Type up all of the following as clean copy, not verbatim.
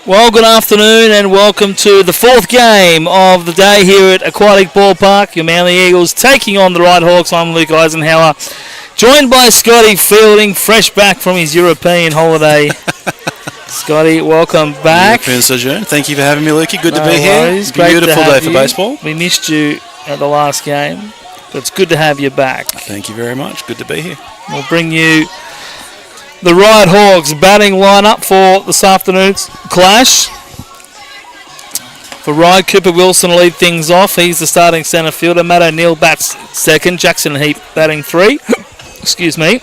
Well, good afternoon and welcome to the fourth game of the day here at Aquatic Ballpark. Your Manly Eagles taking on the Ryde Hawks. I'm Luke Eisenhower, joined by Scotty Fielding, fresh back from his European holiday. Scotty, welcome back. European sojourn. Thank you for having me, Lukey. Good to be worries. here. Beautiful day for baseball. We missed you at the last game, but it's good to have you back. Thank you very much. Good to be here. We'll bring you the Ryde Hawks batting lineup for this afternoon's clash. For Ryde, Cooper Wilson will lead things off. He's the starting centre fielder. Matt O'Neill bats second. Jackson Heap batting three. Excuse me.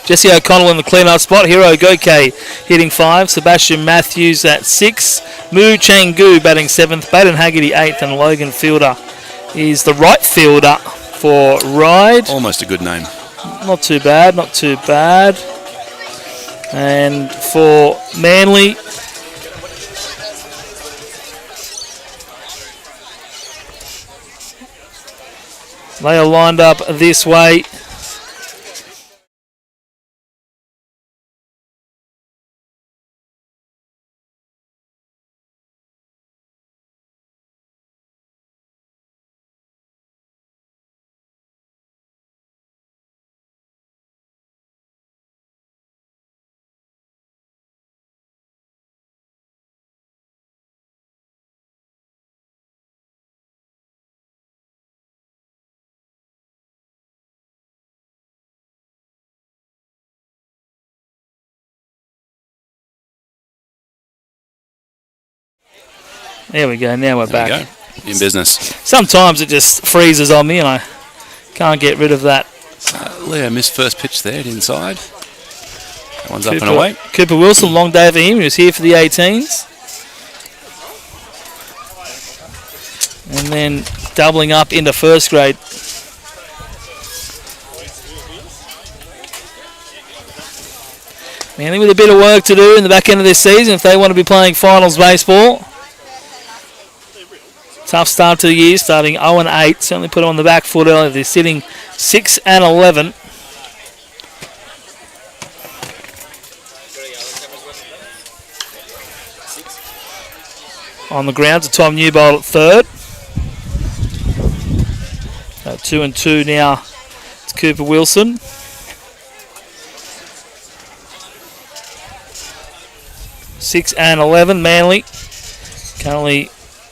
Jesse O'Connell in the clean-up spot. Hiro Goke hitting 5. Sebastian Matthews at 6. Mu Changu batting 7th. Baden Haggerty 8th. And Logan Fielder is the right fielder for Ryde. Almost a good name. Not too bad, not too bad. And for Manly, they are lined up this way. There we go, now we're back. There we go. In business. Sometimes it just freezes on me and I can't get rid of that. Leo missed first pitch there, inside. That one's up and away. Cooper Wilson, long day for him. He was here for the 18s. And then doubling up into first grade. Manly with a bit of work to do in the back end of this season if they want to be playing finals baseball. Tough start to the year, starting 0-8. Certainly put them on the back foot early. They're sitting 6-11. On the ground to Tom Newbold at third. 2-2 now. It's Cooper Wilson. Six and 11. Manly currently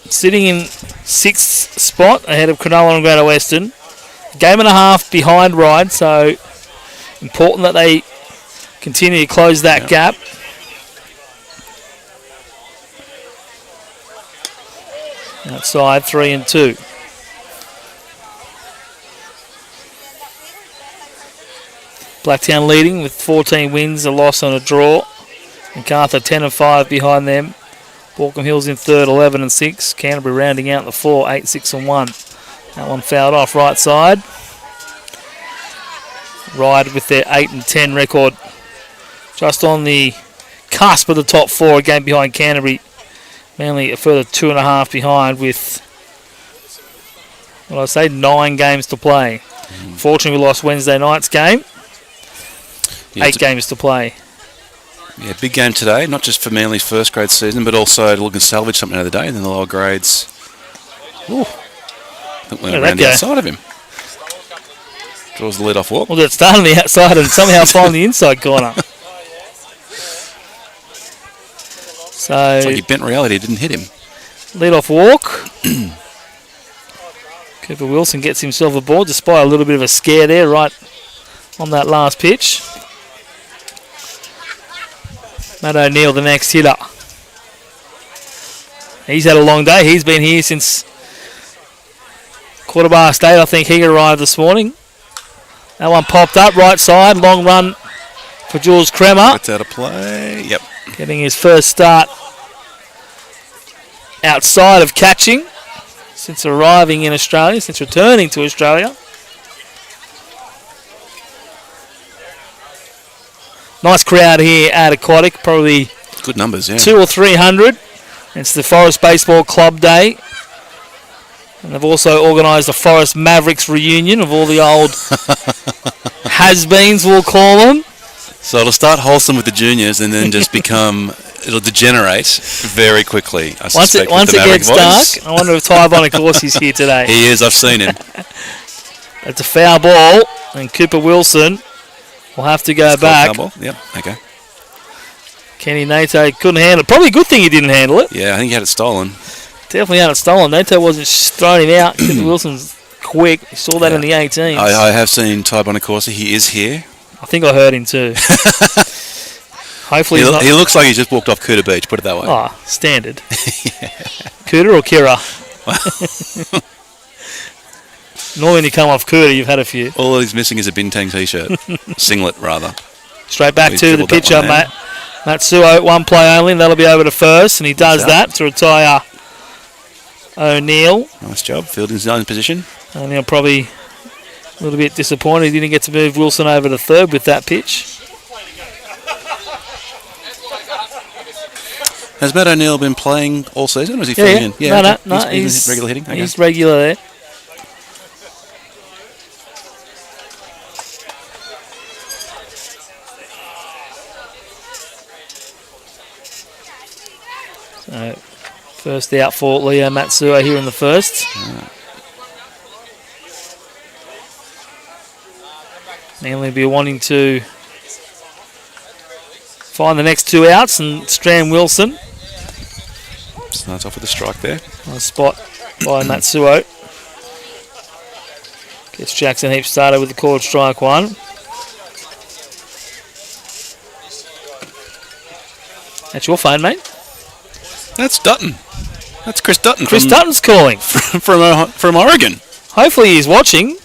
sitting in 6th spot ahead of Cronulla and Greater Western. Game and a half behind Ryde, so important that they continue to close that gap. Outside 3-2. Blacktown leading with 14 wins, a loss and a draw. MacArthur 10-5 behind them. Borkham Hills in third, 11-6. Canterbury rounding out the 4, 8-6-1. That one fouled off right side. Ryde with their 8-10 record, just on the cusp of the top 4, a game behind Canterbury. Manly a further 2.5 behind with, 9 games to play. Fortunately, we lost Wednesday night's game. 8 games to play. Yeah, big game today, not just for Manly's first grade season, but also to look and salvage something the other day in the lower grades. Ooh, I think we're around the outside of him. Draws the lead-off walk. Well, it started on the outside and somehow find the inside corner. So it's like he bent reality, didn't hit him. Lead-off walk. Cooper Wilson gets himself aboard despite a little bit of a scare there right on that last pitch. Matt O'Neill, the next hitter. He's had a long day. He's been here since 8:15. I think he arrived this morning. That one popped up right side. Long run for Jules Kremer. That's out of play. Yep. Getting his first start outside of catching since arriving in Australia, since returning to Australia. Nice crowd here at Aquatic, probably good numbers, yeah. 200 or 300. It's the Forest Baseball Club Day. And they've also organised a Forest Mavericks reunion of all the old has-beens, we'll call them. So it'll start wholesome with the juniors and then just become it'll degenerate very quickly. I Once suspect, it with the Maverick gets voice. dark, I wonder if Ty Bonacorsi's here today. He is. I've seen him. It's a foul ball, and Cooper Wilson will have to go back. Foul ball. Yep. Okay. Kenny Nato couldn't handle it. Probably a good thing he didn't handle it. Yeah, I think he had it stolen. Definitely had it stolen. Nato wasn't throwing him out. Cooper Wilson's quick. You saw that in the 18s. I have seen Ty Bonacorsi. He is here. I think I heard him too. Hopefully he looks like he just walked off Cooter Beach, put it that way. Oh, standard. Cooter or Kira? Normally when you come off Cooter, you've had a few. All he's missing is a Bintang t-shirt. Singlet, rather. Straight back to the pitcher, Matsuo, one play only, and that'll be over to first, and he does that to retire O'Neill. Nice job. Fielding's in position. O'Neill probably a little bit disappointed he didn't get to move Wilson over to third with that pitch. Has Matt O'Neill been playing all season, or is he filling in? Yeah, no, he's regular hitting. Okay. He's regular there. So, first out for Leo Matsuo here in the first. Manly will be wanting to find the next two outs and strand Wilson. Starts off with a strike there. Nice spot by Matsuo. Gets Jackson Heap started with the called strike one. That's your phone, mate. That's Dutton. That's Chris Dutton. Chris Dutton's calling. From Oregon. Hopefully he's watching.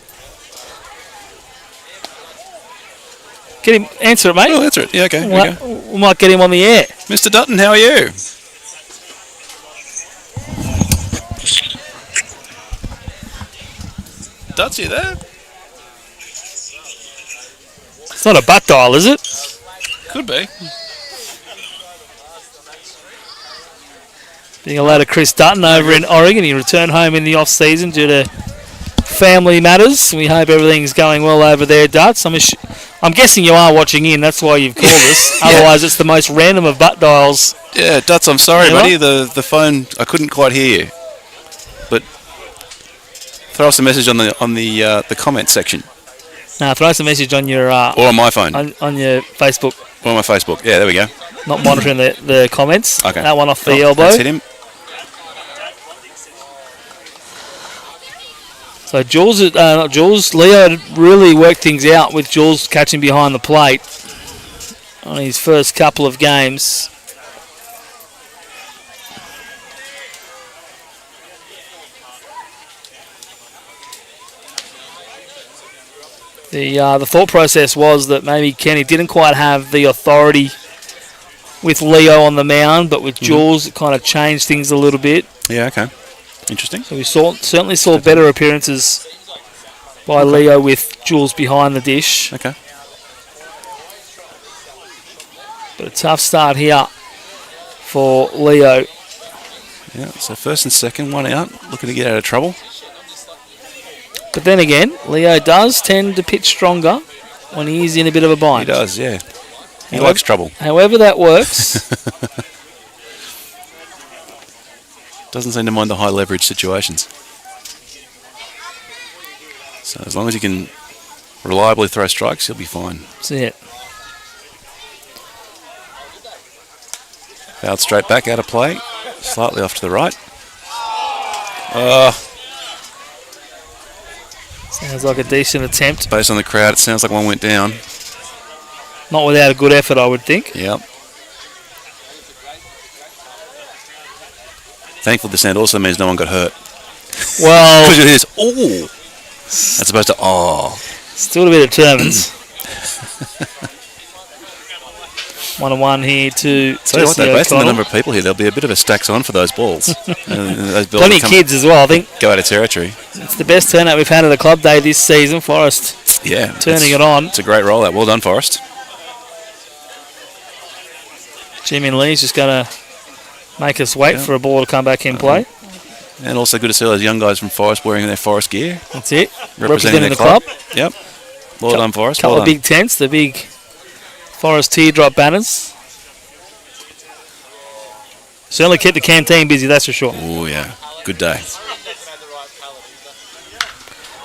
Get him, answer it, mate. Oh, answer it. Yeah, okay. We might get him on the air. Mr. Dutton, how are you? Duts, you there? It's not a butt dial, is it? Could be. Being a lad of Chris Dutton over in Oregon. He returned home in the off-season due to family matters. We hope everything's going well over there, Duts. I'm guessing you are watching in. That's why you've called us. Yeah. Otherwise, it's the most random of butt dials. Yeah, Duts, I'm sorry, buddy. The phone, I couldn't quite hear you. But throw us a message on the comment section. Now, throw us a message on your... or on my phone. On your Facebook. Or on my Facebook. Yeah, there we go. Not monitoring the comments. Okay. That one off the elbow. Let's hit him. So Leo had really worked things out with Jules catching behind the plate on his first couple of games. The thought process was that maybe Kenny didn't quite have the authority with Leo on the mound, but with Jules it kind of changed things a little bit. Yeah, okay. Interesting. So we certainly saw better appearances by Leo with Jules behind the dish. Okay. But a tough start here for Leo. Yeah, so first and second, one out, looking to get out of trouble. But then again, Leo does tend to pitch stronger when he is in a bit of a bind. He does, yeah. He likes trouble. However that works. Doesn't seem to mind the high leverage situations. So as long as he can reliably throw strikes, he'll be fine. That's it. Fouled straight back, out of play. Slightly off to the right. Sounds like a decent attempt. Based on the crowd, it sounds like one went down. Not without a good effort, I would think. Yep. Thankfully, the sound also means no one got hurt. Well, because it is, ooh, as opposed to, oh. Still a bit of turbulence. 1-1 here to Tell you what, though, based on the number of people here, there'll be a bit of a stacks on for those balls. Those balls plenty of kids as well, I think. Go out of territory. It's the best turnout we've had at the club day this season. Forrest turning it on. It's a great rollout. Well done, Forrest. Jimmy Lee's just going to make us wait for a ball to come back in play. And also good to see those young guys from Forest wearing their Forest gear. That's it. Representing the club. Yep. Well done, Forest. Couple of big tents, the big Forest teardrop banners. Certainly kept the canteen busy, that's for sure. Oh, yeah. Good day.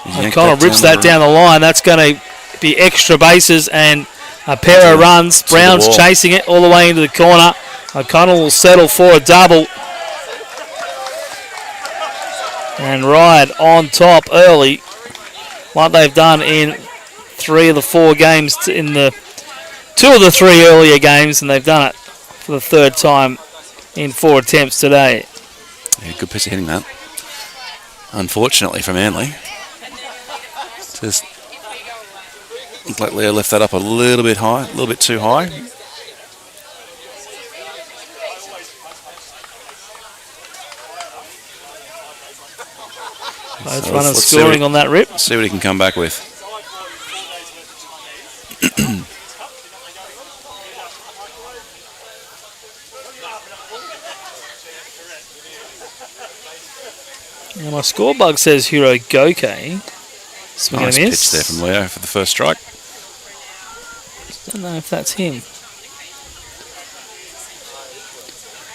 O'Connell rips that down the line. That's going to be extra bases and a pair of runs. Brown's chasing it all the way into the corner. O'Connell will settle for a double. And Ryde on top early, like they've done in 3 of the 4 games, in the 2 of the 3 earlier games, and they've done it for the 3rd time in 4 attempts today. Yeah, good piece of hitting that. Unfortunately for Manly. Just looked like Leo left that up a little bit high, a little bit too high. Both runners scoring on that rip. See what he can come back with. Now my score bug says Hiro Goke. Nice pitch there from Leo for the first strike. Don't know if that's him.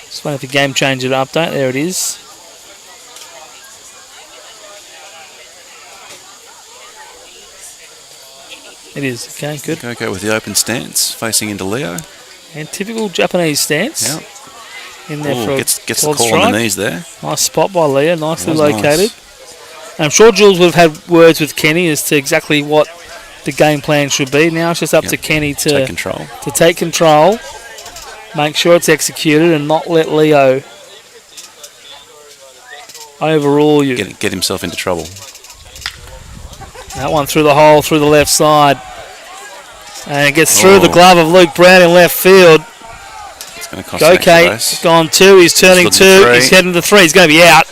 Just waiting for Game Changer to update. There it is. It is. Okay, good. Goke with the open stance, facing into Leo. And typical Japanese stance. Yeah. In there for gets the call on the knees there. Nice spot by Leo, nicely located. Nice. And I'm sure Jules would have had words with Kenny as to exactly what the game plan should be. Now it's just up to Kenny to take control, make sure it's executed, and not let Leo overrule you. Get himself into trouble. That one through the hole, through the left side. And it gets through the glove of Luke Brown in left field. Goke gone 2, he's turning 2, he's heading to 3, he's going to be out.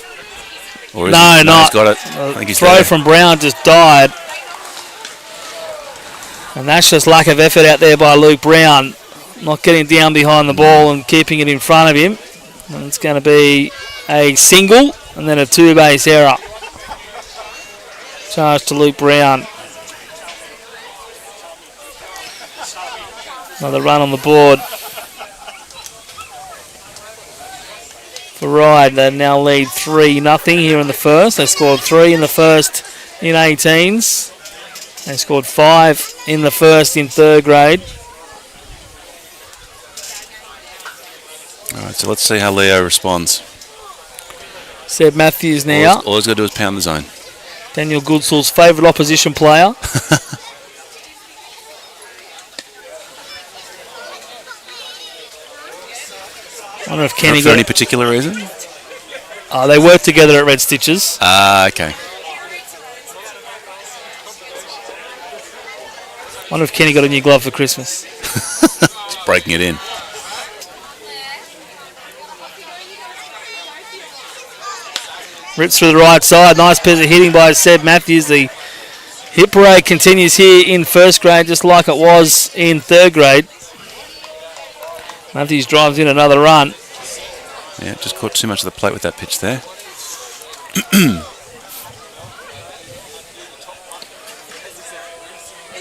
Or no, not. He's got it. I think he's throw there. From Brown just died. And that's just lack of effort out there by Luke Brown. Not getting down behind the ball and keeping it in front of him. And it's going to be a single and then a 2-base error. Charge to Luke Brown. Another run on the board for Ryde. They now lead 3-0 here in the first. They scored 3 in the first in 18s. They scored 5 in the first in 3rd grade. All right, so let's see how Leo responds. Seb Matthews now. All he's got to do is pound the zone. Daniel Goodsall's favourite opposition player. I wonder if Kenny for any particular reason? They work together at Red Stitches. Okay. I wonder if Kenny got a new glove for Christmas. Just breaking it in. Rips through the right side. Nice piece of hitting by Seb Matthews. The hit parade continues here in 1st grade, just like it was in 3rd grade. Matthews drives in another run. Yeah, just caught too much of the plate with that pitch there.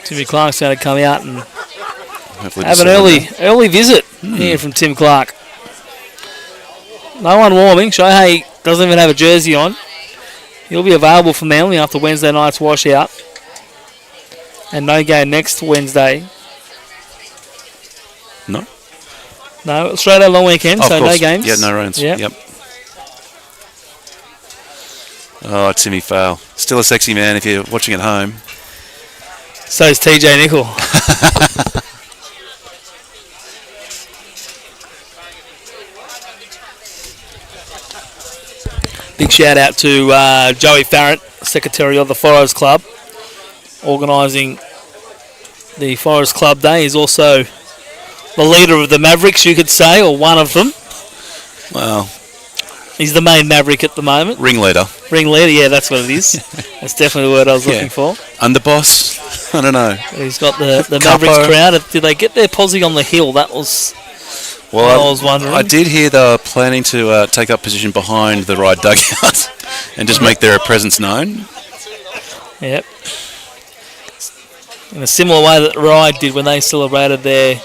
Timmy Clark's going to come out and hopefully have an early visit here from Tim Clark. No one warming. Shohei doesn't even have a jersey on. He'll be available for Manly after Wednesday night's washout. And no game next Wednesday. No? No, straight out long weekend, so no games. Yeah, no runs. Yep. Oh, Timmy Fail. Still a sexy man if you're watching at home. So is TJ Nickel. Big shout out to Joey Farrett, Secretary of the Forest Club, organising the Forest Club Day. He's also the leader of the Mavericks, you could say, or one of them. Well, he's the main Maverick at the moment. Ringleader, yeah, that's what it is. That's definitely the word I was looking for. Underboss? I don't know. He's got the Mavericks crowd. Did they get their posse on the hill? That was... Well, I was wondering. I did hear they were planning to take up position behind the Ryde dugout and just make their presence known. Yep. In a similar way that Ryde did when they celebrated their...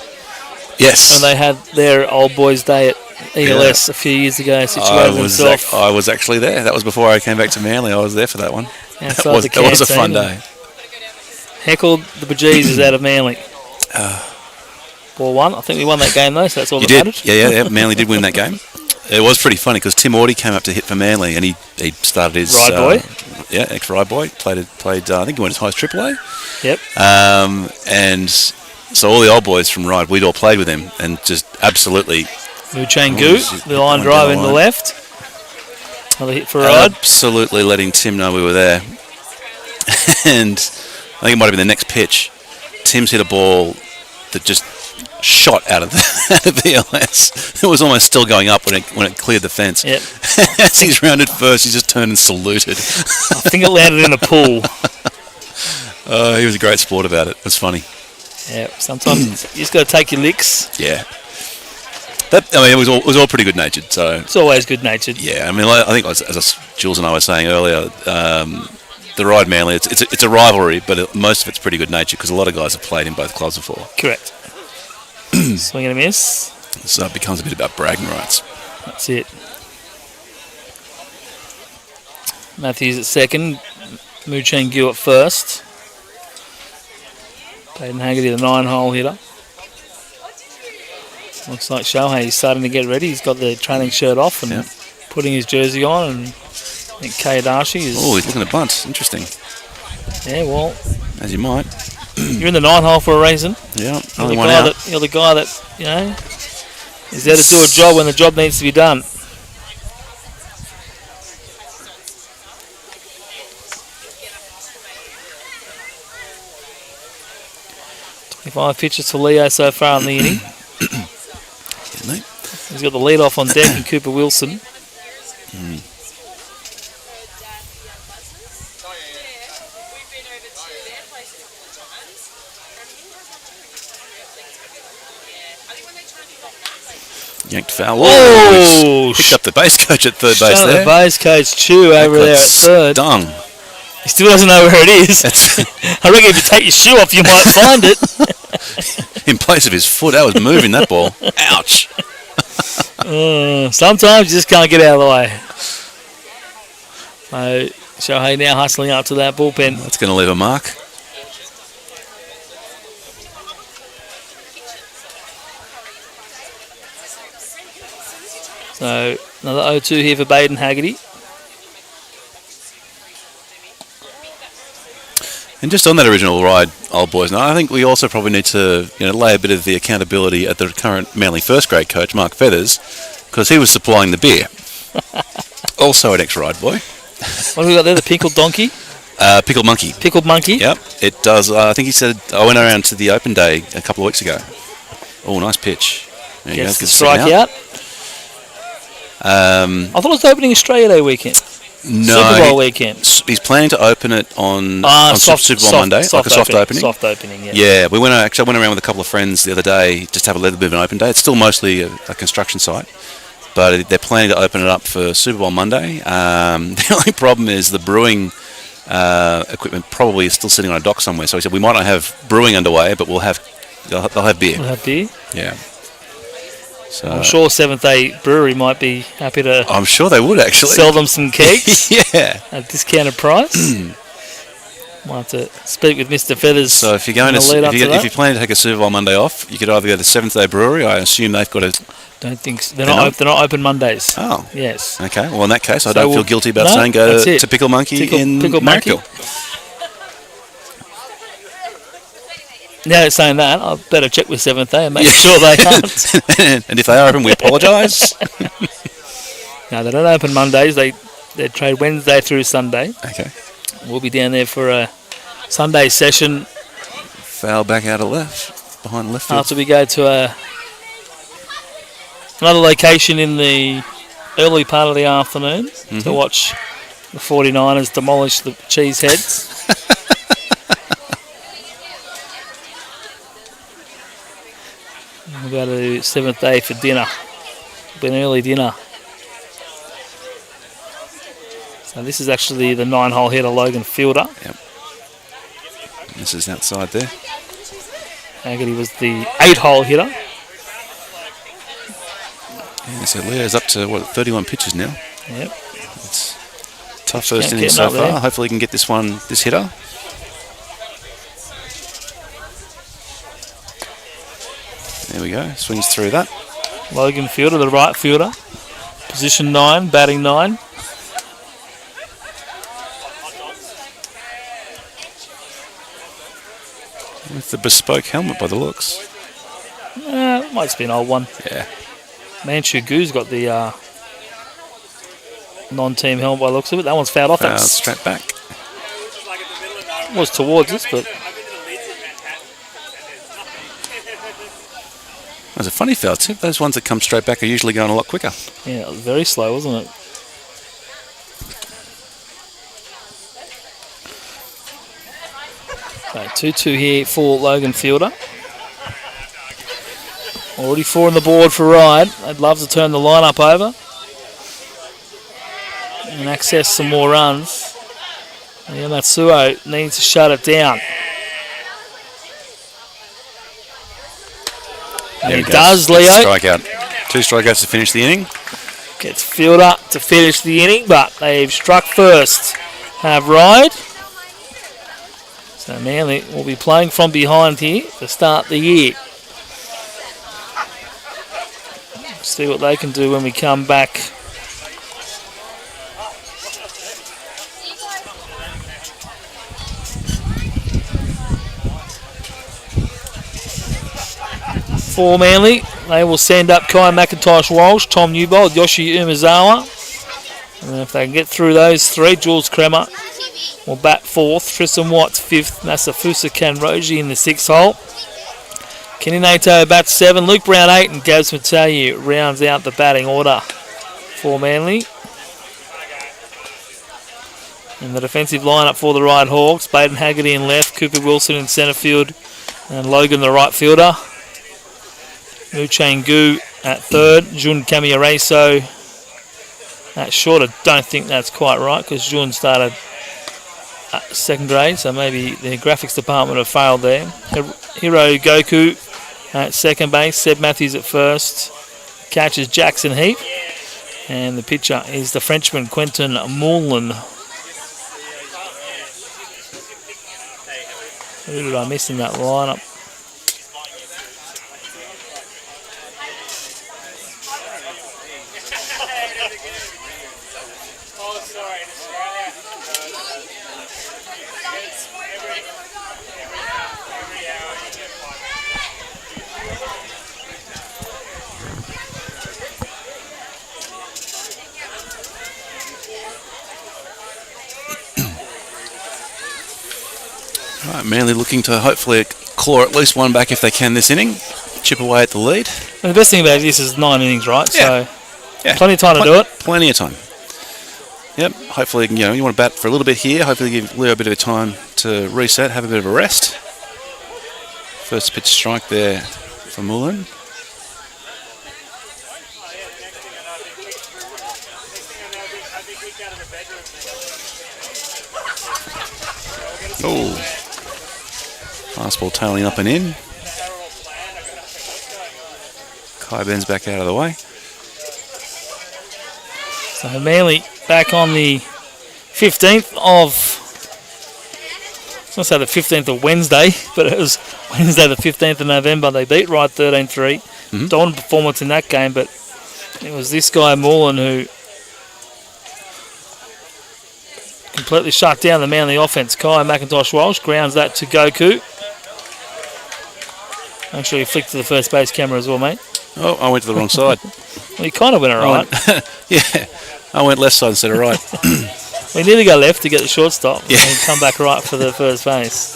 Yes. When they had their Old Boys Day at ELS a few years ago situated himself. I was actually there. That was before I came back to Manly. I was there for that one. That was a fun day. Heckled the bejesus out of Manly. Ball one. I think we won that game though, so that's all that mattered. Yeah. Manly did win that game. It was pretty funny because Tim Audie came up to hit for Manly, and he started his Ryde boy. Ex-Ryde boy. Played. I think he went as high as AAA. Yep. And so all the old boys from Ryde, we'd all played with him, and just absolutely. Muchangu, the line drive in the left. Another hit for Ryde. Absolutely letting Tim know we were there. And I think it might have been the next pitch. Tim's hit a ball that just shot out of the LS. It was almost still going up when it cleared the fence. Yep. As he's rounded first, he just turned and saluted. I think it landed in a pool. He was a great sport about it. It was funny. Yeah, sometimes you just got to take your licks. Yeah. It was all pretty good natured. So it's always good natured. Yeah, I mean, I think as Jules and I were saying earlier, the Ryde Manly, it's a rivalry, but most of it's pretty good natured because a lot of guys have played in both clubs before. Correct. Swing and a miss. So it becomes a bit about bragging rights. That's it. Matthews at second, Muchangu at first. Baden Haggerty, the 9-hole hitter. Looks like Shohei's starting to get ready. He's got the training shirt off and putting his jersey on. And I think Kayadashi is... Oh, he's looking at bunt. Interesting. Yeah, well... As you might. You're in the 9-hole for a reason. Yeah, you're the guy that, you know, is there to do a job when the job needs to be done. Five pitches for Leo so far in the inning. He's got the lead off on deck and Cooper Wilson. Yanked foul. Oh! Picked up the base coach at third base there. The base coach Chu over there at third. Stung. He still doesn't know where it is. I reckon if you take your shoe off, you might find it. In place of his foot, that was moving that ball. Ouch. Sometimes you just can't get out of the way. So Shohei now hustling up to that bullpen. That's going to leave a mark. So another 0-2 here for Baden Haggerty. And just on that original Ryde old boys, now I think we also probably need to lay a bit of the accountability at the current Manly first grade coach, Mark Feathers, because he was supplying the beer. Also an ex-Ryde boy. What have we got there? The pickled donkey? Pickled monkey. Pickled monkey? Yep. It does. I think he said, I went around to the open day a couple of weeks ago. Oh, nice pitch. There Gets the strike out. I thought it was opening Australia Day weekend. No, Super Bowl weekend. He's planning to open it on Super Bowl Monday, like a soft opening. Soft opening, yeah. Yeah, I went around with a couple of friends the other day just to have a little bit of an open day. It's still mostly a construction site, but they're planning to open it up for Super Bowl Monday. The only problem is the brewing equipment probably is still sitting on a dock somewhere. So he said we might not have brewing underway, but they'll have beer. We'll have beer? Yeah. So I'm sure Seventh Day Brewery might be happy to. I'm sure they would actually sell them some kegs. Yeah, at a discounted price. Might have to speak with Mr. Feathers. So if you're going if you plan to take a Super Bowl Monday off, you could either go to Seventh Day Brewery. I assume they've got a. Don't think so. They're not open Mondays. Oh, yes. Okay. Well, in that case, I don't feel guilty about saying go to Pickle Monkey in Marrickville. Now saying that, I better check with Seventh Day and make sure they aren't. And if they are open, we apologise. No, they don't open Mondays. They trade Wednesday through Sunday. Okay. We'll be down there for a Sunday session. Foul back out of behind left field. After we go to another location in the early part of the afternoon to watch the 49ers demolish the Cheeseheads. We'll go to Seventh Day for dinner. It'll be an early dinner. So this is actually the 9-hole hitter, Logan Fielder. Yep. This is outside there. Haggerty was the 8-hole hitter. Yeah, so Leo's up to, 31 pitches now. Yep. It's tough first inning so far. There. Hopefully he can get this hitter. There we go. Swings through that. Logan Fielder, the right fielder. Position 9, batting 9. With the bespoke helmet by the looks. Might be an old one. Yeah. Manchu Goo's got the non-team helmet by the looks of it. That one's fouled off. That's straight back. Was towards us, but... That's a funny foul too. Those ones that come straight back are usually going a lot quicker. Yeah, it was very slow, wasn't it? Okay, 2-2 here for Logan Fielder. Already 4 on the board for Ryde. They'd love to turn the lineup over and access some more runs. Yeah, Matsuo needs to shut it down. And he does, Leo. Strikeout. 2 strikeouts to finish the inning. Gets Fielder to finish the inning, but they've struck first. Have Ryde. So Manly will be playing from behind here to start the year. See what they can do when we come back. For Manly, they will send up Kai McIntosh Walsh, Tom Newbold, Yoshi Umezawa. And if they can get through those 3, Jules Kremer will bat 4th, Tristan Watts 5th, Masafusa Kanroji in the 6th hole. Kenny Nato bats 7, Luke Brown 8, and Gabs Matayu rounds out the batting order for Manly. In the defensive lineup for the Ryde Hawks, Baden Haggerty in left, Cooper Wilson in centre field, and Logan the right fielder. Muchang Gu at 3rd, Jun Kamiareso at short. I don't think that's quite right because Jun started at 2nd grade, so maybe the graphics department have failed there. Hiro Goku at 2nd base, Seb Matthews at 1st, catches Jackson Heap, and the pitcher is the Frenchman Quentin Moulin. Who did I miss in that lineup? Right, Manly looking to hopefully claw at least one back if they can this inning. Chip away at the lead. And the best thing about this is 9 innings, right? Yeah. So plenty of time to do it. Plenty of time. Yep. Hopefully, you want to bat for a little bit here. Hopefully, give Leo a bit of time to reset, have a bit of a rest. First pitch strike there for Mullen. Oh. Fastball tailing up and in. Kai Ben's back out of the way. So Manly back on the 15th of... I was going to say the 15th of Wednesday, but it was Wednesday the 15th of November. They beat Ryde 13-3. Dominant performance in that game, but it was this guy, Moreland, who completely shut down the Manly offense. Kai McIntosh Walsh grounds that to Goku. Make sure you flick to the first base camera as well, mate. Oh, I went to the wrong side. Well, you kind of went all right. Yeah, I went left side instead of right. We need to go left to get the shortstop yeah. and come back right for the first base.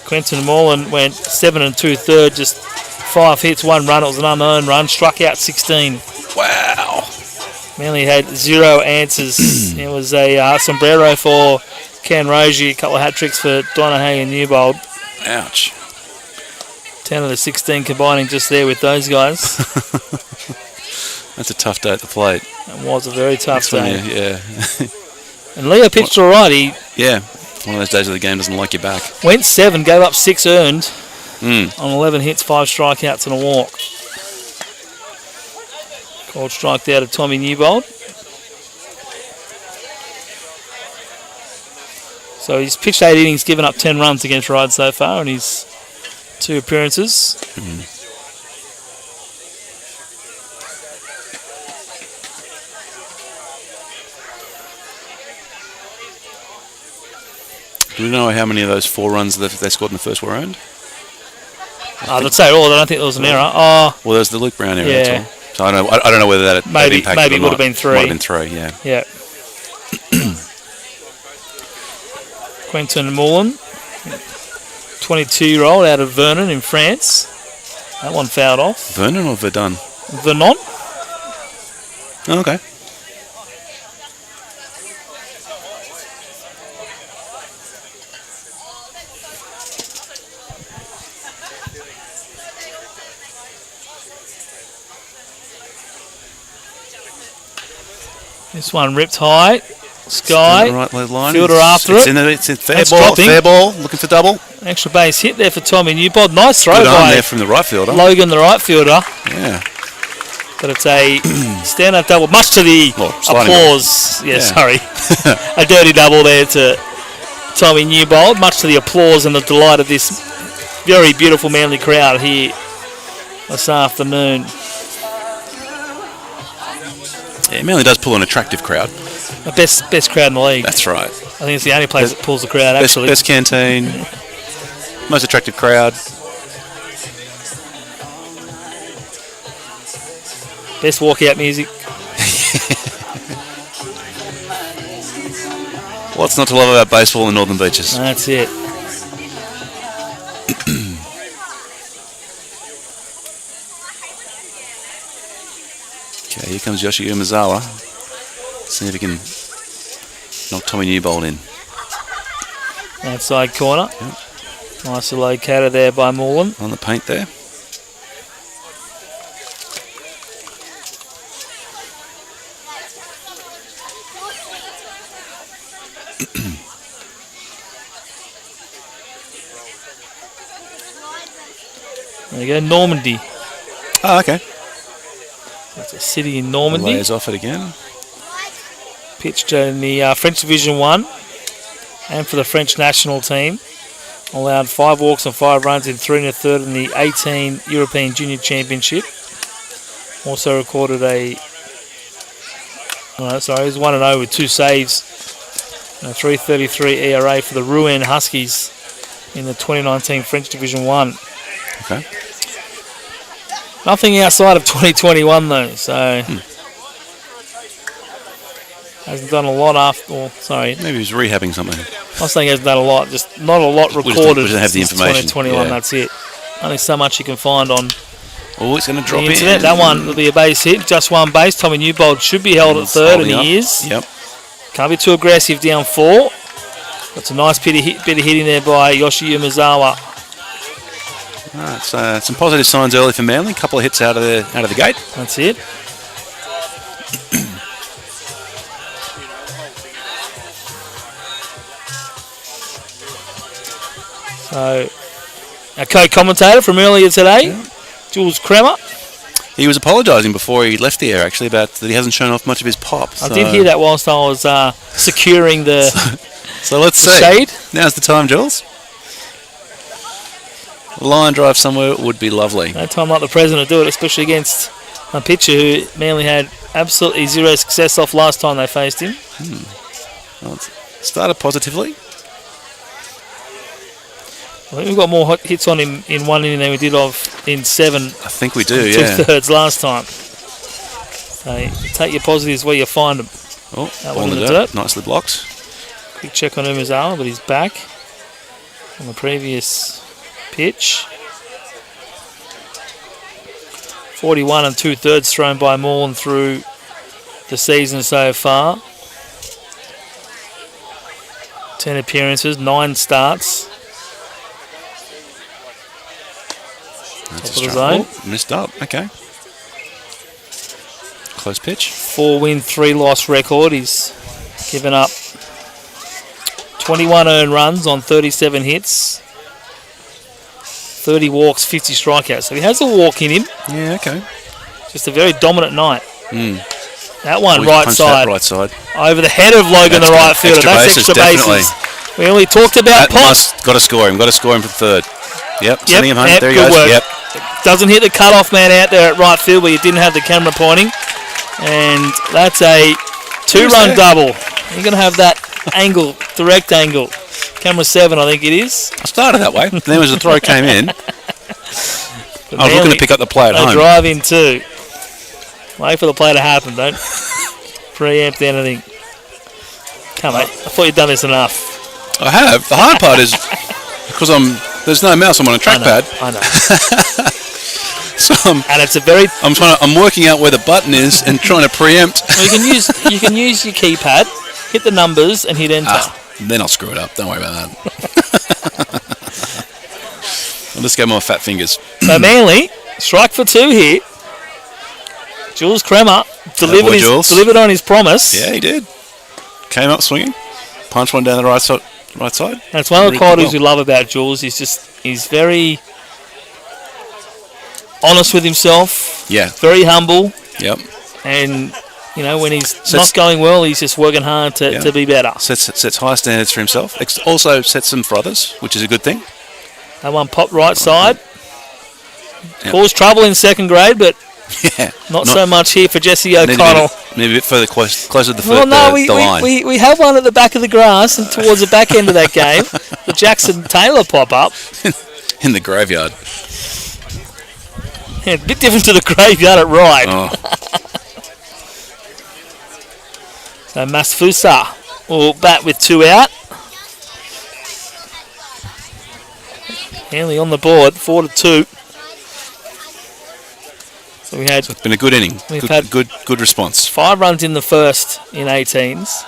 Quentin Moreland went 7 2/3, just 5 hits, 1 run. It was an unearned run. Struck out 16. Wow. Manly had 0 answers. It was a sombrero for Ken Rogie, a couple of hat tricks for Donahue and Newbold. Ouch. 10 of the 16 combining just there with those guys. That's a tough day at the plate. It was a very tough day. Yeah. And Leo pitched all right. Yeah. One of those days where the game doesn't like you back. Went 7, gave up 6 earned on 11 hits, 5 strikeouts and a walk. Old strike out of Tommy Newbold. So he's pitched 8 innings, given up 10 runs against Ryde so far in his 2 appearances. Do we know how many of those 4 runs that they scored in the first were earned? I'd say all. I don't think there was an error. Oh, well, there's the Luke Brown error. Yeah. That's all. So I don't know whether that maybe impacted it or would not. have been 3. Might have been 3, yeah. Yeah. Quentin Mullen, 22-year-old out of Vernon in France. That one fouled off. Vernon or Verdun? Vernon. Oh, okay. This one ripped high. Sky. Right line. Fielder after it's it. It's a fair It's ball. dropping. Fair ball. Looking for double. Extra base hit there for Tommy Newbold. Nice throw Good arm by there from the right fielder. Logan, the right fielder. Yeah. But it's a stand-up double, much to the sliding applause. Yeah, sorry. A dirty double there to Tommy Newbold, much to the applause and the delight of this very beautiful Manly crowd here this afternoon. Yeah, Manly does pull an attractive crowd. The best crowd in the league. That's right. I think it's the only place that pulls the crowd, actually. Best canteen, most attractive crowd. Best walkout music. What's not to love about baseball in Northern Beaches? That's it. Okay, here comes Yoshi Umezawa. See if he can knock Tommy Newbold in. Outside corner. Yep. Nicely located there by Moreland. On the paint there. There you go, Normandy. Oh, okay. That's a city in Normandy. Layers off it again. Pitched in the French Division 1 and for the French national team. Allowed 5 walks and 5 runs in 3 1/3 in the 18 European Junior Championship. Also recorded he was 1-0 with 2 saves. And a 3.33 ERA for the Rouen Huskies in the 2019 French Division 1. Okay. Nothing outside of 2021 though, so hasn't done a lot Maybe he's rehabbing something. I'm not saying he hasn't done a lot, just not a lot recorded. We don't have the information. 2021, yeah. That's it. Only so much you can find on Oh, it's going to drop the in. internet. That one will be a base hit, just one base. Tommy Newbold should be held at third, and he is. Yep. Can't be too aggressive down 4. That's a nice bit of hitting there by Yoshi Umezawa. Right, some positive signs early for Manly. A couple of hits out of the gate. That's it. So, our co-commentator from earlier today, Jules Kremer. He was apologising before he left the air, actually, about that he hasn't shown off much of his pop. I did hear that whilst I was securing the So let's see. shade. Now's the time, Jules. A line drive somewhere would be lovely. No time like the present to do it, especially against a pitcher who Manly had absolutely 0 success off last time they faced him. Well, it started positively. I think we've got more hits on him in 1 inning than we did in 7. I think we do, 2/3 last time. So take your positives where you find them. Oh, That ball one in in the the dirt. dirt. Nicely blocked. Quick check on Umezawa, but he's back on the previous pitch. 41 2/3 thrown by Moreland through the season so far. 10 appearances, 9 starts. That's Top a of the strike. zone. Oh, missed up. Okay. Close pitch. 4 win, 3 loss record. He's given up 21 earned runs on 37 hits. 30 walks, 50 strikeouts. So he has a walk in him. Yeah, okay. Just a very dominant night. That one, We right punched side. that right side. Over the head of Logan, the right fielder. That's extra bases. We only talked about Potts. Got to score him. Got to score him for third. Yep, sending him home. There he good goes. work. Yep. Doesn't hit the cut-off man out there at right field where you didn't have the camera pointing. And that's a 2-run double. You're going to have that angle, direct angle. Camera 7, I think it is. I started that way. Then as the throw came in, I was looking to pick up the play at home. Drive in too. Wait for the play to happen. Don't preempt anything. Come on, I thought you'd done this enough. I have. The hard part is because there's no mouse. I'm on a trackpad. I know. So and it's a very. I'm working out where the button is and trying to preempt. Well, you can use your keypad, hit the numbers, and hit enter. Then I'll screw it up. Don't worry about that. I'll just go my fat fingers. So Manly strike for 2 here. Jules Kremer delivered on his promise. Yeah, he did. Came up swinging, punched one down the right side. That's one of the qualities we love about Jules. He's very honest with himself. Yeah. Very humble. Yep. And when he's not going well, he's just working hard to be better. Sets high standards for himself. Also sets them for others, which is a good thing. That one popped right side. Caused trouble in second grade, but not so much here for Jesse O'Connell. Maybe a bit further closer to the line. We have one at the back of the grass and towards the back end of that game. The Jackson Taylor pop up. In the graveyard. Yeah, a bit different to the graveyard at Ryde. Oh. So Masfusa will bat with 2 out. Manly on the board, 4-2. So it's been a good inning. Good response. 5 runs in the first in 18s.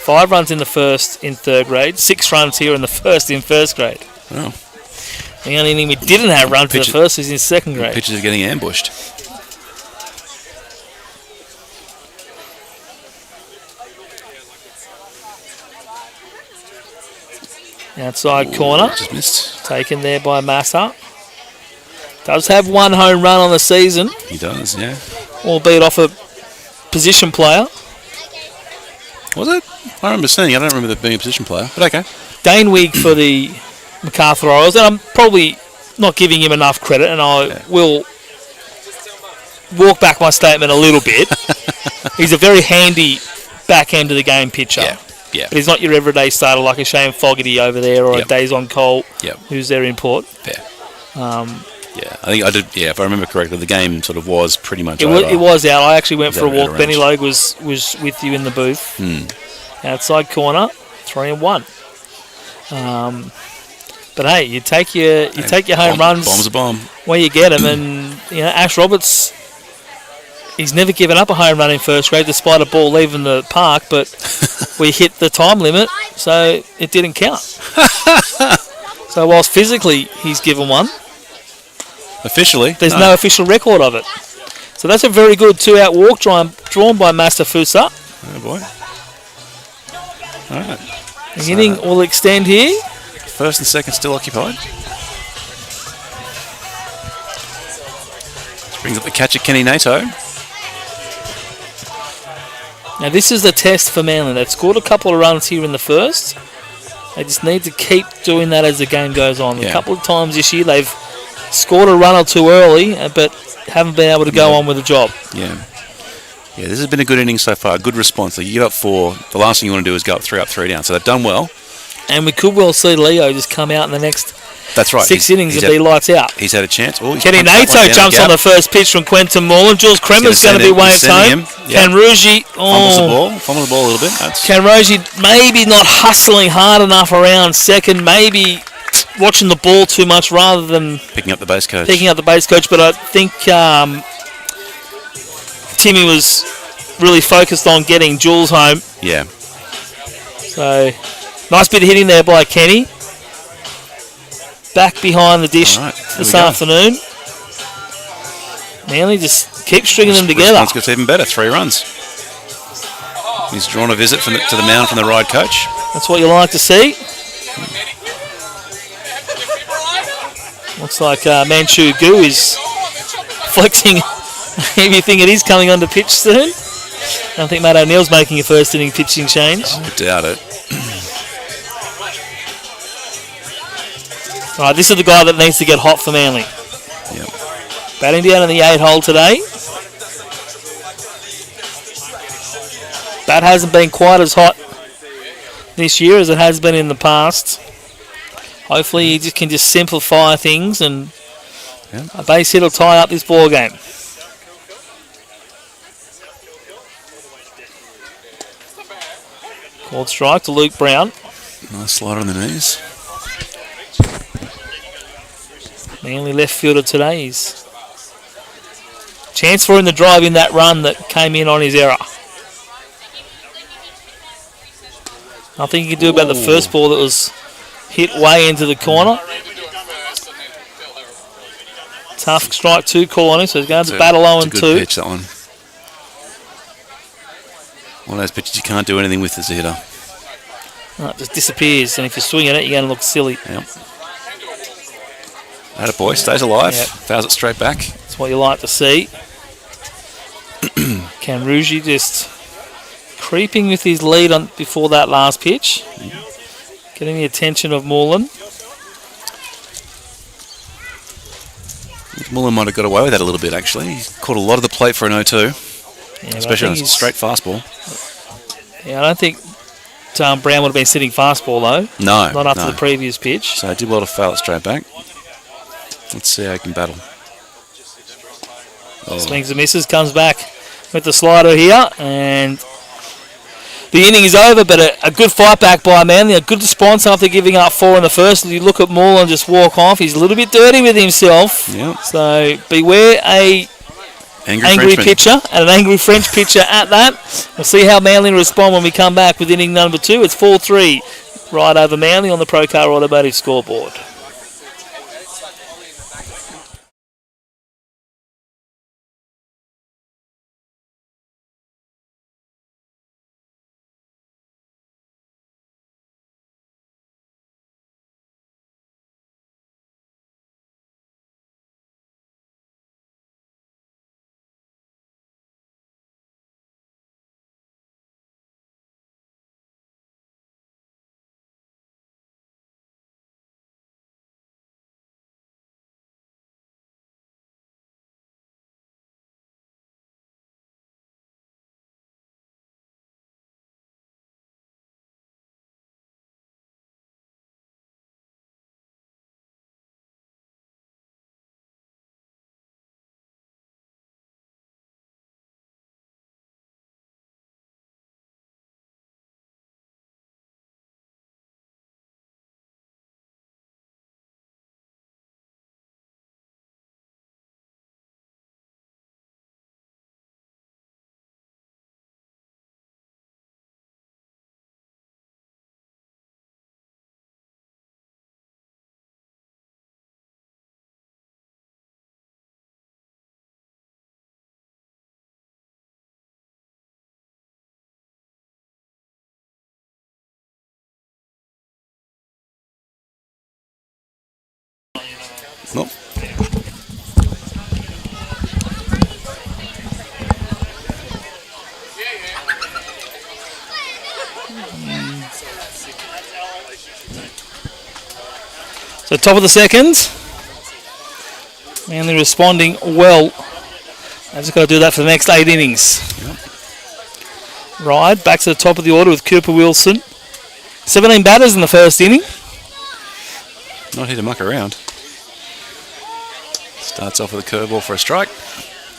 5 runs in the first in third grade. 6 runs here in the first in first grade. Oh. The only inning we didn't have runs in the first was in second grade. Pitchers are getting ambushed. Outside corner. Just missed. Taken there by Massa. Does have 1 home run on the season. He does, yeah. Albeit off a position player. Was it? I remember seeing it. I don't remember there being a position player, but okay. Dane Wigg for the MacArthur Royals, and I'm probably not giving him enough credit, and I will walk back my statement a little bit. He's a very handy back end of the game pitcher. Yeah. But he's not your everyday starter like a Shane Fogarty over there or a Days on Cole, who's their import. Fair. I think I did. Yeah, if I remember correctly, the game sort of was pretty much over. It was out. I actually went for a walk. Benny Logue was with you in the booth. Outside corner, 3-1. But hey, you take your home runs. Bomb's a bomb. Where you get them, and Ash Roberts. He's never given up a home run in first grade despite a ball leaving the park, but we hit the time limit, so it didn't count. So whilst physically he's given one, officially, there's no official record of it. So that's a very good 2-out walk drawn by Master Fusa. Oh boy. All right. The inning will extend here. First and second still occupied. Brings up the catcher, Kenny Nato. Now this is the test for Manly. They've scored a couple of runs here in the first. They just need to keep doing that as the game goes on. A couple of times this year they've scored a run or two early, but haven't been able to go on with the job. Yeah, this has been a good inning so far. Good response. Like you give up 4. The last thing you want to do is go up 3 down. So they've done well. And we could well see Leo just come out in the next That's right. 6 innings and be lights out. He's had a chance. Kenny Nato jumps on the first pitch from Quentin Moore. Jules Kremer's going to be Wayne's home. Kanruji fumbles the ball a little bit. Kanruji maybe not hustling hard enough around second. Maybe watching the ball too much rather than picking up the base coach. But I think Timmy was really focused on getting Jules home. Yeah. So nice bit of hitting there by Kenny. Back behind the dish this afternoon. Manly just keep stringing them together. Response gets even better. 3 runs. He's drawn a visit to the mound from the Ryde coach. That's what you like to see. Looks like Manchu Gu is flexing If you think it is coming on to pitch soon. I don't think Matt O'Neill's making a first inning pitching change. I doubt it. All right, this is the guy that needs to get hot for Manly. Yep. Batting down in the 8 hole today. Bat hasn't been quite as hot this year as it has been in the past. Hopefully he can just simplify things and a base hit will tie up this ball game. Called strike to Luke Brown. Nice slide on the knees. Manly left fielder today. He's chance for him to drive in that run that came in on his error. Nothing he could do about the first ball that was hit way into the corner. Tough strike 2 call on him, so he's going to battle 0-2. It's a good pitch, that one. One of those pitches you can't do anything with as a hitter. It just disappears, and if you swing at it, you're going to look silly. Yep. Attaboy, stays alive, Yep. fouls it straight back. That's what you like to see. Cam Rugi just creeping with his lead on before that last pitch. Getting the attention of Moreland. Mullen might have got away with that a little bit, actually. He caught a lot of the plate for an 0-2, especially on a straight fastball. Yeah, I don't think Brown would have been sitting fastball, though. No. Not after the previous pitch. So he did well to foul it straight back. Let's see how he can battle. Swings and misses, comes back with the slider here, and the inning is over, but a good fight back by Manly, a good response after giving up 4 in the first. You look at Moreland just walk off. He's a little bit dirty with himself. Yep. So beware a angry pitcher and an angry French pitcher at that. We'll see how Manly respond when we come back with inning number 2. It's 4-3 right over Manly on the Procar Automotive scoreboard. Nope. So top of the second. Manly responding well. They've just got to do that for the next 8 innings. Yep. Ryde back to the top of the order with Cooper Wilson. 17 batters in the first inning. Not here to muck around. Starts off with a curveball for a strike.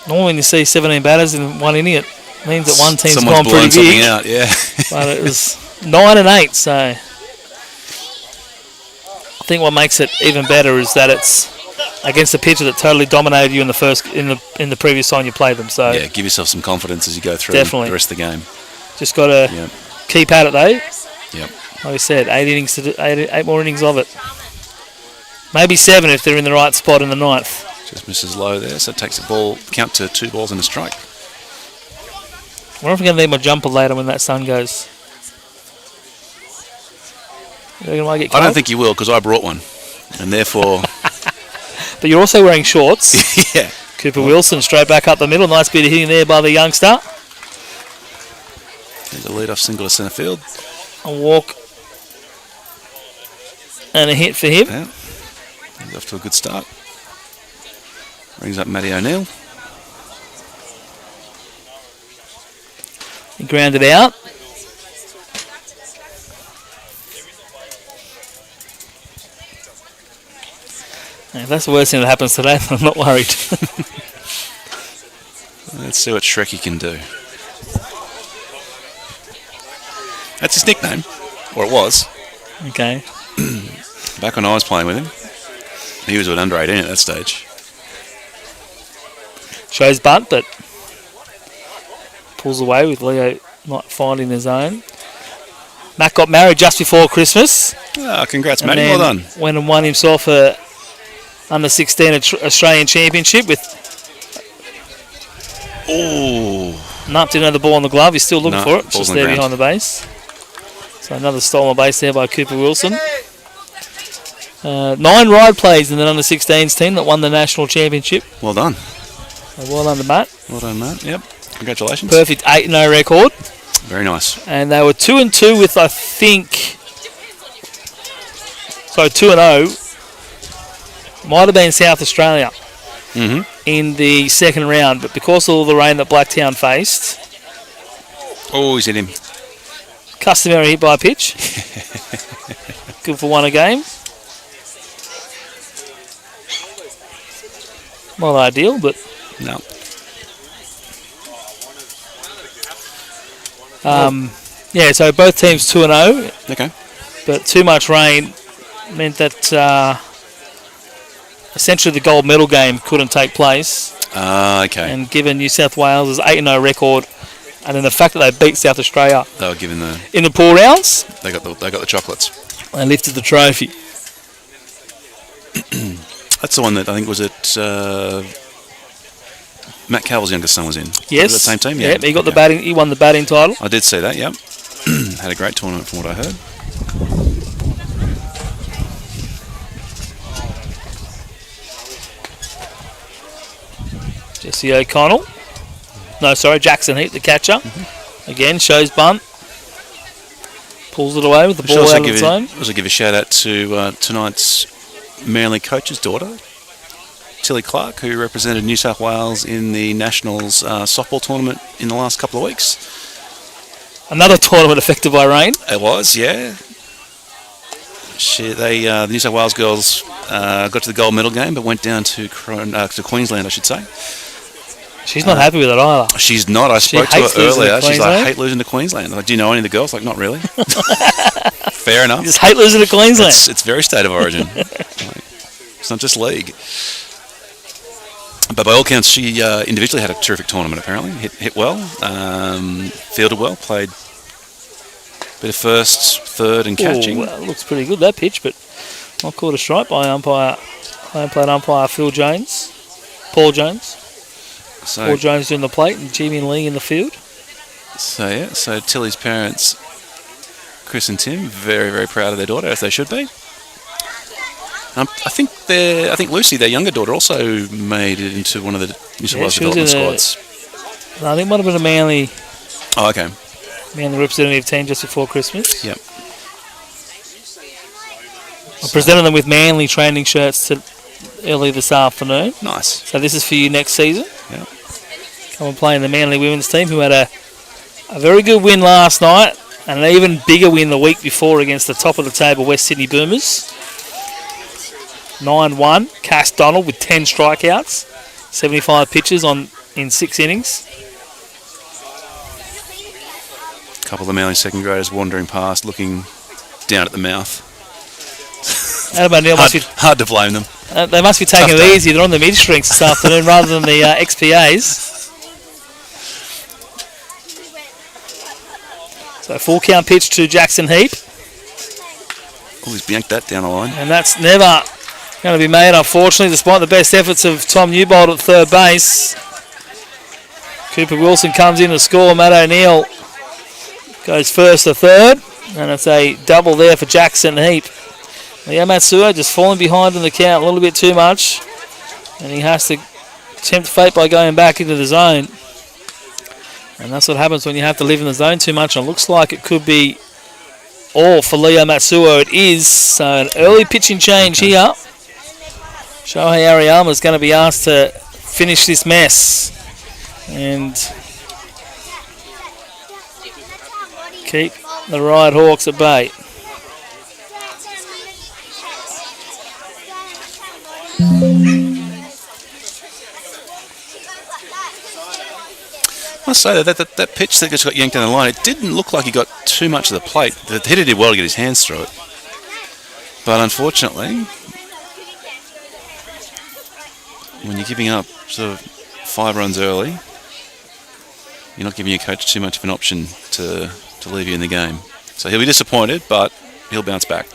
Normally when you see 17 batters in one inning, it means that one team's Someone's gone pretty blown something big. out, yeah. But it was 9 and 8, so I think what makes it even better is that it's against a pitcher that totally dominated you in the previous time you played them. So yeah, give yourself some confidence as you go through definitely the rest of the game. Just got to keep at it though. Yep. Like I said, 8 innings to do, 8 more innings of it. Maybe 7 if they're in the right spot in the 9th. Just misses low there, so it takes a ball, count to 2 balls and a strike. I wonder if I'm going to need my jumper later when that sun goes. You reckon I get cold? I don't think you will, because I brought one, and therefore. But you're also wearing shorts. Yeah, Cooper Wilson straight back up the middle. Nice bit of hitting there by the youngster. There's a lead-off single to centre field. A walk and a hit for him. Yeah. He's off to a good start. Brings up Matty O'Neill. He grounded out. If that's the worst thing that happens today, I'm not worried. Let's see what Shrekky can do. That's his nickname, or it was. Okay. Back when I was playing with him, he was at under 18 at that stage. Shows bunt, but pulls away with Leo not finding his own. Matt got married just before Christmas. Ah, congrats, Matty. Well done. Went and won himself a under 16 Australian Championship with. Oh. Nope, didn't have the ball on the glove. He's still looking for it. It's just there behind the base. So another stolen base there by Cooper Wilson. 9 Ryde plays in the under 16s team that won the national championship. Well done. So well done to Matt. Well done, Matt. Yep. Congratulations. Perfect 8-0 record. Very nice. And they were 2-2 with, I think. So 2-0. Might have been South Australia in the second round, but because of all the rain that Blacktown faced. Oh, he's hit him. Customary hit by pitch. Good for one a game. Not ideal, but. No. Yeah, so both teams 2-0. Okay. But too much rain meant that essentially the gold medal game couldn't take place. Okay. And given New South Wales' 8-0 record, and then the fact that they beat South Australia, they were given the in the pool rounds. They got the chocolates. They lifted the trophy. That's the one that I think was at Matt Cowell's youngest son was in. Yes. Was it the same team? Yeah. Yep, he got the batting. He won the batting title. I did see that. Yep. Had a great tournament from what I heard. Jesse O'Connell. No, sorry, Jackson Heap, the catcher. Again, shows bunt. Pulls it away with the ball out of its own. Also give a shout out to tonight's Manly coach's daughter, Tilly Clark, who represented New South Wales in the Nationals softball tournament in the last couple of weeks. Another tournament affected by rain. It was, yeah. The New South Wales girls got to the gold medal game, but went down to Queensland, I should say. She's not happy with it either. She's not. I spoke to her earlier. She's like, I hate losing to Queensland. I'm like, do you know any of the girls? Like, not really. Fair enough. You just hate losing to Queensland. It's very state of origin. It's not just league. But by all counts, she individually had a terrific tournament, apparently. Hit well, fielded well, played a bit of first, third and catching. Well, looks pretty good, that pitch, but not caught a strike by home plate umpire Paul Jones. Paul Jones doing the plate and Jimmy and Lee in the field. So Tilly's parents, Chris and Tim, very, very proud of their daughter, as they should be. I think Lucy, their younger daughter, also made it into one of the New South Wales development squads. I think it might have been a Manly. Oh, okay. Manly representative team just before Christmas. Yep. I presented them with Manly training shirts early this afternoon. Nice. So this is for you next season. Yep. Come and play in the Manly women's team, who had a very good win last night and an even bigger win the week before against the top of the table West Sydney Boomers. 9-1. Cass Donald with 10 strikeouts, 75 pitches in 6 innings. A couple of the Manly second graders wandering past, looking down at the mouth. Hard to blame them. They must be taking it easy. They're on the mid-strings this afternoon rather than the XPAs. So full count pitch to Jackson Heap. Oh, he's yanked that down the line. And that's never going to be made, unfortunately, despite the best efforts of Tom Newbold at third base. Cooper Wilson comes in to score. Matt O'Neill goes first to third. And it's a double there for Jackson Heap. Leo Matsuo just falling behind in the count a little bit too much. And he has to tempt fate by going back into the zone. And that's what happens when you have to live in the zone too much. And it looks like it could be all for Leo Matsuo. It is. So an early pitching change here. Shohei Ariyama is going to be asked to finish this mess and keep the Ryde Hawks at bay. I must say that pitch that just got yanked down the line, it didn't look like he got too much of the plate. The hitter did well to get his hands through it. But unfortunately, when you're giving up sort of 5 runs early, you're not giving your coach too much of an option to leave you in the game. So he'll be disappointed, but he'll bounce back.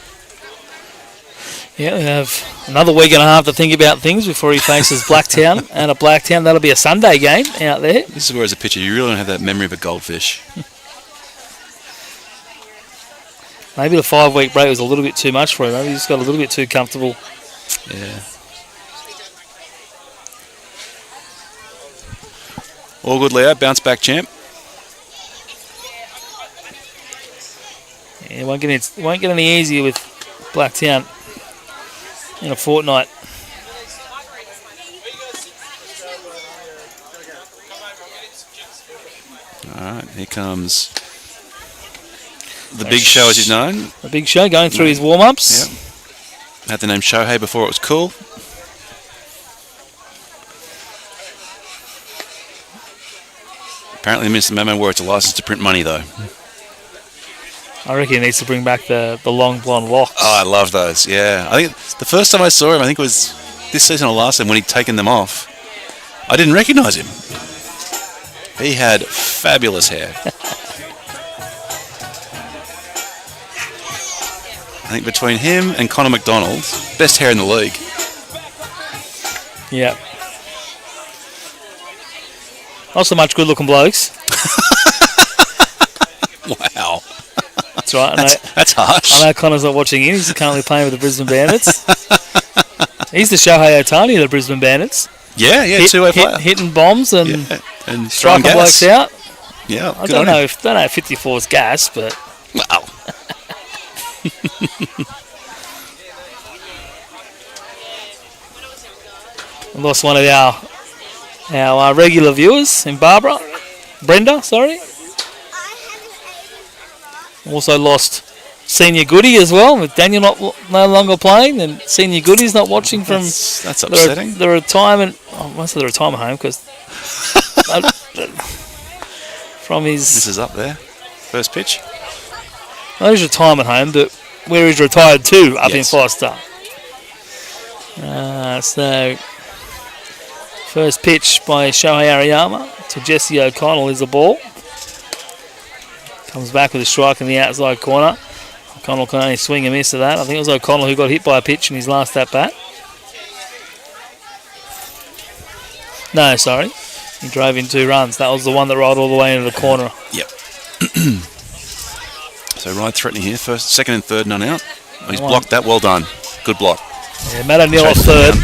Yeah, we have another week and a half to think about things before he faces Blacktown. And at Blacktown, that'll be a Sunday game out there. This is where, as a pitcher, you really don't have that memory of a goldfish. Maybe the 5-week break was a little bit too much for him. Maybe he just got a little bit too comfortable. Yeah. All good, Leo. Bounce back, champ. Yeah, won't get any easier with Blacktown in a fortnight. All right, here comes the Big Show, as he's known. The Big Show going through his warm-ups. Yep. Had the name Shohei before it was cool. Apparently, Mr. Memo wore it's a license to print money, though. I reckon he needs to bring back the long blonde locks. Oh, I love those, yeah. I think the first time I saw him, I think it was this season or last season when he'd taken them off. I didn't recognise him. He had fabulous hair. I think between him and Connor McDonald, best hair in the league. Yeah. Not so much good-looking blokes. Wow. That's right. That's harsh. I know Connor's not watching in. He's currently playing with the Brisbane Bandits. He's the Shohei Ohtani of the Brisbane Bandits. Yeah, two-way player. Hitting bombs and throwing striking blokes out. Yeah, I don't know if 54 is gas, but... Wow. We lost one of our regular viewers in Brenda, sorry. Also lost Senior Goody as well, with Daniel no longer playing, and Senior Goody's not watching from that's upsetting. The retirement. I must say the retirement home because from his. This is up there. First pitch. Not his retirement home, but where he's retired to up in Five Star. So first pitch by Shohei Ariyama to Jesse O'Connell is the ball. Comes back with a strike in the outside corner. O'Connell can only swing and miss to that. I think it was O'Connell who got hit by a pitch in his last at-bat. No, sorry. He drove in 2 runs. That was the one that rolled all the way into the corner. Yep. So Ryde threatening here. First, second and third, none out. Oh, he's blocked that. Well done. Good block. Yeah, Matt O'Neill at third.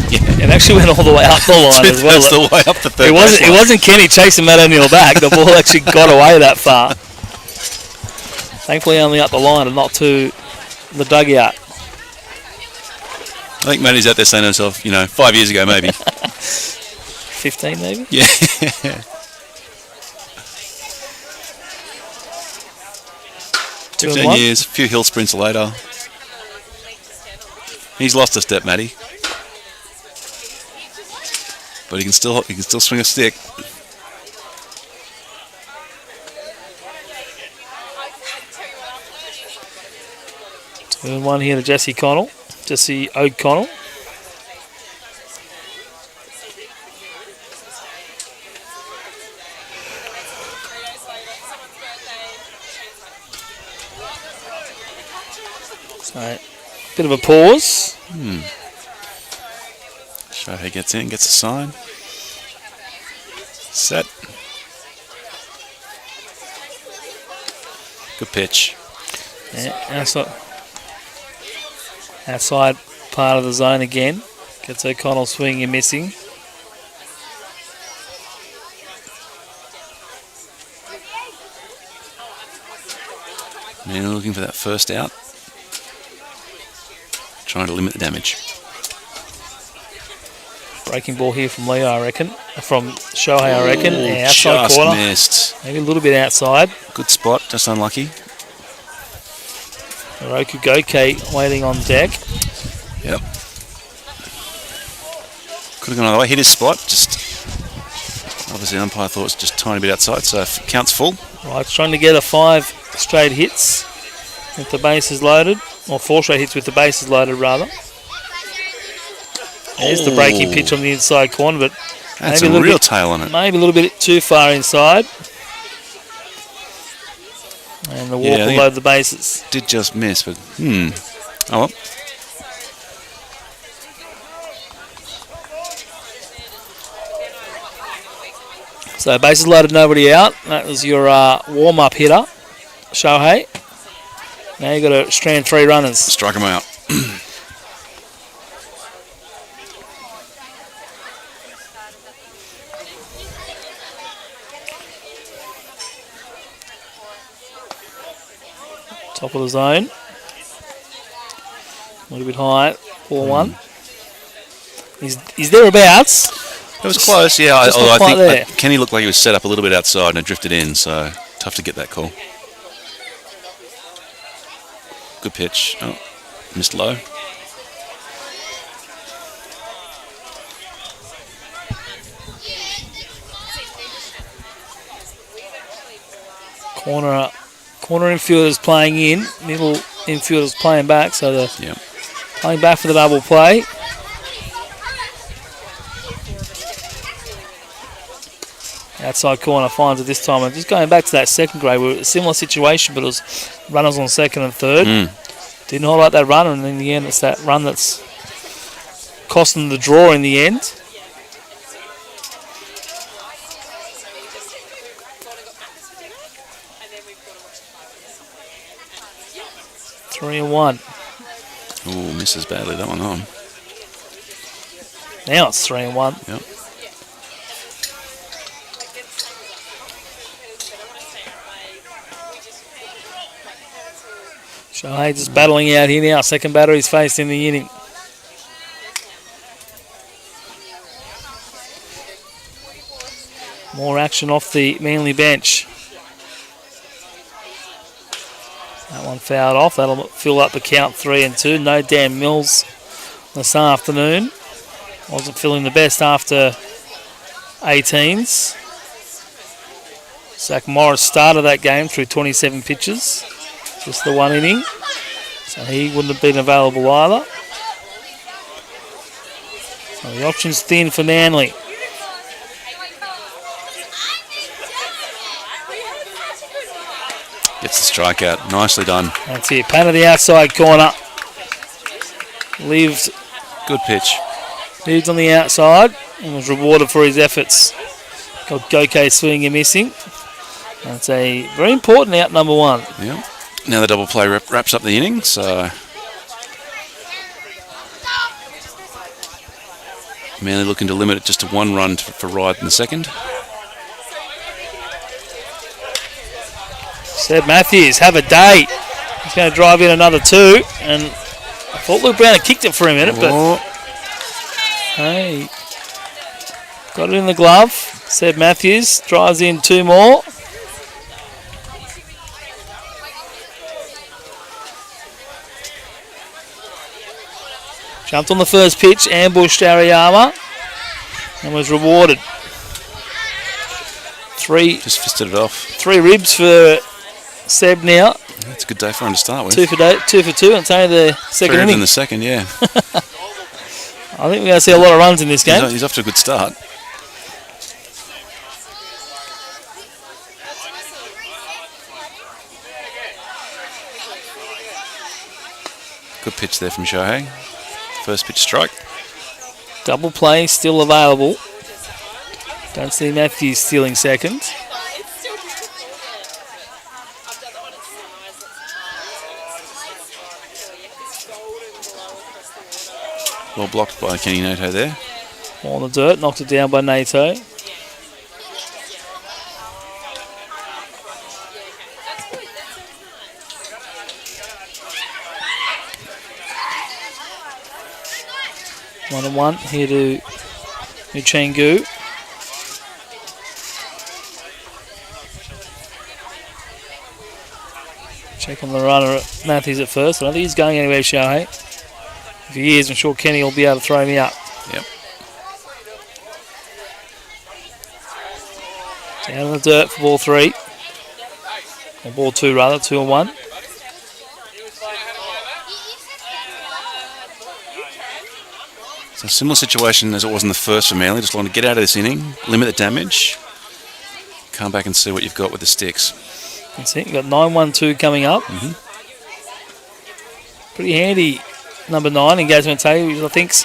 Yeah. It actually went all the way up the line as well. That's the way up the third. It wasn't Kenny chasing Matt O'Neill back. The ball actually got away that far. Thankfully only up the line and not to the dugout. I think Matty's out there saying to himself, 5 years ago maybe. 15 maybe? Yeah. 15 years, a few hill sprints later. He's lost a step, Matty. But he can still swing a stick. And 1 here to Jesse O'Connell. So, bit of a pause. Shohei gets in, gets a sign. Set. Good pitch. Yeah, outside part of the zone again. Gets O'Connell swinging and missing. Manly looking for that first out. Trying to limit the damage. Breaking ball here from Leo, I reckon. From Shohei, I reckon. Yeah, outside just corner. Missed. Maybe a little bit outside. Good spot, just unlucky. Roku Goke waiting on deck. Yep. Could have gone either way. Hit his spot. Just obviously, the umpire thought it was just a tiny bit outside, so counts full. Right, trying to get a 5 straight hits with the bases loaded, or 4 straight hits with the bases loaded, rather. There's the breaking pitch on the inside corner, but that's maybe a real tail on it. Maybe a little bit too far inside. And the walk will load the bases. Did just miss, but oh well. So bases loaded, nobody out. That was your warm-up hitter, Shohei. Now you've got to strand 3 runners. Strike them out. Top of the zone. A little bit high. 4-1. He's thereabouts. It was close, yeah. Just Although not I think Kenny looked like he was set up a little bit outside and it drifted in, so tough to get that call. Good pitch. Oh, missed low. Corner infielders playing in, middle infielders playing back, so they're playing back for the double play. Outside corner finds it this time. And just going back to that second grade, a similar situation, but it was runners on second and third. Didn't hold out that run, and in the end, it's that run that's costing the draw in the end. Three and 1. Oh, misses badly that one on. Now it's 3 and 1. Yep. Shohei just battling out here now. Second batter he's faced in the inning. More action off the Manly bench. That one fouled off. That'll fill up the count 3 and 2. No Dan Mills this afternoon. Wasn't feeling the best after 18s. Zach Morris started that game through 27 pitches. Just the 1 inning. So he wouldn't have been available either. So the option's thin for Manly. Gets the strikeout. Nicely done. That's it. Pan to the outside corner. Lived. Good pitch. Lived on the outside and was rewarded for his efforts. Got Goke swinging and missing. That's a very important out, number 1. Yeah. Now the double play wraps up the inning, so Manly looking to limit it just to 1 run for Ryde in the second. Seb Matthews, have a day. He's going to drive in another 2, and I thought Luke Brown had kicked it for a minute, but hey, got it in the glove. Seb Matthews drives in 2 more. Jumped on the first pitch, ambushed Ariyama, and was rewarded. 3. Just fisted it off. 3 ribs for Seb now. That's a good day for him to start with. 2 for 2, and it's only the second 3 inning. in the second, yeah. I think we're going to see a lot of runs in this game. He's off to a good start. Good pitch there from Shohei. First pitch strike. Double play still available. Don't see Matthews stealing second. Well blocked by Kenny Nato there. On the dirt, knocked it down by Nato. 1-1 here to Muchengu. Check on the runner, Matthews at first. I don't think he's going anywhere, Shohei. If he is, I'm sure Kenny will be able to throw me up. Yep. Down in the dirt for ball 3. Or ball 2 rather, 2-1. It's a similar situation as it was in the first for Manly. Just want to get out of this inning, limit the damage, come back and see what you've got with the sticks. That's it. We've got 9-1-2 coming up. Pretty handy, number 9, Engagement Taylor, who I think's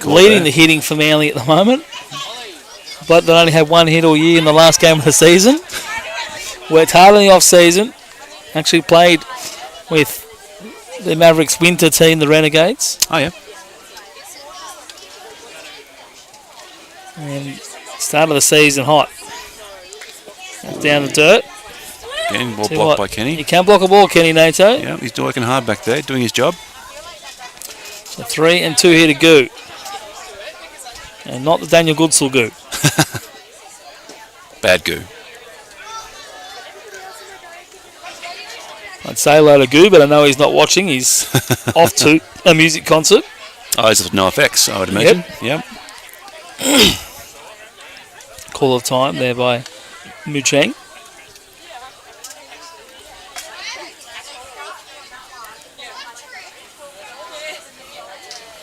leading the hitting for Manly at the moment. But they only had 1 hit all year in the last game of the season. Worked hard in the off-season. Actually played with the Mavericks winter team, the Renegades. Oh, yeah. And start of the season hot. Down the dirt. Again, ball blocked by Kenny. You can block a ball, Kenny Nato. Yeah, he's working hard back there, doing his job. So 3 and 2 here to Goo. And not the Daniel Goodsell Goo. Bad Goo. I'd say hello to Goo, but I know he's not watching. He's off to a music concert. Oh, he's at NoFX, I would imagine. Yep. Call of time there by Mucheng.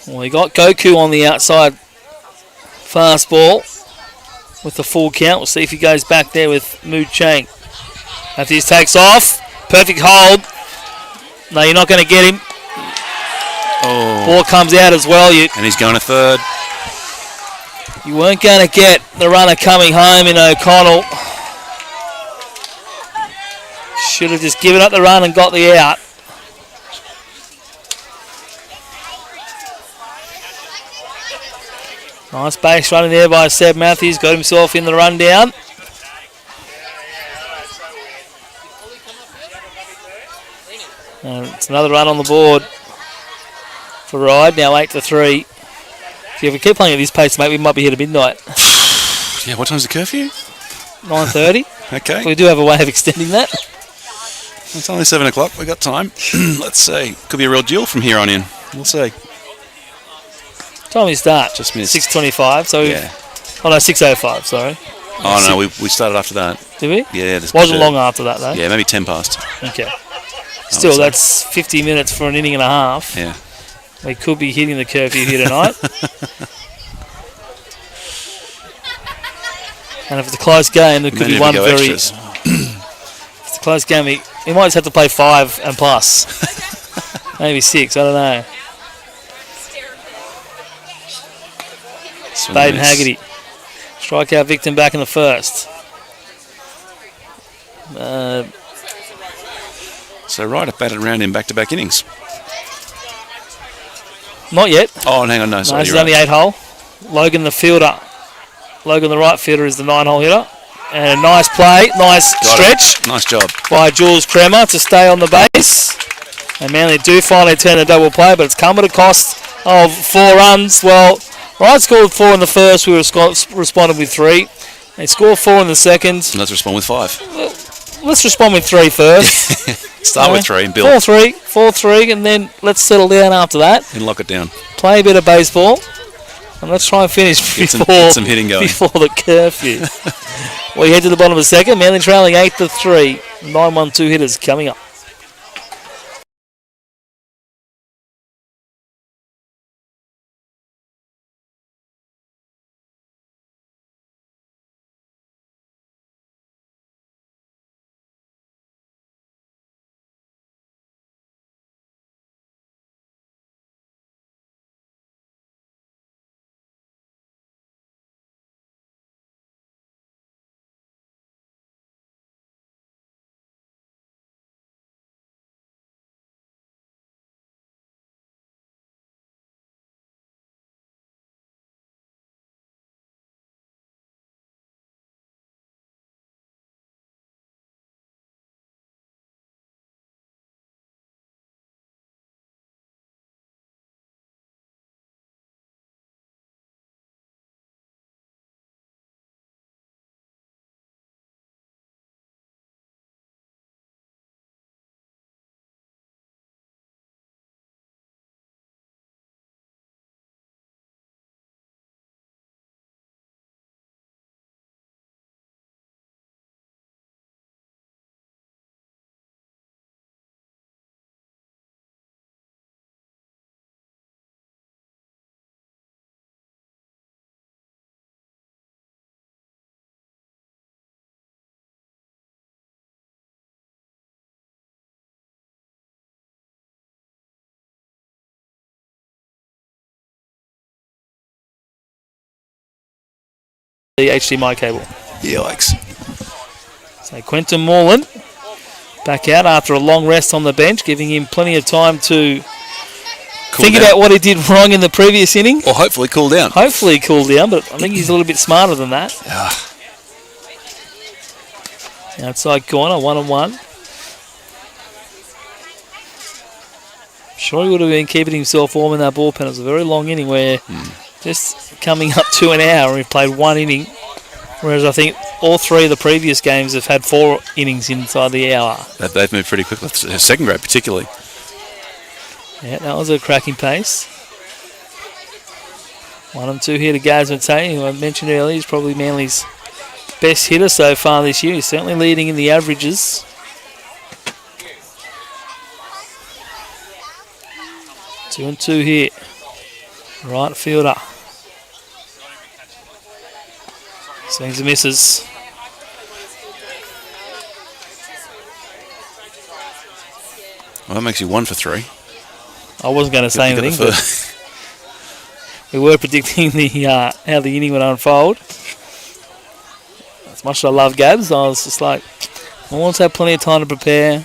Well, he got Goku on the outside fastball with the full count. We'll see if he goes back there with Mucheng. Matthews takes off. Perfect hold. No, you're not going to get him. Oh. Ball comes out as well. And he's going to third. You weren't going to get the runner coming home in O'Connell. Should have just given up the run and got the out. Nice base running there by Seb Matthews. Got himself in the rundown. And it's another run on the board for Ryde. Now 8-3. If we keep playing at this pace, mate, we might be here to midnight. Yeah, what time's the curfew? 9:30. Okay. We do have a way of extending that. It's only 7 o'clock. We've got time. Let's see. Could be a real duel from here on in. We'll see. Time we start? Just missed. 6:25. So yeah. Oh no, 6:05. Sorry. Oh no, we started after that. Did we? Yeah. Wasn't long after that though. Yeah, maybe 10 past. Okay. Still, that's 50 minutes for an inning and a half. Yeah. We could be hitting the curfew here tonight. And if it's a close game, there could be one very. If it's a close game, he might just have to play 5 and plus. Maybe 6, I don't know. Baden Haggerty. Strikeout victim back in the first. So Ryde batted around in back-to-back innings. Not yet. Oh, hang on, no, sorry. This is only 8-hole. Logan the fielder. Logan the right fielder is the 9-hole hitter. And a nice play, nice stretch. Nice job. By Jules Kremer to stay on the base. And Manly do finally turn a double play, but it's come at a cost of 4 runs. Well, Ryde scored 4 in the first. We responded with 3. They scored 4 in the second. Let's respond with 5. Let's respond with 3 first. Start with 3 and build. 4-3, and then let's settle down after that. And lock it down. Play a bit of baseball. And let's try and finish get some hitting going. Before the curfew. We head to the bottom of the second. Manly trailing 8-3. 9-1-2 hitters coming up. the HDMI cable. Yikes. So Quentin Moreland back out after a long rest on the bench, giving him plenty of time to think about what he did wrong in the previous inning. Or hopefully cool down. Hopefully he cooled down, but I think he's a little bit smarter than that. Outside corner, 1-1. Sure he would have been keeping himself warm in that bullpen. It was a very long inning where just coming up to an hour, we've played one inning, whereas I think all three of the previous games have had 4 innings inside the hour. They've moved pretty quickly, second grade particularly. Yeah, that was a cracking pace. 1-2 here to Gaz Matei, who I mentioned earlier. He's probably Manly's best hitter so far this year. He's certainly leading in the averages. 2-2 here. Right fielder. Swings and misses. Well, that makes you 1 for 3. I wasn't going to say anything, but we were predicting the how the inning would unfold. As much as I love Gabs, I was just like, I want to have plenty of time to prepare.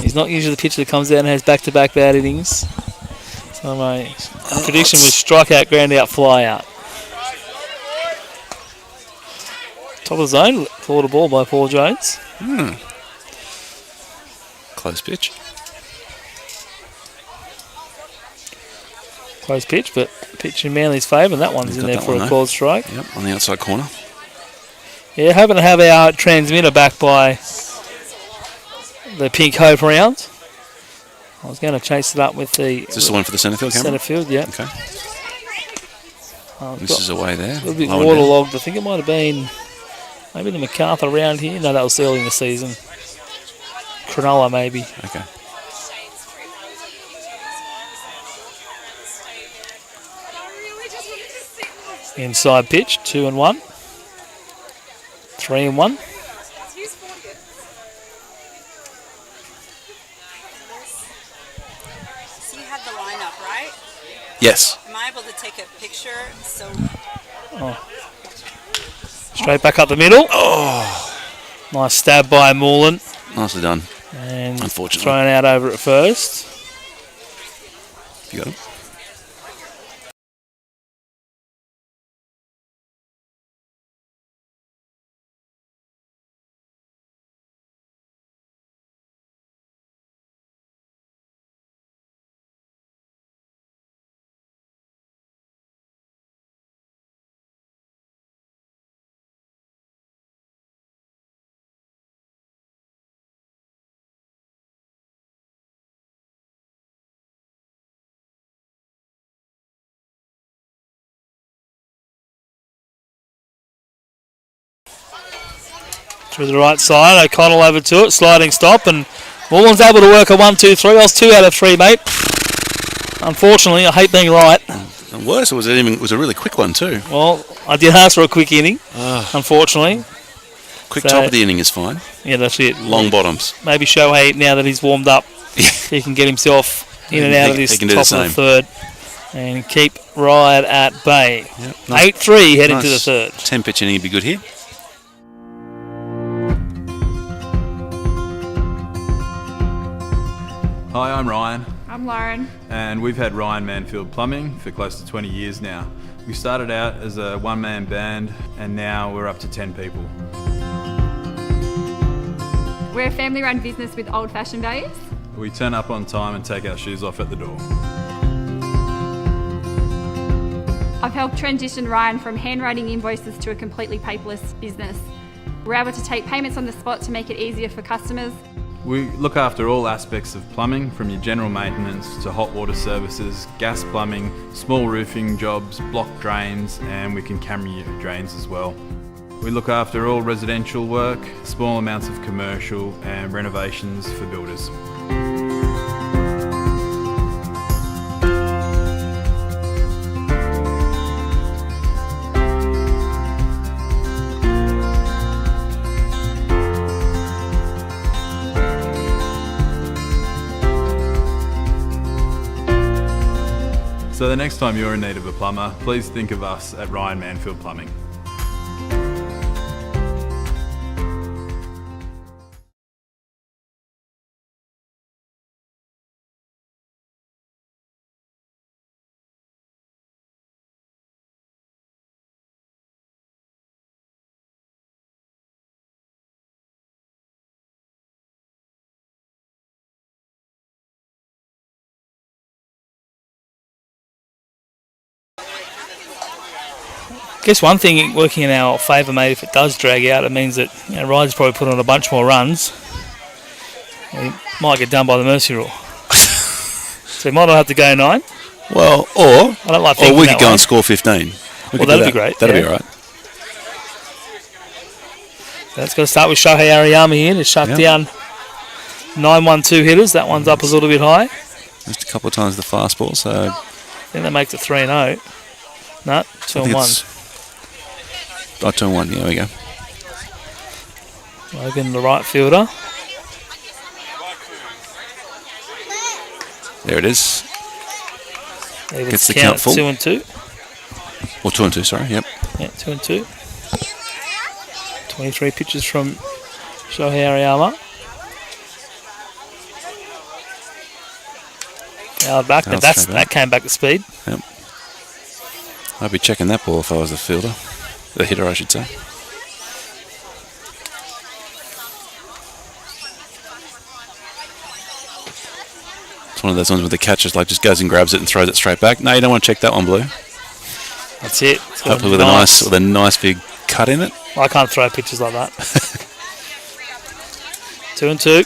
He's not usually the pitcher that comes out and has back-to-back bad innings. So my prediction was strikeout, ground out, fly out. Top of the zone, forward the ball by Paul Jones. Close pitch. Close pitch, but pitch in Manly's favour, and that one's in there for a called strike. Yep, on the outside corner. Yeah, hoping to have our transmitter back by the Pink Hope round. I was going to chase it up with the... Is this the one for the centre field camera? Centre field, yeah. Okay. This is away there. A little bit waterlogged. I think it might have been maybe the MacArthur round here. No, that was early in the season. Cronulla, maybe. Okay. Inside pitch, 2-1. 3-1. So you have the lineup, right? Yes. Am I able to take a picture? So. Straight back up the middle. Nice stab by Moreland. Nicely done. And unfortunately thrown out over at first. You got him. Through the right side, O'Connell over to it, sliding stop, and Moreland's able to work a 1-2-3. I was 2 out of 3, mate. Unfortunately, I hate being right. And worse, it was a really quick one too. Well, I did ask for a quick inning, unfortunately. Quick top of the inning is fine. Yeah, that's it. Long bottoms. Maybe Shohei, now that he's warmed up, he can get himself in and out of this top of the third and keep Ryde at bay. Yep. 8-3 heading to the third. 10 pitch inning would be good here. Hi, I'm Ryan. I'm Lauren. And we've had Ryan Manfield Plumbing for close to 20 years now. We started out as a one-man band and now we're up to 10 people. We're a family-run business with old-fashioned values. We turn up on time and take our shoes off at the door. I've helped transition Ryan from handwriting invoices to a completely paperless business. We're able to take payments on the spot to make it easier for customers. We look after all aspects of plumbing, from your general maintenance to hot water services, gas plumbing, small roofing jobs, block drains, and we can camera your drains as well. We look after all residential work, small amounts of commercial and renovations for builders. So the next time you're in need of a plumber, please think of us at Ryan Manfield Plumbing. guess one thing working in our favour, mate, if it does drag out, it means that Ryde's probably put on a bunch more runs. He might get done by the mercy rule. So he might not have to go 9. Well, I don't like thinking we that could go way. and score 15. Well, that'd be great. That'd be all right. That's going to start with Shohei Ariyama here to shut down 9-1-2 hitters. That one's up a little bit high. Just a couple of times the fastball, so... I think that makes it 3-0. No, 2-1. 2-1, there we go. Logan, the right fielder. There it is. Gets the count full. 2-2. Or 2-2, sorry, yep. Yeah, 2-2. 23 pitches from Shohei Ariyama. Fouled back. That came back to speed. Yep. I'd be checking that ball if I was the fielder. The hitter, I should say. It's one of those ones where the catcher just goes and grabs it and throws it straight back. No, you don't want to check that one, Blue. That's it. Hopefully with a nice big cut in it. I can't throw pitches like that. 2-2.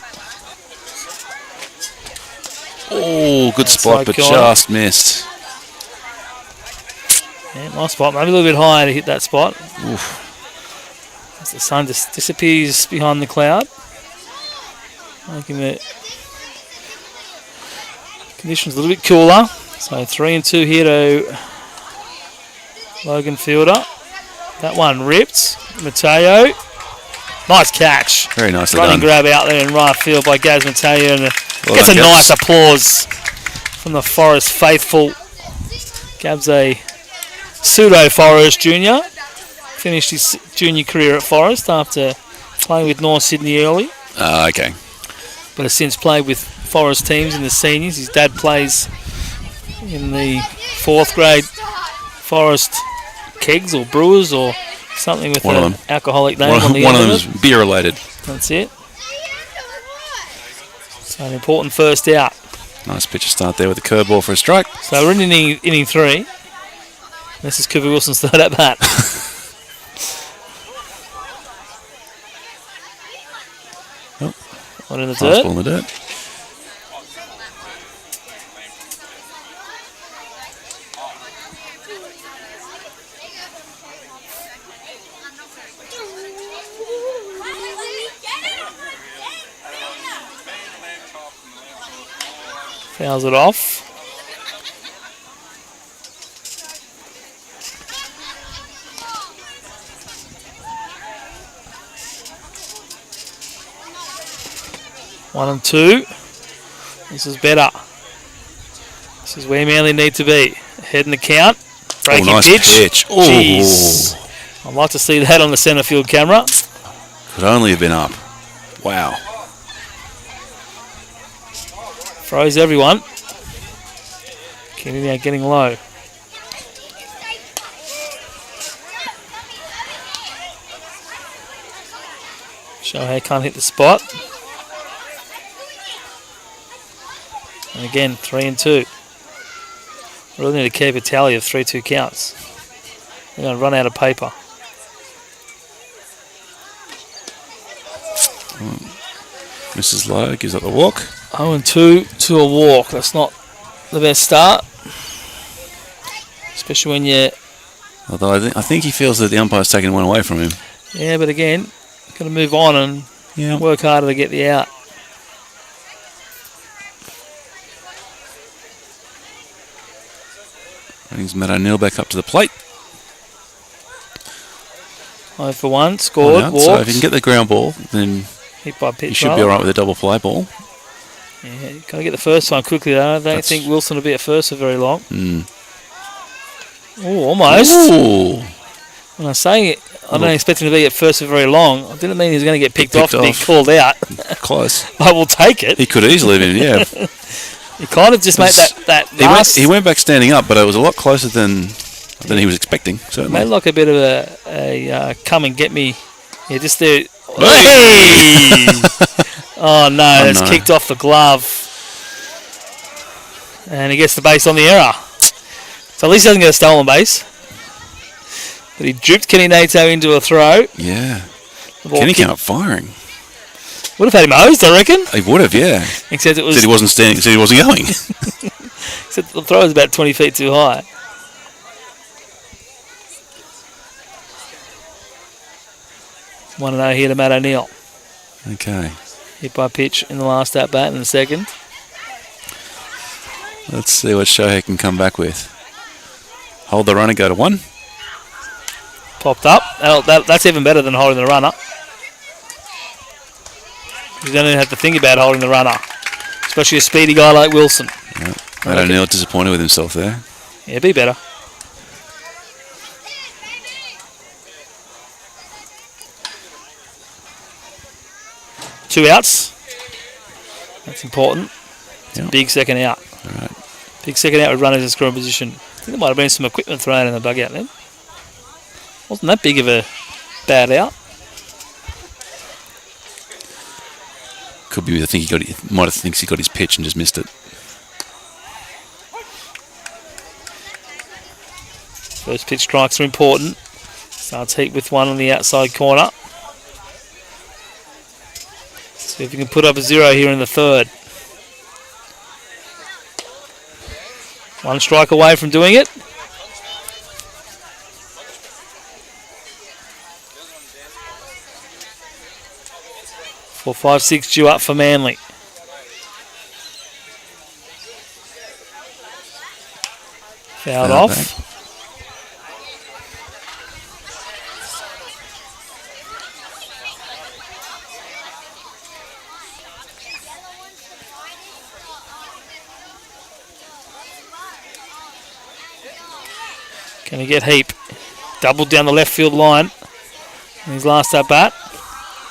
Oh, good spot, but just missed. Yeah, nice spot. Maybe a little bit higher to hit that spot. Oof. As the sun just disappears behind the cloud. Making the conditions a little bit cooler. So 3-2 here to Logan Fielder. That one ripped. Mateo. Nice catch. Very nicely Running done. grab out there in right field by Gaz Mateo. And Well gets a done, nice Gabs. applause from the Forest faithful. Gab's a pseudo-Forest junior. Finished his junior career at Forest after playing with North Sydney early. Okay. But has since played with Forest teams in the seniors. His dad plays in the 4th grade Forest Kegs or Brewers or something with an alcoholic name on the one end of them of is it. beer related. That's it. So an important first out. Nice pitch to start there with the curveball for a strike. So we're in inning 3. This is Cooper Wilson's third at bat. One in the dirt. Fastball in the dirt. Fouls it off. One and 2. This is better. This is where Manly need to be. Ahead in the count. Breaking nice pitch. Oh. Jeez. I'd like to see that on the centre field camera. Could only have been up. Wow. Froze everyone. Kenny now getting low. Shohei can't hit the spot. And again, 3-2. Really need to keep a tally of 3-2 counts. They're going to run out of paper. Mrs. Lowe gives up the walk. 0-2 to a walk. That's not the best start. Especially when you... Although I think he feels that the umpire's taken one away from him. Yeah, but again, got to move on and work harder to get the out. Brings Matt O'Neill back up to the plate. 0 for 1, scored, walked. So if you can get the ground ball, then hit by pitch, you should be all right with a double play ball. Yeah, got to get the first one quickly though. I don't think Wilson will be at first for very long. Oh, almost. Ooh. When I say it, I don't expect him to be at first for very long. I didn't mean he was going to get picked off and be called out. Close. I will take it. He could easily have been, yeah. He kind of just made that last... He went back standing up, but it was a lot closer than he was expecting, certainly. Made like a bit of a come and get me. Yeah, just there. Hey! Oh no, that's kicked off the glove. And he gets the base on the error. So at least he doesn't get a stolen base. But he duped Kenny Nato into a throw. Yeah. The ball Kenny came up firing. would have had him hosed, I reckon. He would have, yeah. Except it was. Said he wasn't standing. Said he wasn't going. Except the throw was about 20 feet too high. One and 0 here to Matt O'Neill. Okay. Hit by pitch in the last at bat in the second. Let's see what Shohei can come back with. Hold the runner, go to 1. Popped up. That's even better than holding the runner. You don't even have to think about holding the runner, especially a speedy guy like Wilson. Yeah. Matt O'Neill disappointed with himself there. Yeah, be better. Two outs. That's important. It's a big second out. All right. Big second out with runners in scoring position. I think there might have been some equipment thrown in the dugout then. Wasn't that big of a bad out. Could be. I think might have thinks he got his pitch and just missed it. First pitch strikes are important. Starts heat with one on the outside corner. See if we can put up a 0 here in the third. One strike away from doing it. Four, 5, 6 due up for Manly. Fouled off. Back. Can he get Heap? Doubled down the left field line. In his last at bat.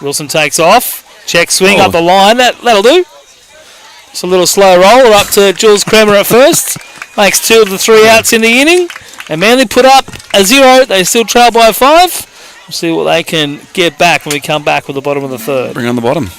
Wilson takes off. Check swing up the line. That'll do. It's a little slow roll up to Jules Kremer at first. Makes 2 of the 3 outs in the inning. And Manly put up a 0. They still trail by 5. We'll see what they can get back when we come back with the bottom of the third. Bring on the bottom.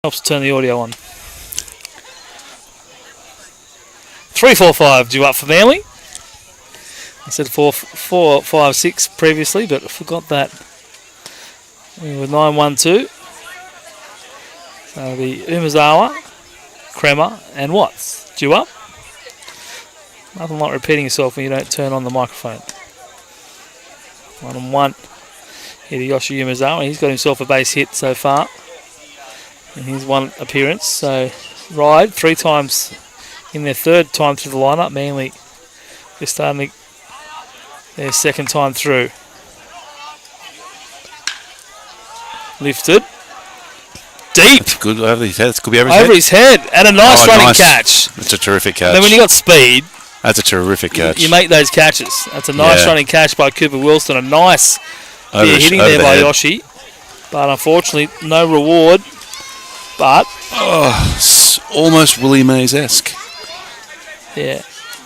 Helps turn the audio on. 3, 4, 5 due up for Manly. I said 4, 5, 6 previously, but I forgot that. With 9, 1, 2. So it'll be Umazawa, Kremer, and Watts due up. Nothing like repeating yourself when you don't turn on the microphone. 1 and 1. Here to Yoshi Umazawa. He's got himself a base hit so far in his one appearance. So Ryde 3 times in their third time through the lineup. Manly just starting their second time through. Lifted. Deep. Good over his head. It could be over his Over head. his head. And a nice running nice. catch. That's a terrific catch. And then when you got speed, That's a terrific catch. you make those catches. That's a nice running catch by Cooper Wilson. A nice hitting there by Yoshi. But unfortunately, no reward. But almost Willie Mays-esque. yeah,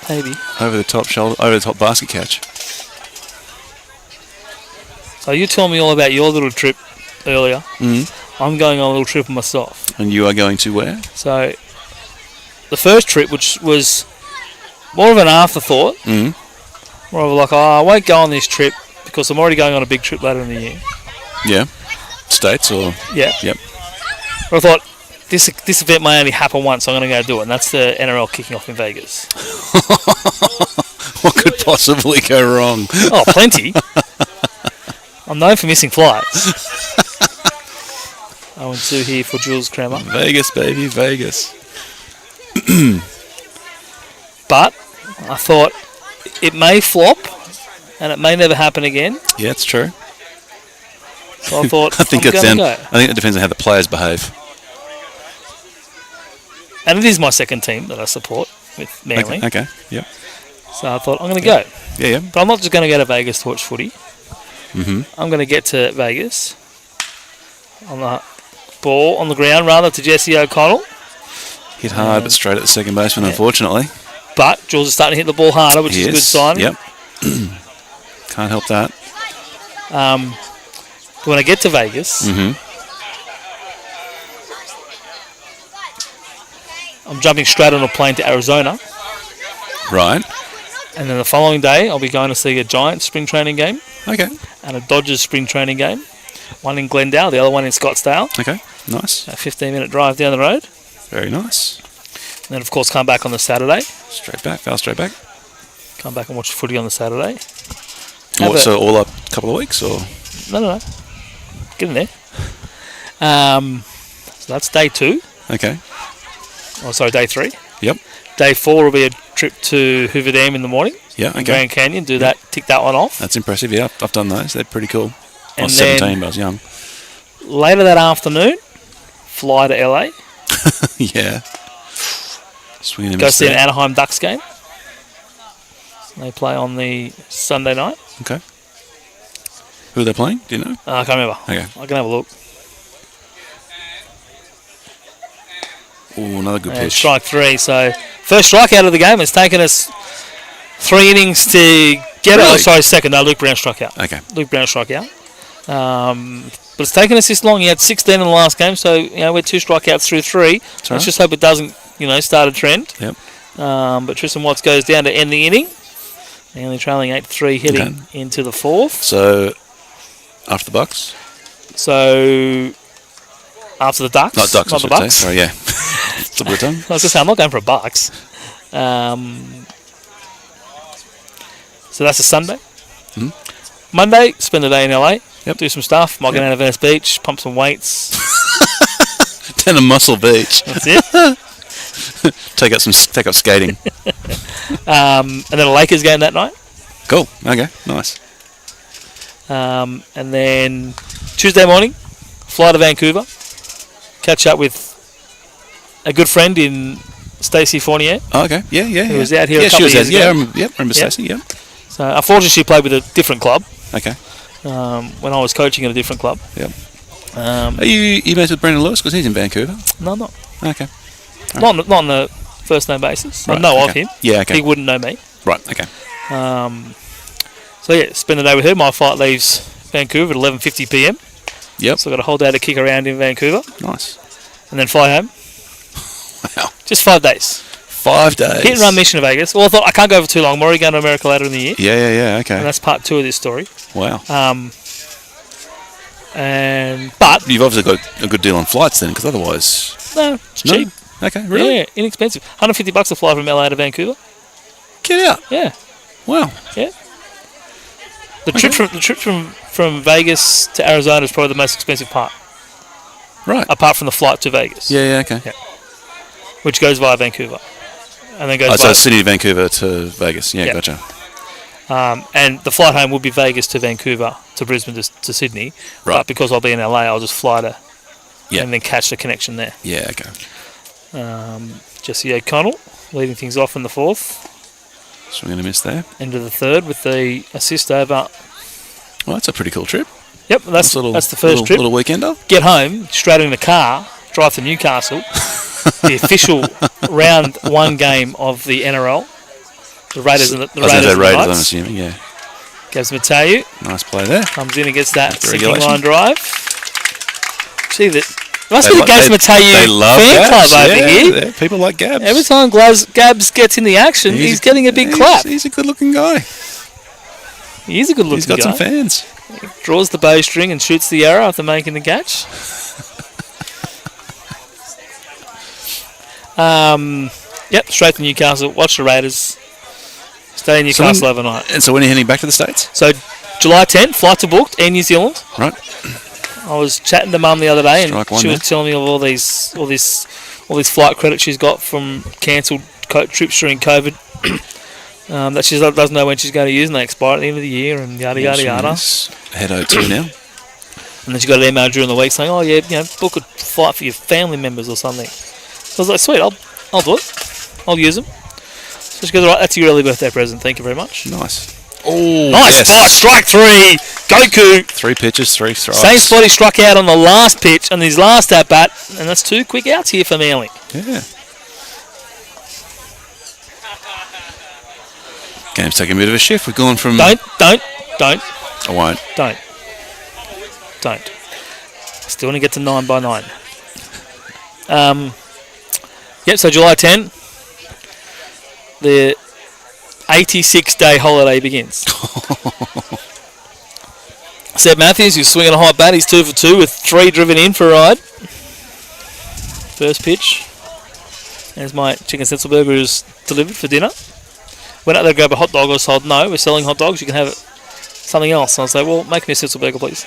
maybe. Over the top shoulder, over the top basket catch. So you tell me all about your little trip earlier. Mm-hmm. I'm going on a little trip myself. And you are going to where? So the first trip, which was more of an afterthought, more of like, I won't go on this trip because I'm already going on a big trip later in the year. Yeah. States or? Yeah. Yep. But I thought, this event may only happen once, so I'm going to go do it, and that's the NRL kicking off in Vegas. What could possibly go wrong? Oh, plenty. I'm known for missing flights. 0-2 here for Jules Kramer. Vegas, baby, Vegas. But I thought it may flop, and it may never happen again. Yeah, it's true. So I thought, I think I'm going to go. I think it depends on how the players behave. And it is my second team that I support with Manly. Okay. Yep. So I thought, I'm going to go. Yeah. But I'm not just going to go to Vegas to watch footy. Mm-hmm. I'm going to get to Vegas on the ball, on the ground, rather, to Jesse O'Connell. Hit hard, but straight at the second baseman, unfortunately. But Jules is starting to hit the ball harder, which is a good sign. Yep. Can't help that. When I get to Vegas, I'm jumping straight on a plane to Arizona. Right. And then the following day, I'll be going to see a Giants spring training game Okay. and a Dodgers spring training game. One in Glendale, the other one in Scottsdale. Okay. Nice. A 15-minute drive down the road. Very nice. And then, of course, come back on the Saturday. Straight back. Foul straight back. Come back and watch footy on the Saturday. So all up a couple of weeks, or? No. Get in there. So that's day 2. Okay. Oh, sorry, day 3. Yep. Day 4 will be a trip to Hoover Dam in the morning. Yeah. Okay. Grand Canyon. Do that. Tick that one off. That's impressive. Yeah, I've done those. They're pretty cool. I And was then 17, but I was young. Later that afternoon, fly to LA. Yeah. Swinging Go see an Anaheim Ducks game. They play on the Sunday night. Okay. Who are they playing? Do you know? I can't remember. Okay. I can have a look. Oh, another good And pitch. strike 3. So first strikeout of the game. It's taken us 3 innings to get it. Really? Oh, sorry, second. No, Luke Brown struck out. Okay. Luke Brown struck out. But it's taken us this long. He had 16 in the last game, so we're 2 strikeouts through 3. Let's right. just hope it doesn't, start a trend. Yep. But Tristan Watts goes down to end the inning. Manly trailing 8-3, heading into the 4th. So, after the Bucks? So, after the Ducks. Not Ducks, not I the should Bucks. say. Sorry, yeah. Slip of the tongue. I was going to say, I'm not going for a Bucks. So that's a Sunday. Monday, spend the day in LA. Yep. Do some stuff. Might go down to Venice Beach, pump some weights. Down to Muscle Beach. That's it. Take up skating. And then a Lakers game that night. Cool. Okay. Nice. And then Tuesday morning, fly to Vancouver. Catch up with a good friend in Stacey Fournier. Oh, okay. Yeah. Who was out here a she couple was of years out. ago. Yeah, I remember Stacey. Yeah. So unfortunately, she played with a different club. Okay. When I was coaching at a different club. Yep. Are you mates with Brendan Lewis? Because he's in Vancouver. No, I'm not. Okay. Not on the first name basis. Right, I know okay. of him. Yeah, okay. He wouldn't know me. Right, okay. So yeah, spend the day with her. My flight leaves Vancouver at 11:50 p.m. Yep. So I've got a whole day to kick around in Vancouver. Nice. And then fly home. Wow. Just 5 days. 5 days. Hit and run mission to Vegas. Well, I thought I can't go for too long. I'm already going to America later in the year. Yeah, And okay. that's part 2 of this story. Wow. But You've obviously got a good deal on flights then, because otherwise... no, it's cheap. Okay, really? Yeah, inexpensive. $150 to fly from LA to Vancouver. Get out. Yeah. Wow. Yeah. The trip from Vegas to Arizona is probably the most expensive part, Right. apart from the flight to Vegas. Yeah, okay. Yeah. Which goes via Vancouver. And then goes So via... Sydney, Vancouver to Vegas. Yeah, Yeah. gotcha. And the flight home would be Vegas to Vancouver to Brisbane to Sydney. Right. But because I'll be in LA, I'll just fly to Yeah. and then catch the connection there. Yeah, okay. Jesse O'Connell leading things off in the 4th. So we're going to miss there. Into the 3rd with the assist over. Well, that's a pretty cool trip. Yep, that's the first trip. Little weekender. Get home, straight in the car, drive to Newcastle. The official round 1 game of the NRL. The Raiders and the Raiders. I'm assuming, yeah. Goes Mateu. Nice play there. Comes in and gets that After sinking regulation. line drive. See that? It must be the Gabs Mateu They love fan Gabs, club over here. Yeah, people like Gabs. Every time Gabs gets in the action, he's getting a big clap. He's a good-looking guy. He is a good looking He's got guy. some fans. Draws the bowstring and shoots the arrow after making the catch. Yep, straight to Newcastle. Watch the Raiders. Stay in Newcastle overnight. And so when are you heading back to the States? So July 10th, flights are booked in New Zealand. Right. I was chatting to Mum the other day, and Strike one she was there. telling me of all these flight credits she's got from cancelled trips during COVID. That she doesn't know when she's going to use, and they expire at the end of the year, and yada yada yada. Head O2 now. And then she got an email during the week saying, "Oh yeah, book a flight for your family members or something." So I was like, "Sweet, I'll do it. I'll use them." So she goes, "Right, that's your early birthday present. Thank you very much." Nice. Oh, Nice yes. spot, strike 3, Goku. 3 pitches, 3 strikes. Same spot he struck out on the last pitch on his last at bat, and that's 2 quick outs here for Manly. Yeah. Game's taking a bit of a shift. We're going from... Don't. I won't. Don't. Still want to get to 9 by 9. Yep, so July 10, the 86-day holiday begins. Seb Matthews, who's swinging a hot bat, he's 2 for 2 with 3 driven in for Ryde. First pitch. There's my chicken schnitzel burger is delivered for dinner. Went out there to grab a hot dog. I was told, no, we're selling hot dogs. You can have it something else. And I was like, well, make me a schnitzel burger, please.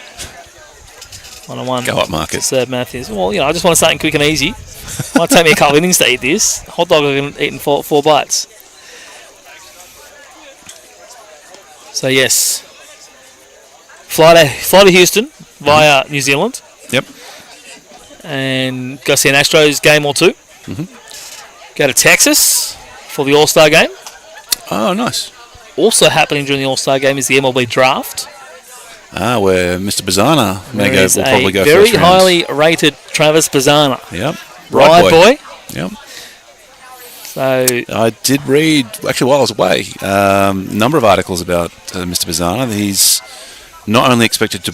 1-on-1. Go up market. Seb Matthews. Well, I just want something quick and easy. Might take me a couple of innings to eat this. Hot dog I can eat in 4 bites. So, yes. Fly to Houston via New Zealand. Yep. And go see an Astros game or 2. Mm-hmm. Go to Texas for the All-Star game. Oh, nice. Also happening during the All-Star game is the MLB draft. Where Mr. Bazana will probably go very first round. highly rated Travis Bazana. Yep. Ryde boy. Yep. So I did read, actually while I was away, a number of articles about Mr. Bazana. He's not only expected to,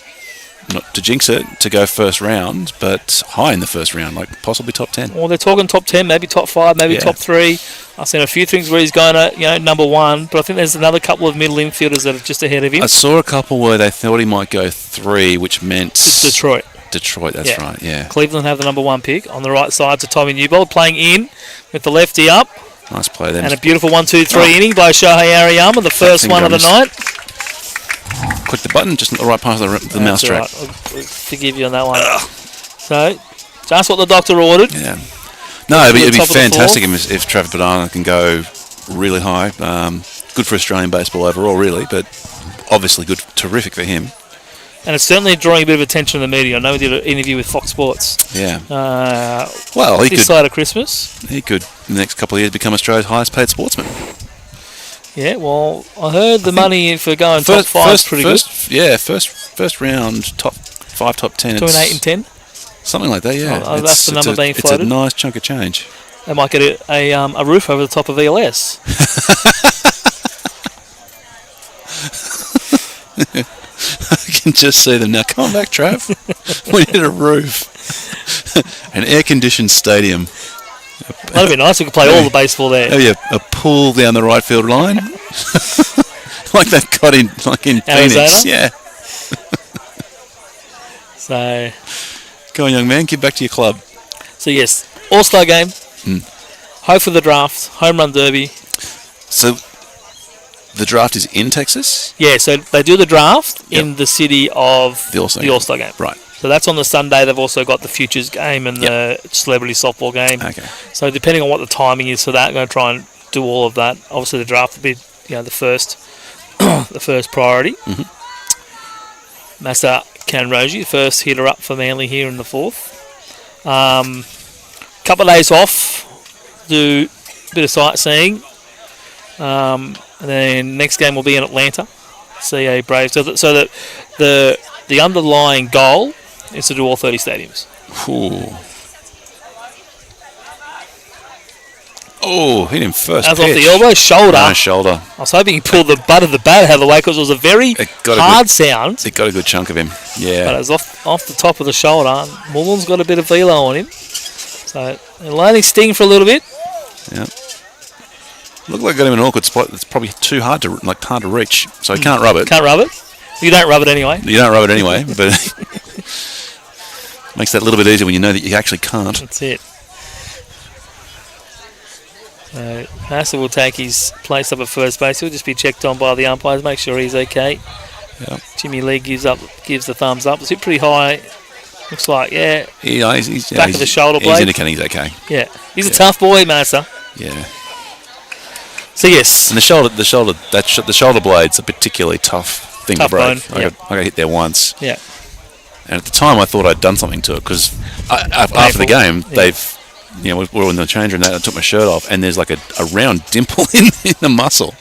not to jinx it, to go first round, but high in the first round, like possibly top 10. well, they're talking top 10, maybe top 5, maybe top 3. I've seen a few things where he's going to, number 1, but I think there's another couple of middle infielders that are just ahead of him. I saw a couple where they thought he might go 3, which meant... It's Detroit. Detroit, that's right, yeah. Cleveland have the number 1 pick. On the right side to Tommy Newbold, playing in with the lefty up. Nice play there. And a beautiful 1-2-3 inning by Shohei Ariyama, the first one of the night. Click the button, just not the right part of the mousetrap. Right. I'll forgive you on that one. So, just what the doctor ordered. Yeah. No, it'd be Top of the fantastic fourth. if Travis Badana can go really high. Good for Australian baseball overall, really, but obviously terrific for him. And it's certainly drawing a bit of attention in the media. I know we did an interview with Fox Sports. Yeah. Well, this side of Christmas. He could, in the next couple of years, become Australia's highest paid sportsman. Yeah, well, I heard the money for going top 5 is pretty good. Yeah, first round, top 5, top 10. Between 8 and 10. Something like that, yeah. That's the number being floated. It's a nice chunk of change. They might get a roof over the top of ELS. I can just see them now. Come on back, Trav. We need a roof. An air-conditioned stadium. That'd be nice. We could play all the baseball there. Oh yeah, a pool down the right field line, like they've got in Phoenix. Yeah. So, go on, young man. Get back to your club. So yes, All-Star game. Hope for the draft. Home run derby. So, the draft is in Texas. Yeah. So they do the draft in the city of the All-Star game. Right. So that's on the Sunday. They've also got the Futures game and the Celebrity Softball game. Okay. So depending on what the timing is for that, I'm going to try and do all of that. Obviously, the draft will be, the first the first priority. Masa Kanroji, the first hitter up for Manly here in the fourth. Couple of days off, do a bit of sightseeing. And then next game will be in Atlanta, CA Braves. So that the underlying goal is to do all 30 stadiums. Ooh. Oh, hit him first That was pitch. off the elbow, shoulder. No, shoulder. I was hoping he pulled the butt of the bat out of the way because it was a very hard sound. It got a good chunk of him. Yeah. But it was off the top of the shoulder. Mullen's got a bit of velo on him. So they're letting him sting for a little bit. Yeah. Looked like I got him in an awkward spot. It's probably too hard to reach. So he can't rub it. Can't rub it. You don't rub it anyway. You don't rub it anyway, but makes that a little bit easier when you know that you actually can't. That's it. So Massa will take his place up at first base. He'll just be checked on by the umpires, make sure he's okay. Yep. Jimmy Lee gives the thumbs up. It's hit pretty high. Looks like, yeah. He's back of the shoulder blade. He's indicating he's okay. Yeah. He's a tough boy, Massa. Yeah. So yes. And the shoulder blade's a particularly tough thing to break. Bone, I got hit there once. Yeah. And at the time, I thought I'd done something to it because after the game, we're in the change room. I took my shirt off, and there's like a round dimple in the muscle,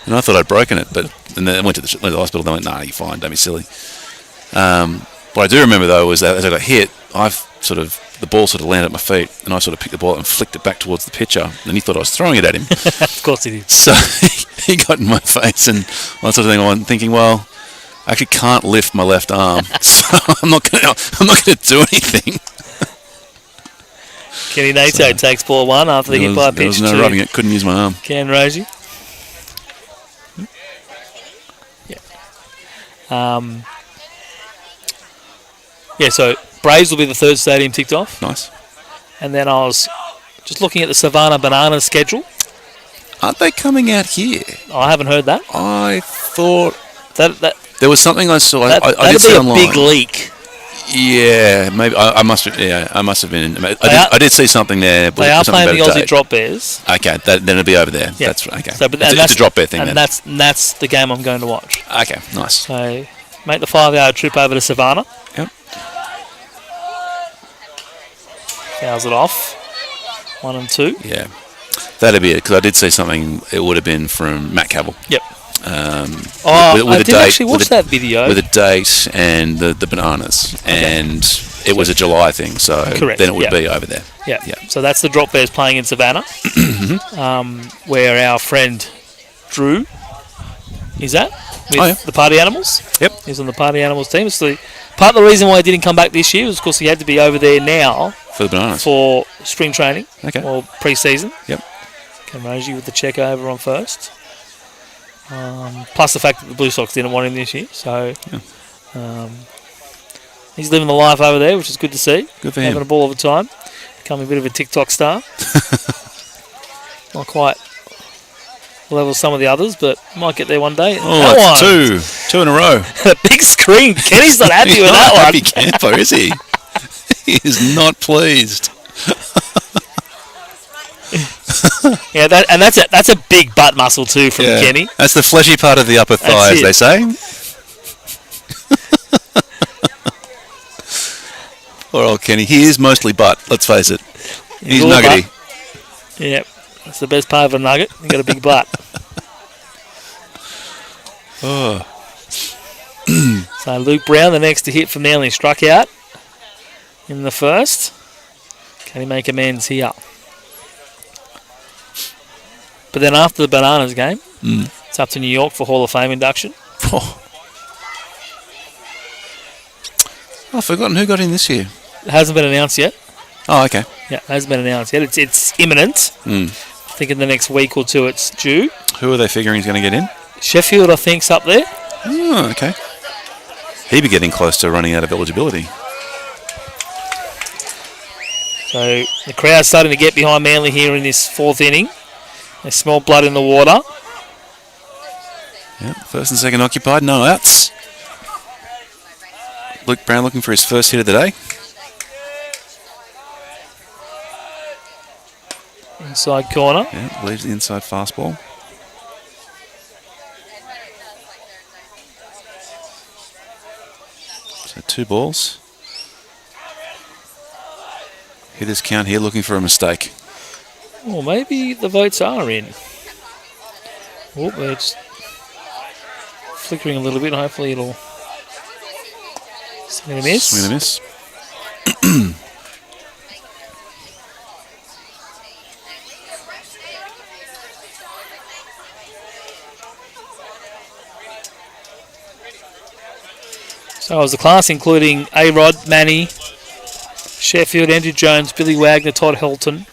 and I thought I'd broken it. But and then I went to the hospital. They went, "Nah, you're fine. Don't be silly." What I do remember though was that as I got hit, the ball sort of landed at my feet, and I sort of picked the ball up and flicked it back towards the pitcher, and he thought I was throwing it at him. Of course he did. So he got in my face, and all that sort of thing. I'm thinking, well, I actually can't lift my left arm, so I'm not going to do anything. Kenny Nato takes ball one after the hit by a pitch. There was no rubbing it. Couldn't use my arm. Ken Rosie. Yeah. So Braves will be the third stadium ticked off. Nice. And then I was just looking at the Savannah Bananas schedule. Aren't they coming out here? I haven't heard that. I thought that there was something I saw. I did see see a online. big leak. Yeah, maybe I must have. Yeah, I must have been. I did see something there. They are playing the Aussie Drop Bears. Okay, then it'll be over there. Yeah. That's right. Okay, So, it's a drop bear thing. And then. that's the game I'm going to watch. Okay, nice. So make the 5-hour trip over to Savannah. Yep. Fouls it off. 1 and 2. Yeah, that'd be it. Because I did see something. It would have been from Matt Cavill. Yep. With I a did date, actually watch that video. with a date and the bananas, and it was a July thing, so Correct, then it would be over there. Yeah. Yeah. So that's the Drop Bears playing in Savannah, where our friend Drew is at with the Party Animals. Yep. He's on the Party Animals team. It's part of the reason why he didn't come back this year was because he had to be over there now For the bananas. for spring training Okay. or pre-season. Yep. Kamroji with the check over on first. Plus the fact that the Blue Sox didn't want him this year, so he's living the life over there, which is good to see. Good for Having him. a ball of a time, becoming a bit of a TikTok star. Not quite level some of the others, but might get there one day. Oh, that's two in a row. A big screen. Kenny's not happy He's with not that happy one. camper, is he? He is not pleased. Yeah, that's a big butt muscle too from Yeah. Kenny. That's the fleshy part of the upper thigh, as it. they say. Poor old Kenny. He is mostly butt, let's face it. He's all nuggety. butt. Yep, that's the best part of a nugget. You got a big butt. Oh. So Luke Brown, the next to hit for Manly, struck out in the first. Can he make amends here? But then after the Bananas game, it's up to New York for Hall of Fame induction. Oh. I've forgotten who got in this year. It hasn't been announced yet. Oh, okay. Yeah, it hasn't been announced yet. It's imminent. I think in the next week or two it's due. Who are they figuring is going to get in? Sheffield, I think's up there. Oh, okay. He'd be getting close to running out of eligibility. So the crowd's starting to get behind Manly here in this fourth inning. They smell blood in the water. Yep, first and second occupied, no outs. Luke Brown looking for his first hit of the day. Inside corner. Yeah, leaves the inside fastball. So 2 balls. Hitters count here looking for a mistake. Well, maybe the votes are in. Oh, it's flickering a little bit. Hopefully it'll swing and a miss. Swing and a miss. So it was the class including A-Rod, Manny, Sheffield, Andrew Jones, Billy Wagner, Todd Helton,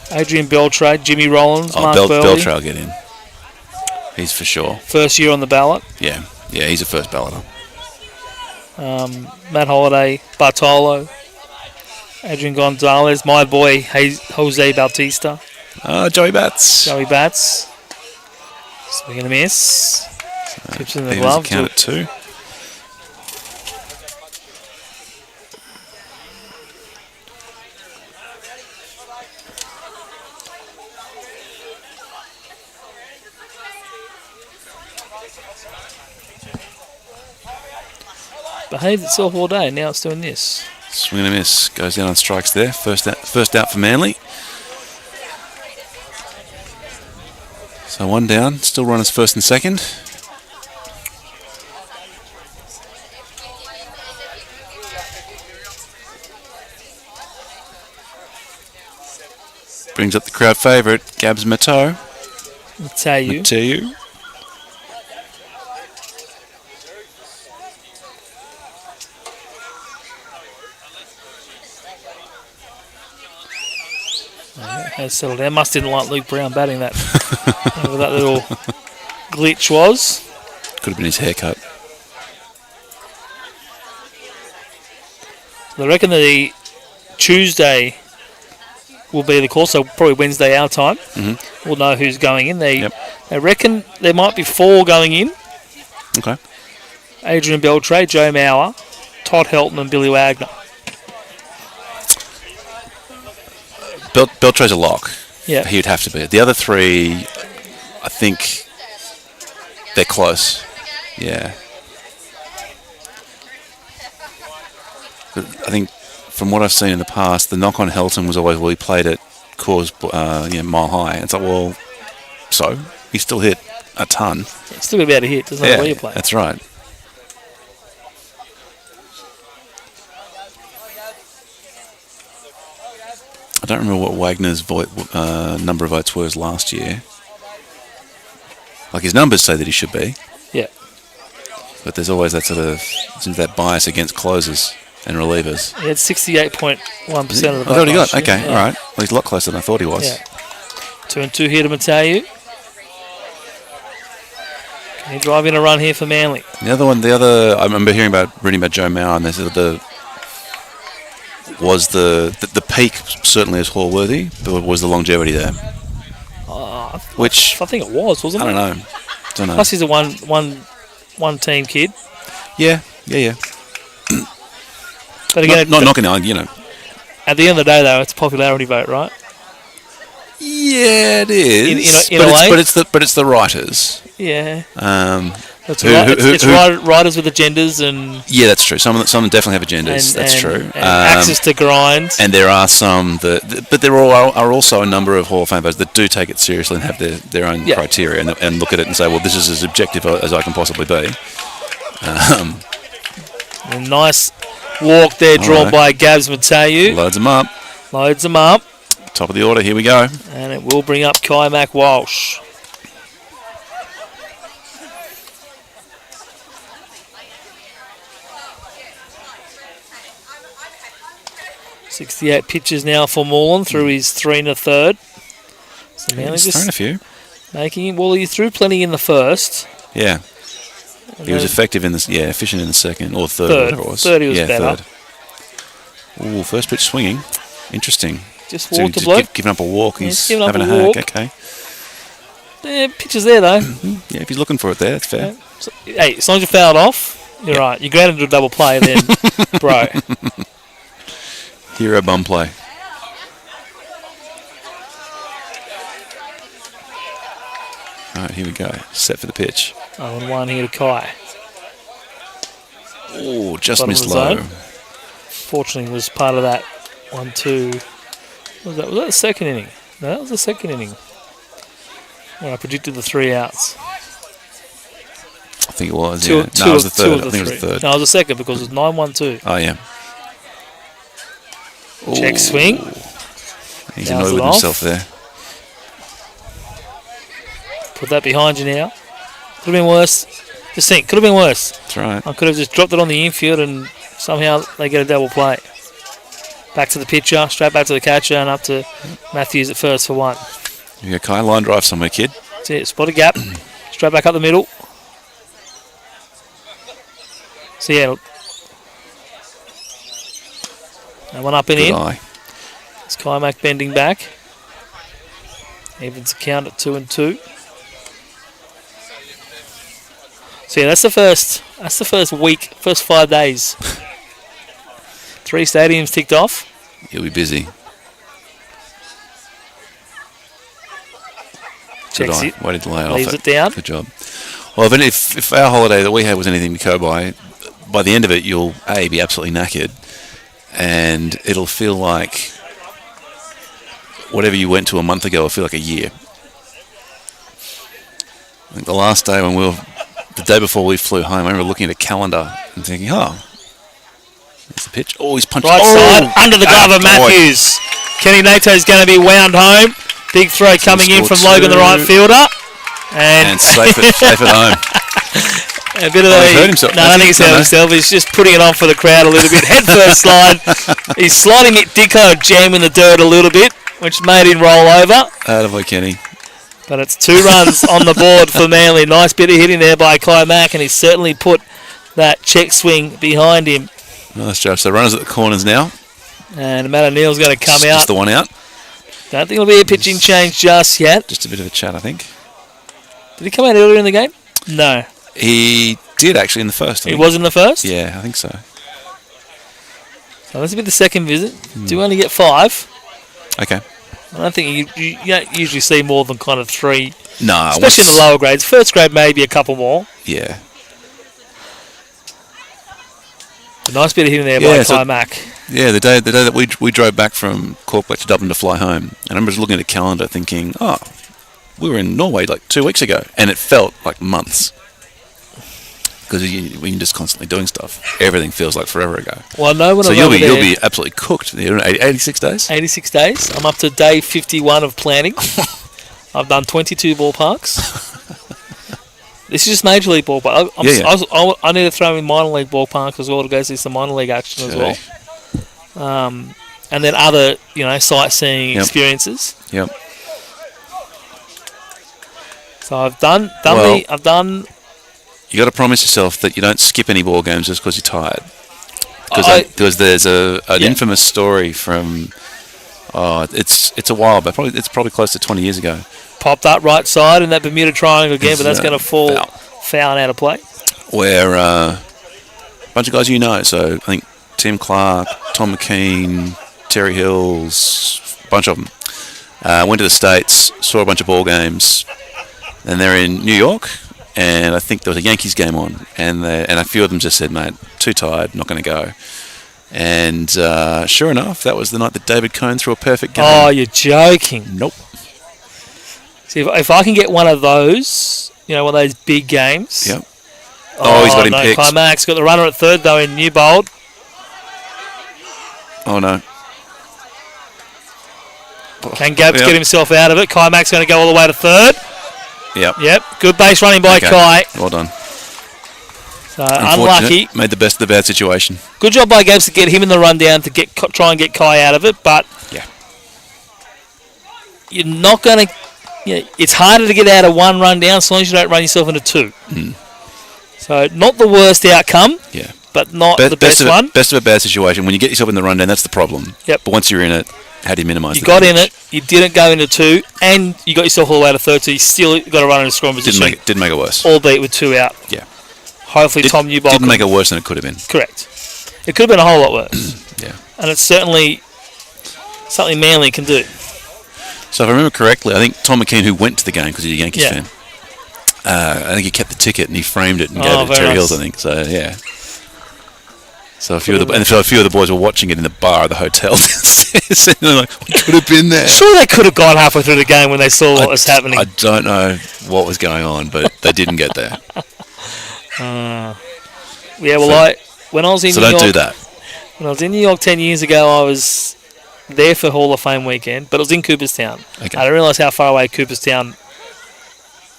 Adrian Beltray, Jimmy Rollins, Mark Burley. Beltray will get in. He's for sure. First year on the ballot. Yeah, he's a first balloter. Matt Holliday, Bartolo, Adrian Gonzalez, my boy Jose Bautista. Joey Bats. Joey Bats. Swing and a miss. Tips in the glove. Count at 2. Behaved itself all day. Now it's doing this. Swing and a miss. Goes down on strikes there. First out for Manly. So 1 down. Still runners first and second. Brings up the crowd favourite, Gabs Mateo. Mateu. Has settled down. Must didn't like Luke Brown batting that. Whatever that little glitch was. Could have been his haircut. I reckon the Tuesday will be the course, so probably Wednesday our time. We'll know who's going in. They reckon there might be 4 going in. Okay. Adrian Beltray, Joe Mauer, Todd Helton and Billy Wagner. Beltray's a lock. Yeah. He would have to be. The other 3, I think they're close. Yeah. But I think from what I've seen in the past, the knock on Helton was always, well, he played at Coors Mile High. It's like, well, so he still hit a ton. It's still going to be able to hit. Doesn't matter where you play. That's right. I don't remember what Wagner's number of votes was last year. Like, his numbers say that he should be. Yeah. But there's always that sort of that bias against closers and relievers. He had 68.1% of the vote. That's what he got. Okay, all right. Well, he's a lot closer than I thought he was. Yeah. 2-2 here to Mateu. Can he drive in a run here for Manly? I remember reading about Joe Mauer, and they said the peak certainly is Hall worthy, but was the longevity there? Which I think it was, wasn't it? I don't know. Plus he's a one team kid. Yeah. But again, not knocking on, you know. At the end of the day, though, it's a popularity vote, right? Yeah, it is. In a way. But it's the writers. Yeah. That's right. It's writers with agendas and yeah, that's true. Some definitely have agendas. That's true. And access to grind. And there are some but there are also a number of Hall of Fame voters that do take it seriously and have their own criteria and look at it and say, well, this is as objective as I can possibly be. A nice walk there, drawn by Gabs Mateu. Loads them up. Top of the order. Here we go. And it will bring up Kai Mac Walsh. .68 pitches now for Moreland through his 3 1/3. So Manly he's thrown a few. Making him. Well, he threw plenty in the first. Yeah. He was effective efficient in the second or third. Whatever it was. Third he was better. Third. Ooh, first pitch swinging. Interesting. Just walked the bloke. Giving up a walk. He's giving up having a hack. walk. Okay. Yeah, pitches there though. Yeah, if he's looking for it there, that's fair. Yeah. So, hey, as long as you fouled off, you're right. You ground into a double play, then, bro. Hero bum play. All right, here we go. Set for the pitch. 0-1 here to Kai. Oh, just Bottom missed of the low. zone. Fortunately, was part of that 1-2. Was that the second inning? No, that was the second inning. When I predicted the 3 outs. I think it was, Two yeah. of No, it was the third. the I think it was three. the third. No, it was the second because it was 9-1-2. Oh, yeah. Check swing. He's Fouls annoyed it with off. himself there. Put that behind you now. Could have been worse. Just think, could have been worse. That's right. I could have just dropped it on the infield and somehow they get a double play. Back to the pitcher, straight back to the catcher, and up to Matthews at first for 1. You go, Kai, line drive somewhere, kid. That's it. Spot a gap. Straight back up the middle. So yeah, that one up and Good in. eye. It's Kaimak bending back. Evans count at 2-2. So yeah, that's the first week, first 5 days. 3 stadiums ticked off. He'll be busy. Good Checks eye. it. Way to lay it off. Leaves it down. Good job. Well, if our holiday that we had was anything to go by the end of it, you'll be absolutely knackered, and it'll feel like whatever you went to a month ago will feel like a year. I think the last day the day before we flew home, I remember looking at a calendar and thinking, oh, there's the pitch. Oh, he's punched. Right side, under the glove of boy. Matthews. Kenny Nato's going to be wound home. Big throw coming in from Logan, the right fielder. And safe at home. A bit of he hurt himself. No, I don't think he's hurt himself. He's just putting it on for the crowd a little bit. Head first slide. He's sliding it. Did kind of jam in the dirt a little bit, which made him roll over. Attaboy, Kenny. But it's 2 runs on the board for Manly. Nice bit of hitting there by Kai Mack, and he's certainly put that check swing behind him. Nice job. So runners at the corners now. And Matt O'Neill's going to come out. Just the one out. Don't think it'll be a pitching change just yet. Just a bit of a chat, I think. Did he come out earlier in the game? No. He did actually in the first. I He think. was in the first? Yeah, I think so. So this will be the second visit. Do only get 5. Okay. I don't think you don't usually see more than kind of 3, No, especially in the lower grades. First grade, maybe a couple more. Yeah. A nice bit of hitting there by Kai Mack. Yeah, the day that we drove back from Cork to Dublin to fly home, and I remember just looking at the calendar thinking, oh, we were in Norway like 2 weeks ago, and it felt like months. Because we can just constantly doing stuff. Everything feels like forever ago. Well, I know when so I'm you'll over be absolutely cooked. 86 days. 86 days. I'm up to day 51 of planning. I've done 22 ballparks. This is just Major League ballpark. I need to throw in minor league ballpark as well to go see some minor league action as well. And then other, sightseeing experiences. Yep. So I've done. You got to promise yourself that you don't skip any ball games just because you're tired. Because there's an infamous story from, it's a while, but it's probably close to 20 years ago. Popped up right side in that Bermuda Triangle again, but that's going to fall foul and out of play. Where a bunch of guys so I think Tim Clark, Tom McKean, Terry Hills, a bunch of them, went to the States, saw a bunch of ball games, and they're in New York, and I think there was a Yankees game on, and a few of them just said, mate, too tired, not going to go. And sure enough, that was the night that David Cohn threw a perfect game. Oh, you're joking. Nope. See, if I can get one of those, one of those big games. Yep. Oh, he's got him picked. Kai Mack's got the runner at third, though, in Newbold. Oh, no. Can Gabs get himself out of it? Kai Mack's going to go all the way to third. Yep. Good base running by Kai. Well done. So unlucky. Made the best of the bad situation. Good job by Gabs to get him in the rundown to try and get Kai out of it, but you're not going to. It's harder to get out of 1 run down as long as you don't run yourself into 2. So not the worst outcome. Yeah. But not the best one. Best of a bad situation. When you get yourself in the rundown, that's the problem. Yep. But once you're in it, how do you minimise You got in it, you didn't go into 2, and you got yourself all the way to third, so you still got to run in a scoring position. Didn't make it worse. Albeit with 2 out. Yeah. Hopefully Tom Newbold didn't make it worse than it could have been. Correct. It could have been a whole lot worse. Yeah. And it's certainly something Manly can do. So if I remember correctly, I think Tom McKean, who went to the game because he's a Yankees fan, I think he kept the ticket and he framed it and gave it to Terry Hills, I think. So, yeah. So a few of the boys were watching it in the bar at the hotel downstairs, and they're like, "We could have been there." Sure, they could have gone halfway through the game when they saw what was happening. I don't know what was going on, but they didn't get there. Yeah, well, when I was in So New don't York, do that. when I was in New York 10 years ago, I was there for Hall of Fame weekend, but it was in Cooperstown. Okay. I didn't realise how far away Cooperstown.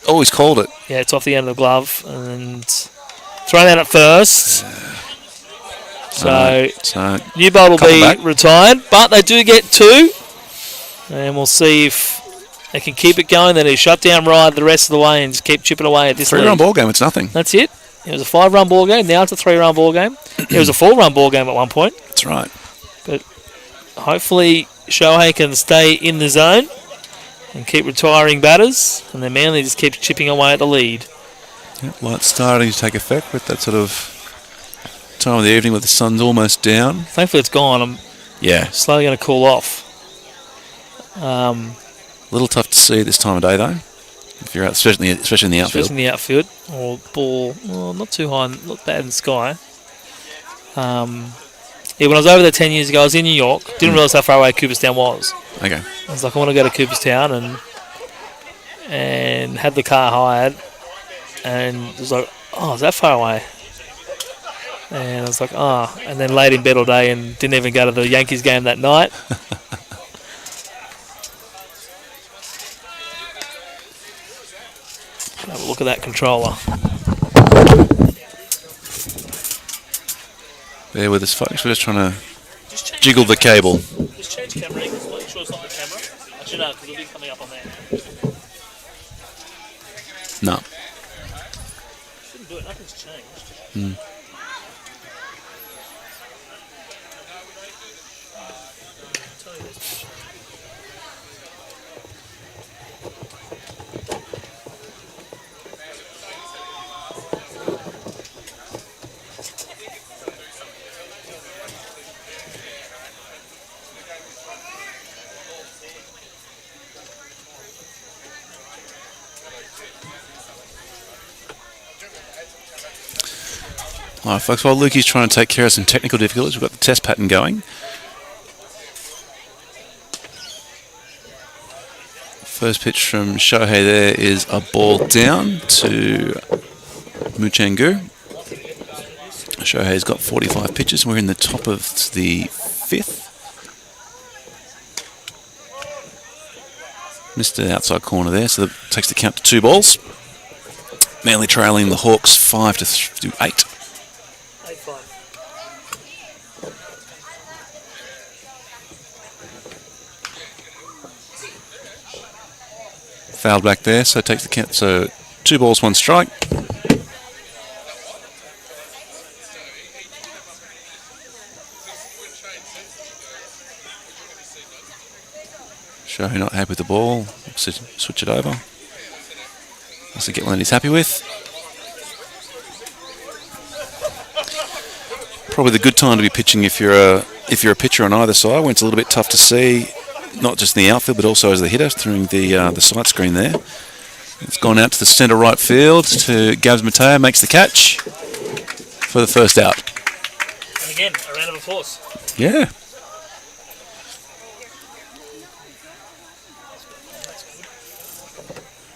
Always called it. Yeah, it's off the end of the glove and thrown out at first. So Newbold will be retired, but they do get 2, and we'll see if they can keep it going. Then he shut down Ryde the rest of the way and just keep chipping away at this 3-run ball game. It's nothing. That's it. It was a 5-run ball game. Now it's a 3-run ball game. It was a 4-run ball game at one point. That's right. But hopefully Shohei can stay in the zone and keep retiring batters, and then Manly just keeps chipping away at the lead. Yep, light's starting to take effect with that sort of time of the evening where the sun's almost down. Thankfully it's gone. I'm slowly going to cool off. A little tough to see this time of day though, if you're out, especially in the outfield. Especially in the outfield, or ball, not too high, not bad in the sky. When I was over there 10 years ago, I was in New York. Didn't realise how far away Cooperstown was. Okay. I was like, I want to go to Cooperstown, and had the car hired, and it was like, oh, is that far away? And I was like, and then laid in bed all day and didn't even go to the Yankees game that night. Have a look at that controller. Bear with us, folks. We're just trying to jiggle the cable. Just change camera angles. Make sure it's not the camera. Actually, no, because it'll be coming up on there. No. Shouldn't do it. Nothing's changed. All right, folks, while Lukey's trying to take care of some technical difficulties, we've got the test pattern going. First pitch from Shohei there is a ball down to Muchangu. Shohei's got 45 pitches. We're in the top of the 5th. Missed the outside corner there, so that takes the count to 2 balls. Manly trailing the Hawks 5-8. Fouled back there, so it takes the count. So 2 balls, 1 strike. Shohei not happy with the ball. Switch it over. Has to get one that he's happy with. Probably the good time to be pitching if you're a pitcher on either side, when it's a little bit tough to see. Not just in the outfield, but also as the hitter through the sight screen there. It's gone out to the centre right field to Gabs Mateo, makes the catch for the first out. And again, a round of applause. Yeah.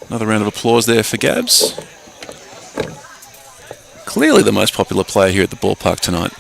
Another round of applause there for Gabs. Clearly the most popular player here at the ballpark tonight.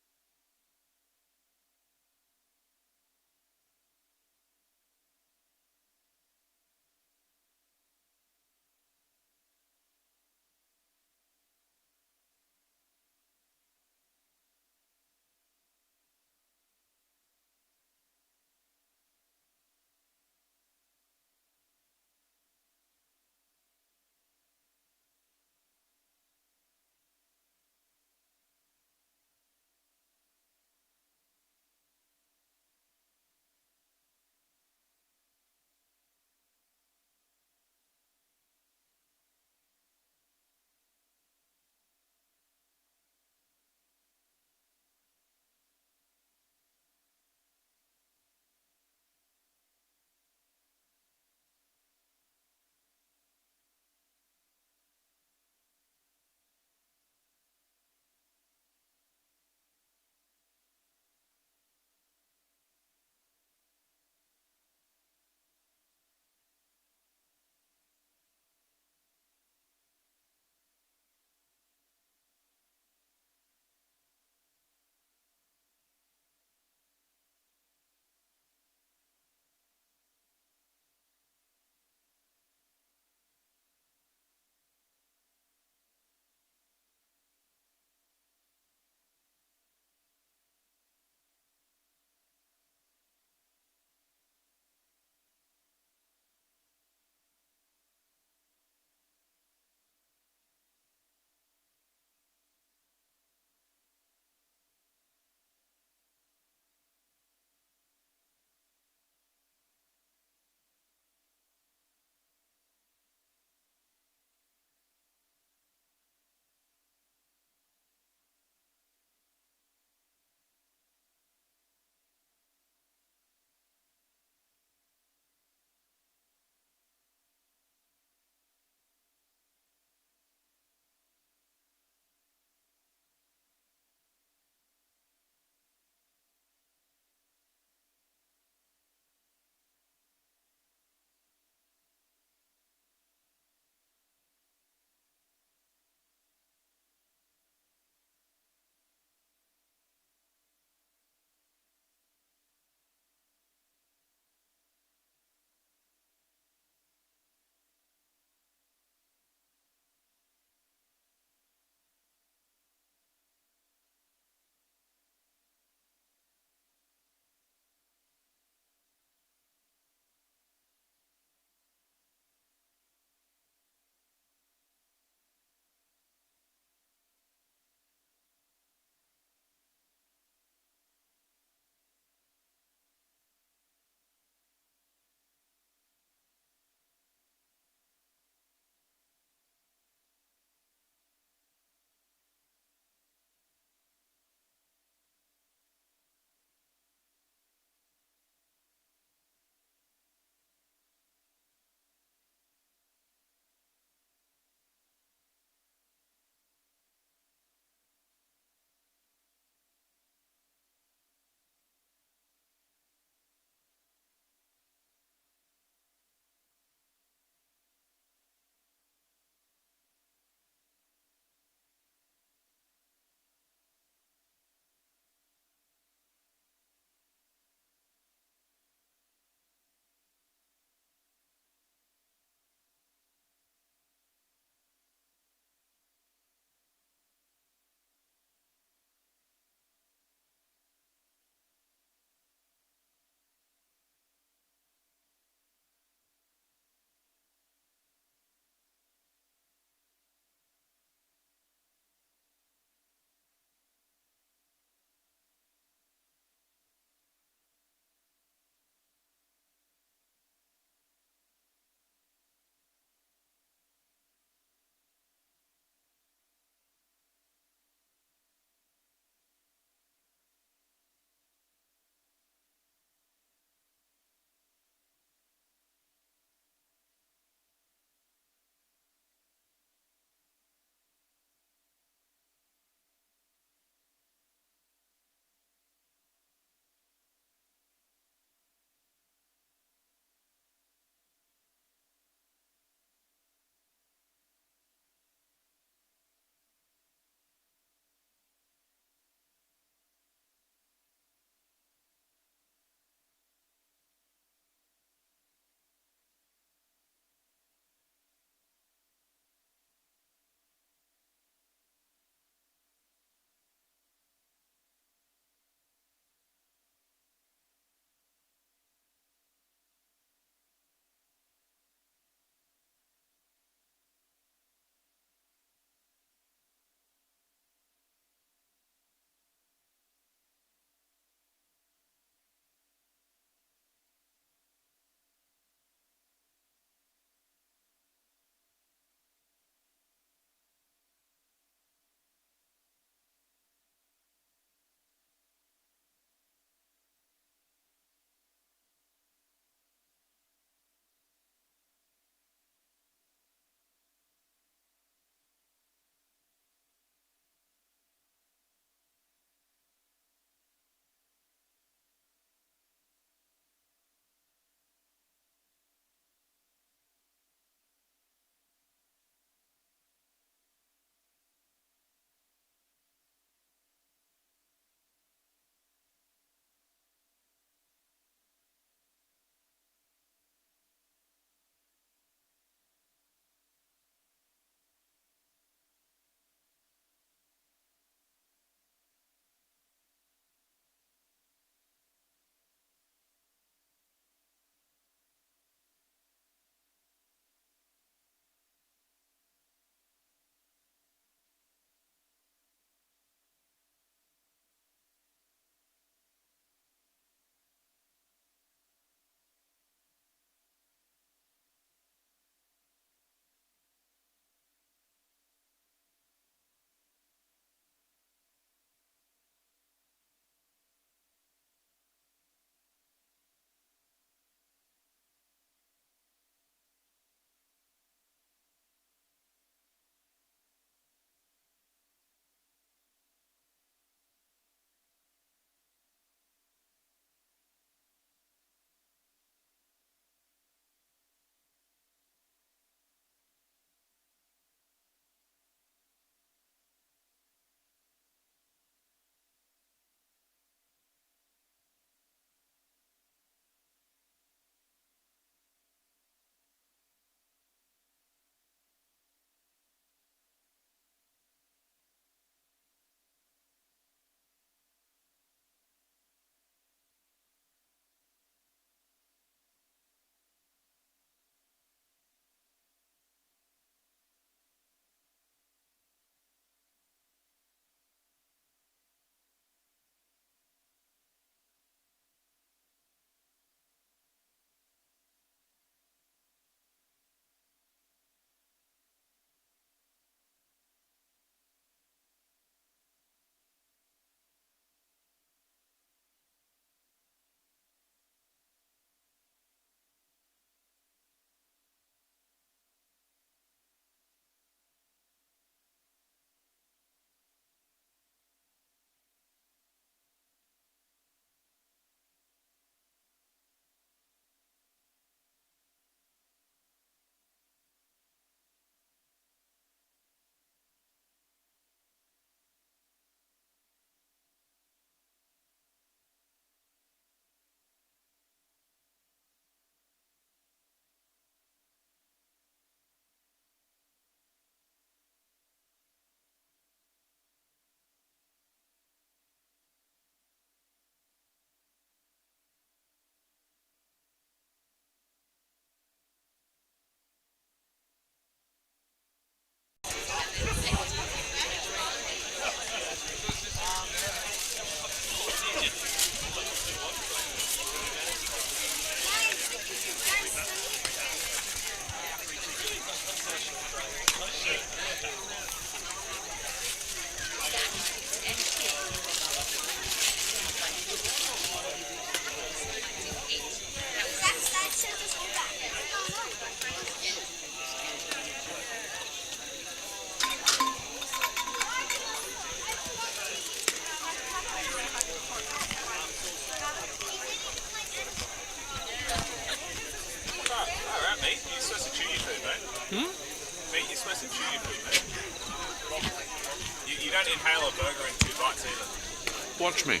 Watch me.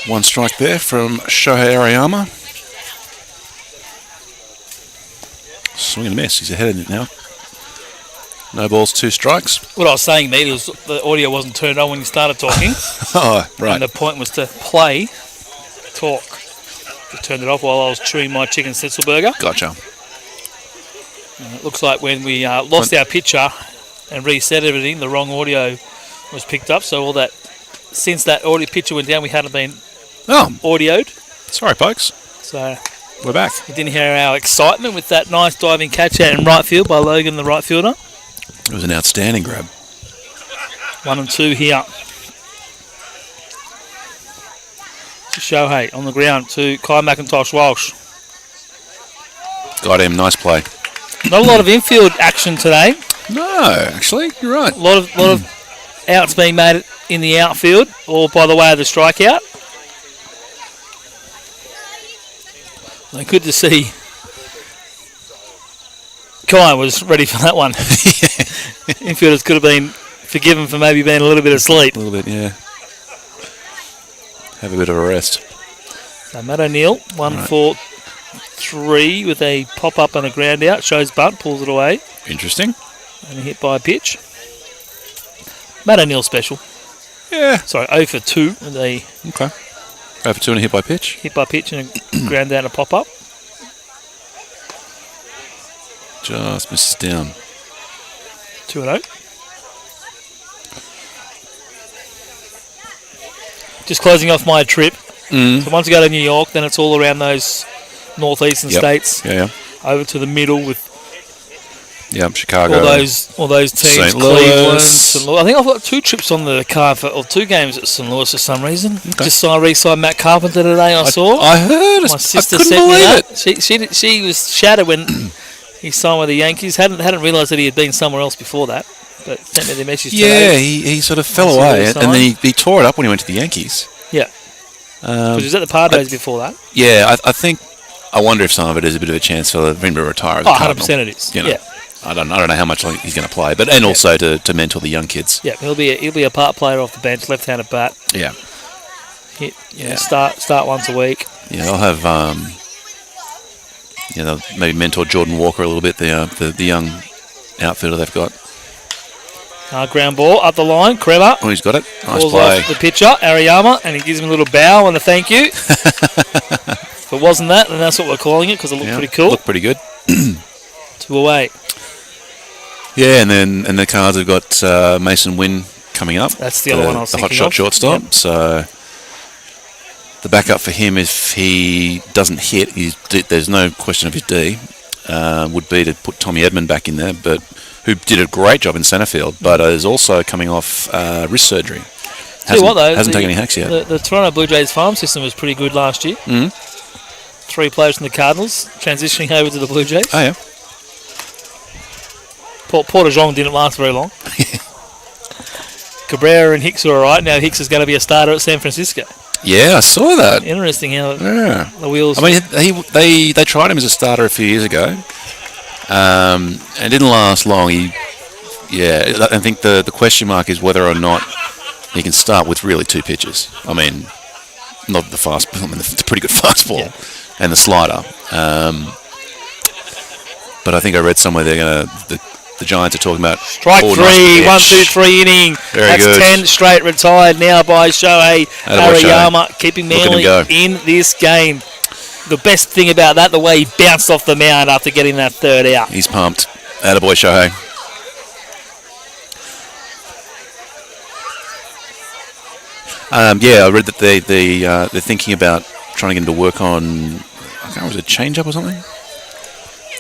One strike there from Shohei Ariyama. Swing and miss. He's ahead of it now. No balls, 2 strikes. What I was saying, mate, was the audio wasn't turned on when you started talking. Oh, right. And the point was to play, talk. I turned it off while I was chewing my chicken schnitzel burger. Gotcha. And it looks like when we lost our picture and reset everything, the wrong audio was picked up. So all that, since that audio picture went down, we hadn't been audioed. Sorry, folks. So we're back. You didn't hear our excitement with that nice diving catch out in right field by Logan, the right fielder. It was an outstanding grab. 1 and 2 here. To Shohei on the ground to Kai McIntosh Walsh. Got him. Nice play. Not a lot of infield action today. No, actually, you're right. A lot of outs being made in the outfield, or by the way of the strikeout. Well, good to see. Kai was ready for that one. Infielders could have been forgiven for maybe being a little bit asleep. A little bit, yeah. Have a bit of a rest. So Matt O'Neill, 1 for 3 with a pop-up and a ground out. Shows bunt, pulls it away. Interesting. And a hit by a pitch. Matt O'Neill special. Yeah. Sorry, 0 for 2 with a... Okay. 0 for 2 and a hit by pitch. Hit by pitch and a ground out and a pop-up. Just misses down. 2-0. Just closing off my trip. So once we go to New York, then it's all around those northeastern states. Yeah. Over to the middle with Chicago. All those teams. St. Cleveland, Louis. St. Louis. I think I've got 2 trips on the card or 2 games at St. Louis for some reason. Okay. Just re-signed Matt Carpenter today. I saw. I heard. My sister I couldn't sent me believe that. it. She was shattered when he signed with the Yankees. Hadn't realised that he had been somewhere else before that. But sent me the message today. Yeah, he sort of fell away, and then he tore it up when he went to the Yankees. Yeah. Because he was at the Padres before that. Yeah, I wonder if some of it is a bit of a chance for him to retire as a Cardinal. 100% it is. You know, yeah. I don't know how much he's going to play, but also to mentor the young kids. Yeah, he'll be a part player off the bench, left-handed bat. Yeah. Hit. Start once a week. Yeah, they'll have they'll maybe mentor Jordan Walker a little bit. The young outfielder they've got. Ground ball up the line. Kremer. Oh, he's got it. Nice Balls play. off the pitcher, Ariyama, and he gives him a little bow and a thank you. If it wasn't that, then that's what we're calling it because it looked pretty cool. Looked pretty good. 2 away. Yeah, and the Cards have got Mason Wynn coming up. That's the other one I was thinking the hotshot of. shortstop. Yep. So the backup for him, if he doesn't hit, there's no question of his D, would be to put Tommy Edmond back in there, but who did a great job in centre field, but is also coming off wrist surgery. Hasn't taken any hacks yet. The Toronto Blue Jays farm system was pretty good last year. 3 players from the Cardinals transitioning over to the Blue Jays. Oh, yeah. Porter-Jean didn't last very long. Cabrera and Hicks are all right. Now Hicks is going to be a starter at San Francisco. Yeah, I saw that. Interesting how the wheels... I mean, they tried him as a starter a few years ago. And it didn't last long. I think the question mark is whether or not he can start with really 2 pitches. I mean, not the fastball. I mean, it's a pretty good fastball and the slider. But I think I read somewhere the Giants are talking about strike 3, 1, 2, 3 inning. That's good. 10 straight retired now by Shohei Ariyama, keeping Manly in this game. The best thing about that, the way he bounced off the mound after getting that 3rd out. He's pumped. Attaboy, Shohei. I read that they're thinking about trying to get him to work on, I can't remember, was it change-up or something?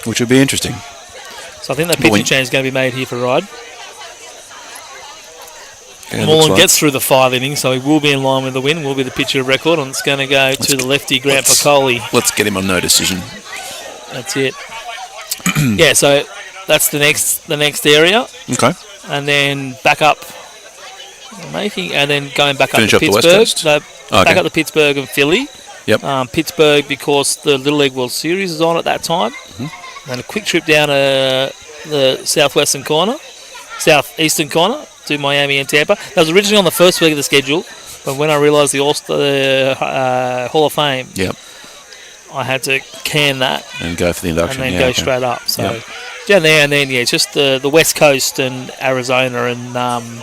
Which would be interesting. So I think that pitching change is going to be made here for Ryde. Yeah, Mullen gets through the 5 innings, so he will be in line with the win, will be the pitcher of record, and it's going to go to the lefty, Grant Piccoli. Let's get him on no decision. That's it. Yeah, so that's the next area. Okay. And then back up, and then going back Finish up to up the West Pittsburgh. Coast? Back up to Pittsburgh and Philly. Yep. Pittsburgh because the Little League World Series is on at that time. Mm-hmm. And a quick trip down to the southeastern corner to Miami and Tampa. That was originally on the first week of the schedule, but when I realised the Hall of Fame, I had to can that and go for the induction, and then go straight up. So down there, and then just the West Coast and Arizona and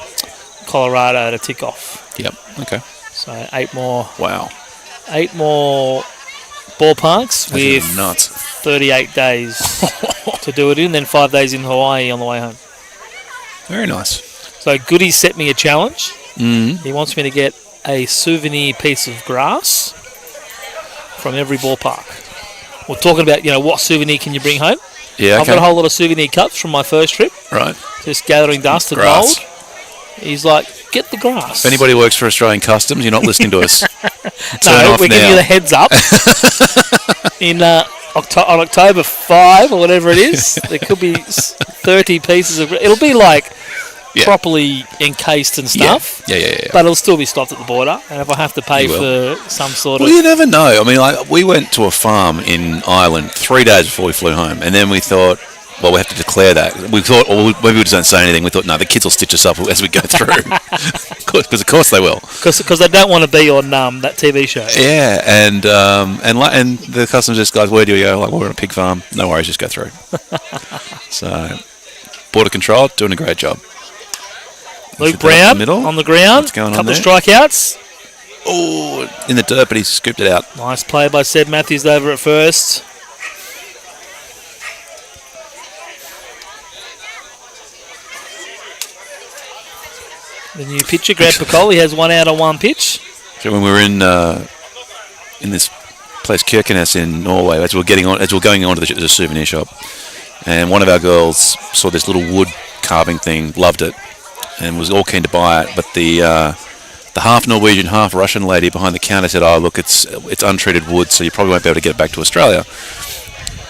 Colorado to tick off. Yep. Okay. So 8 more. Wow. 8 more ballparks with nuts. 38 days to do it in, then 5 days in Hawaii on the way home. Very nice. So Goody set me a challenge. Mm-hmm. He wants me to get a souvenir piece of grass from every ballpark. We're talking about, what souvenir can you bring home? Yeah, I've got a whole lot of souvenir cups from my first trip. Right. Just gathering dust and Grass. mould. He's like, get the grass. If anybody works for Australian Customs, you're not listening to us. No, we're giving you the heads up. On October 5 or whatever it is, there could be 30 pieces of... It'll be like properly encased and stuff. Yeah. But it'll still be stopped at the border. And if I have to pay for some sort of... Well, you never know. I mean, we went to a farm in Ireland 3 days before we flew home. And then we thought, well, we have to declare that. We thought, or maybe we just don't say anything. We thought, no, the kids will stitch us up as we go through. Because of course they will. Because they don't want to be on that TV show. Yeah, and the customs just guys, where do you go? Like, well, we're on a pig farm. No worries, just go through. So, border control, doing a great job. Luke Brown on the ground. What's going on couple there? Of strikeouts. Oh, in the dirt, but he scooped it out. Nice play by Seb Matthews over at first. The new pitcher, Grant Piccoli, has 1 out on 1 pitch. So when we were in this place Kirkenes in Norway, as we were going on to the souvenir shop, and one of our girls saw this little wood carving thing, loved it, and was all keen to buy it. But the half Norwegian, half Russian lady behind the counter said, "Oh, look, it's untreated wood, so you probably won't be able to get it back to Australia."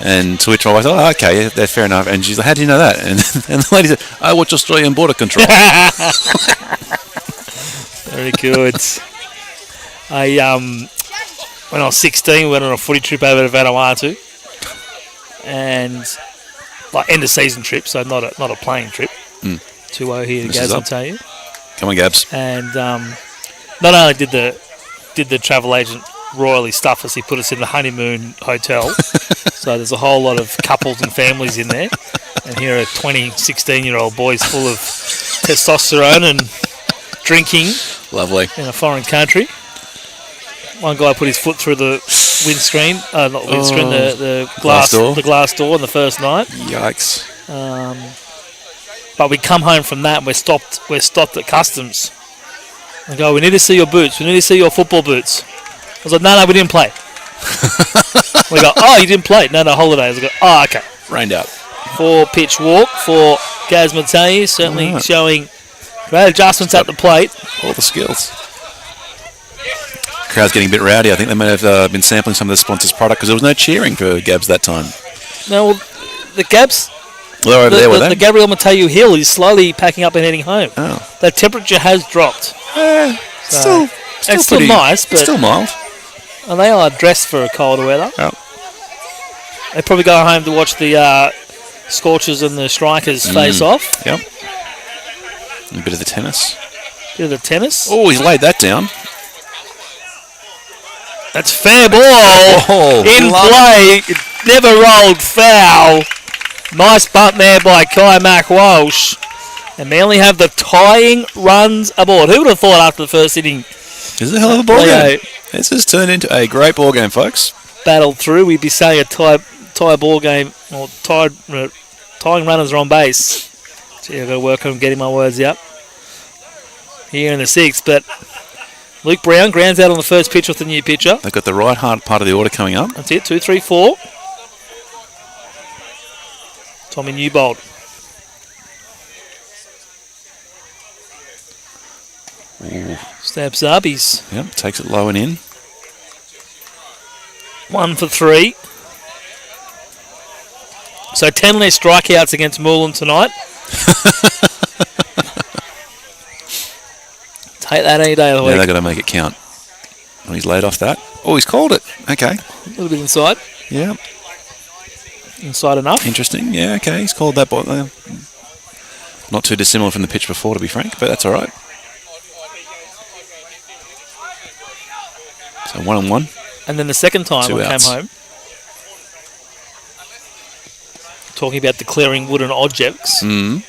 And to which I was like, "Oh, okay, yeah, that's fair enough." And she's like, "How do you know that?" And the lady said, "I watch Australian border control." Very good. When I was 16, we went on a footy trip over to Vanuatu, and end of season trip, so not a playing trip. 2-0 here to Gaz, I'll tell you. Come on, Gabs. And not only did the travel agent royally stuff us, he put us in the honeymoon hotel. So there's a whole lot of couples and families in there. And here are 20, 16-year-old boys full of testosterone and drinking. Lovely. In a foreign country. One guy put his foot through the windscreen, not windscreen, the glass door on the first night. Yikes. But we come home from that and we're stopped at customs. They go, "We need to see your boots. We need to see your football boots." I was like, no, we didn't play. We go, "Oh, you didn't play?" No, holidays. I go, "Oh, okay." Rained out. 4-pitch walk for Gaz Matei, certainly showing great adjustments at the plate. All the skills. Crowd's getting a bit rowdy. I think they may have been sampling some of the sponsors' product because there was no cheering for Gabs that time. No, well, the Gabs... Well, they're over there, were they? The Gabriel Mateu Hill is slowly packing up and heading home. Oh. The temperature has dropped. Still it's still nice, but... still mild. And they are dressed for colder weather. Oh. They probably go home to watch the Scorchers and the Strikers face off. Yep. And a bit of the tennis. Oh, he's laid that down. That's fair ball. In play. It never rolled foul. Nice bunt there by Kai Mack Walsh. And Manly have the tying runs aboard. Who would have thought after the first inning? This is a hell of a ball game. This has turned into a great ball game, folks. Battled through. We'd be saying a tie ball game, or tying runners are on base. Gee, I've got to work on getting my words out here in the 6th. But Luke Brown grounds out on the first pitch with the new pitcher. They've got the right hard part of the order coming up. That's it. 2, 3, 4. Tommy Newbold. Stabs Zarbies. Yep, takes it low and in. 1 for 3. So 10 less strikeouts against Moreland tonight. Take that any day of the week. Yeah, they've got to make it count. Oh, he's laid off that. Oh, he's called it. Okay. A little bit inside. Yeah. Inside enough. Interesting. Yeah, okay. He's called that ball. Not too dissimilar from the pitch before, to be frank, but that's all right. So 1-1. And then the second time 2 I outs. came home, talking about declaring wooden objects, came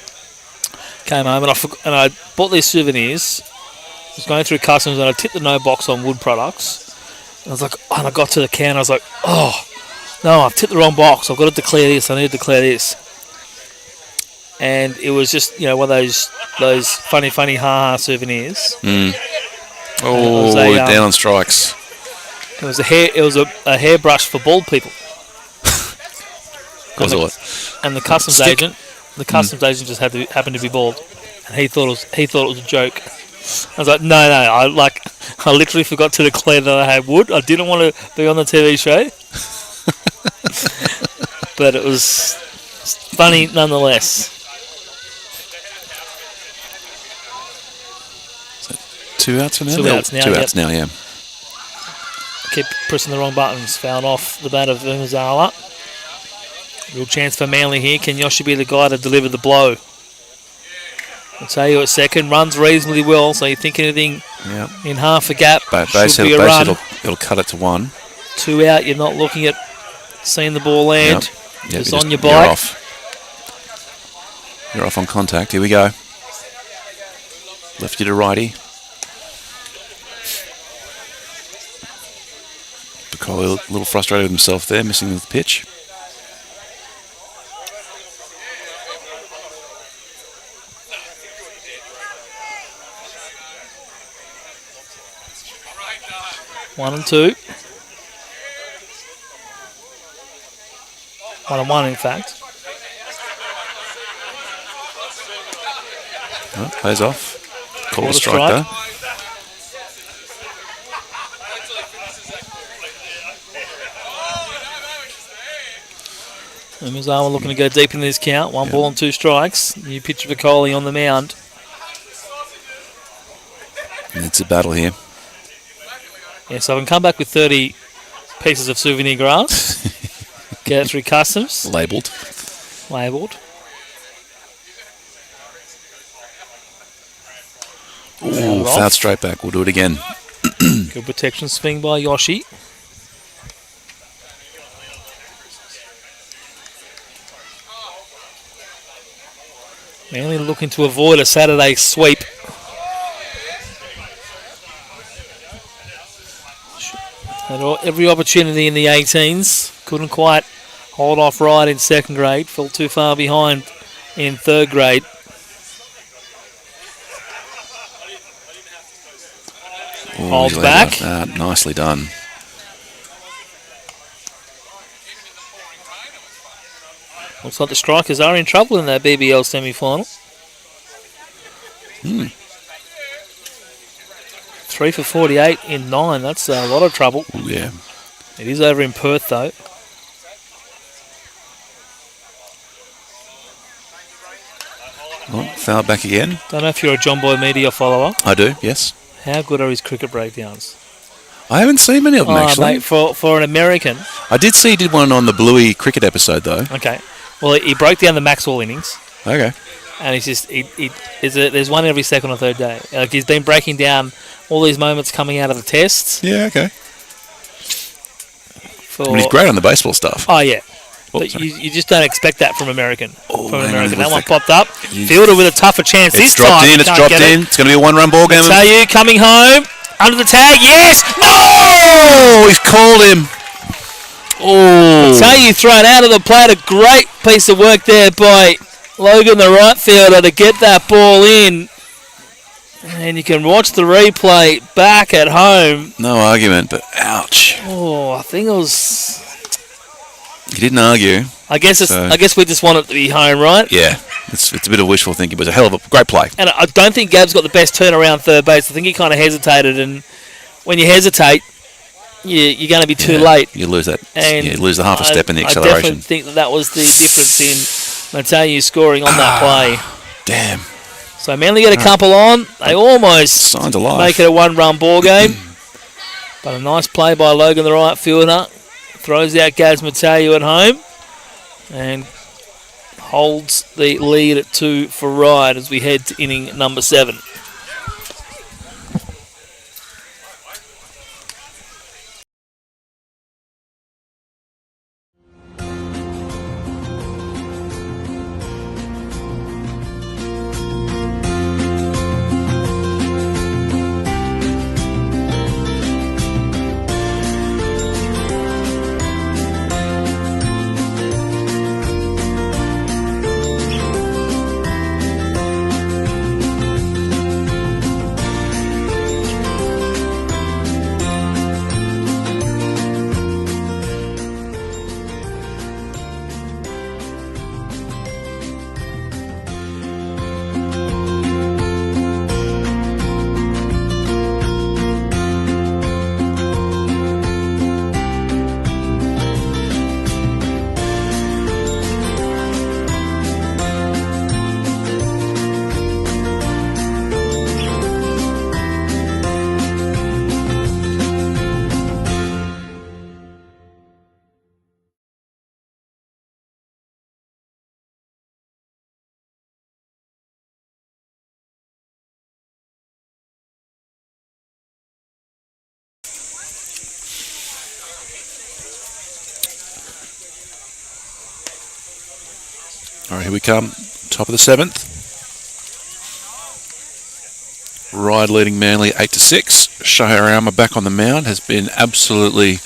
home and I bought these souvenirs. I was going through customs and I tipped the no box on wood products. And I was like, and I got to the can. I was like, oh no, I've tipped the wrong box. I've got to declare this. I need to declare this. And it was just one of those funny ha souvenirs. Oh, down on strikes. It was a hairbrush for bald people. Was it? And the customs agent just happened to be bald, and he thought it was a joke. I was like, no, I literally forgot to declare that I had wood. I didn't want to be on the TV show, but it was funny nonetheless. So 2 outs for now. 2 outs now. 2 outs now. Yeah. Keep pressing the wrong buttons. Fouled off the bat of Umazala. Real chance for Manly here. Can Yoshi be the guy to deliver the blow? I'll tell you at second. Runs reasonably well, so you think anything in half a gap should be a run. It'll cut it to 1. 2 out. You're not looking at seeing the ball land. Yep, Just on your You're bike. off. You're off on contact. Here we go. Lefty to righty. Bacoli a little frustrated with himself there, missing the pitch. One and 2. 1-1, in fact. Oh, plays off. Call a Called a strike strike. though. Umazawa looking to go deep in this count. 1 ball and 2 strikes. New pitch for Coley on the mound. And it's a battle here. Yeah, so I can come back with 30 pieces of souvenir grass. Get it through customs. Labelled. Ooh, fouled straight back. We'll do it again. Good protection swing by Yoshi. Manly looking to avoid a Saturday sweep. Had every opportunity in the 18s. Couldn't quite hold off Ryde in second grade. Fell too far behind in third grade. Holds back. Nicely done. Looks like the Strikers are in trouble in that BBL semi-final. 3 for 48 in 9. That's a lot of trouble. Ooh, yeah. It is over in Perth, though. Oh, foul back again. Don't know if you're a John Boy Media follower. I do, yes. How good are his cricket breakdowns? I haven't seen many of them, actually. Mate, for an American. I did see he did one on the Bluey cricket episode, though. Okay. Well, he broke down the Maxwell innings. Okay. And he's just, there's one every second or third day. Like, he's been breaking down all these moments coming out of the tests. Yeah, okay. He's great on the baseball stuff. Oh, yeah. But you just don't expect that from American. That one popped up. Fielder with a tougher chance this time. It's dropped in. It's going to be a one-run ball game. Tell you, coming home. Under the tag. Yes! No! Oh, he's called him. Oh. Tell you, thrown out of the plate. A great piece of work there by Logan, the right fielder, to get that ball in. And you can watch the replay back at home. No argument, but ouch. Oh, I think it was He didn't argue. I guess we just want it to be home, right? Yeah, it's a bit of wishful thinking, but it's a hell of a great play. And I don't think Gab's got the best turnaround third base. I think he kind of hesitated, and when you hesitate, you're going to be too late. You lose that. And you lose the half a step in the I acceleration. definitely think that was the difference in Mateu scoring on that play. Damn. So Manly get a couple on. They almost Signs of life. make it a one-run ball game. But a nice play by Logan, the right fielder. Throws out Gaz Mateu at home. And holds the lead at 2 for Ryde as we head to inning number 7. All right, here we come. Top of the 7th. Ryde leading Manly 8-6. Shohei Arama back on the mound. Has been absolutely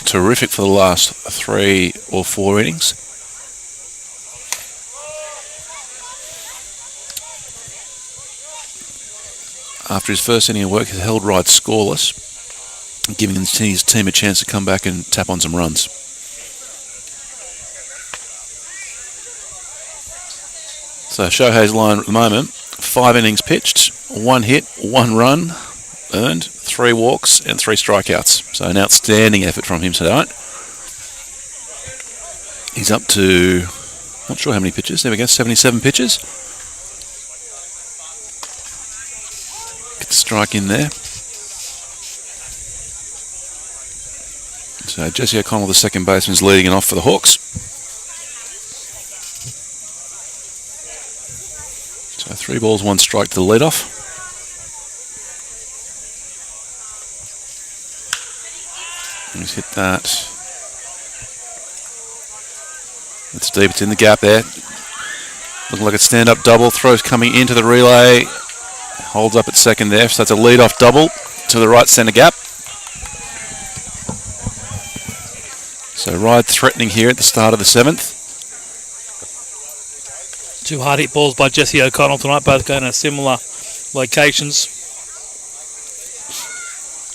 terrific for the last 3 or 4 innings. After his first inning of work, has held Ryde scoreless, giving his team a chance to come back and tap on some runs. So Shohei's line at the moment, 5 innings pitched, 1 hit, 1 run earned, 3 walks and 3 strikeouts. So an outstanding effort from him tonight. He's up to, not sure how many pitches, there we go, 77 pitches. Get the strike in there. So Jesse O'Connell, the second baseman, is leading it off for the Hawks. So 3 balls, 1 strike to the leadoff. He's hit that. It's deep, it's in the gap there. Looking like a stand-up double. Throws coming into the relay. Holds up at second there. So that's a lead-off double to the right centre gap. So Ryde threatening here at the start of the 7th. 2 hard hit balls by Jesse O'Connell tonight, both going to similar locations.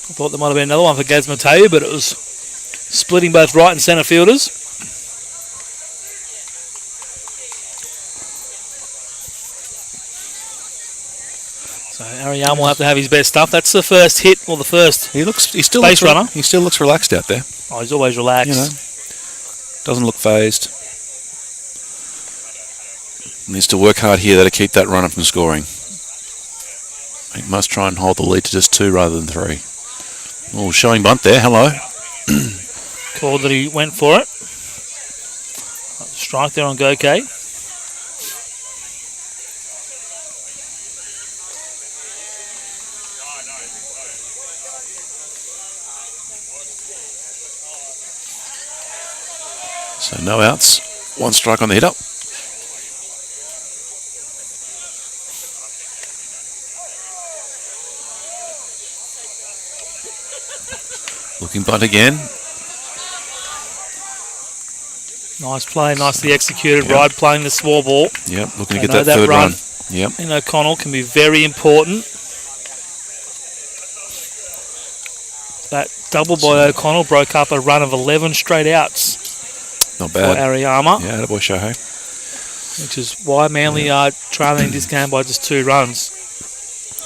I thought there might have been another one for Gaz Mateu, but it was splitting both right and centre fielders. So Ariane will have to have his best stuff. That's the first hit, or the first base runner. He still looks relaxed out there. Oh, he's always relaxed. You know, doesn't look phased. Needs to work hard here to keep that runner from scoring. He must try and hold the lead to just 2 rather than 3. Oh, showing bunt there. Hello. Called that he went for it. Strike there on Gokay. So no outs. 1 strike on the hit-up. Looking bunt again. Nice play, nicely executed. Yep. Ryde playing the small ball. Yep, looking to get that third run. Yep. And O'Connell can be very important. That double by O'Connell broke up a run of 11 straight outs Not for bad. Ariyama, Yeah, attaboy Shohei. which is why Manly are trailing this game by just 2 runs.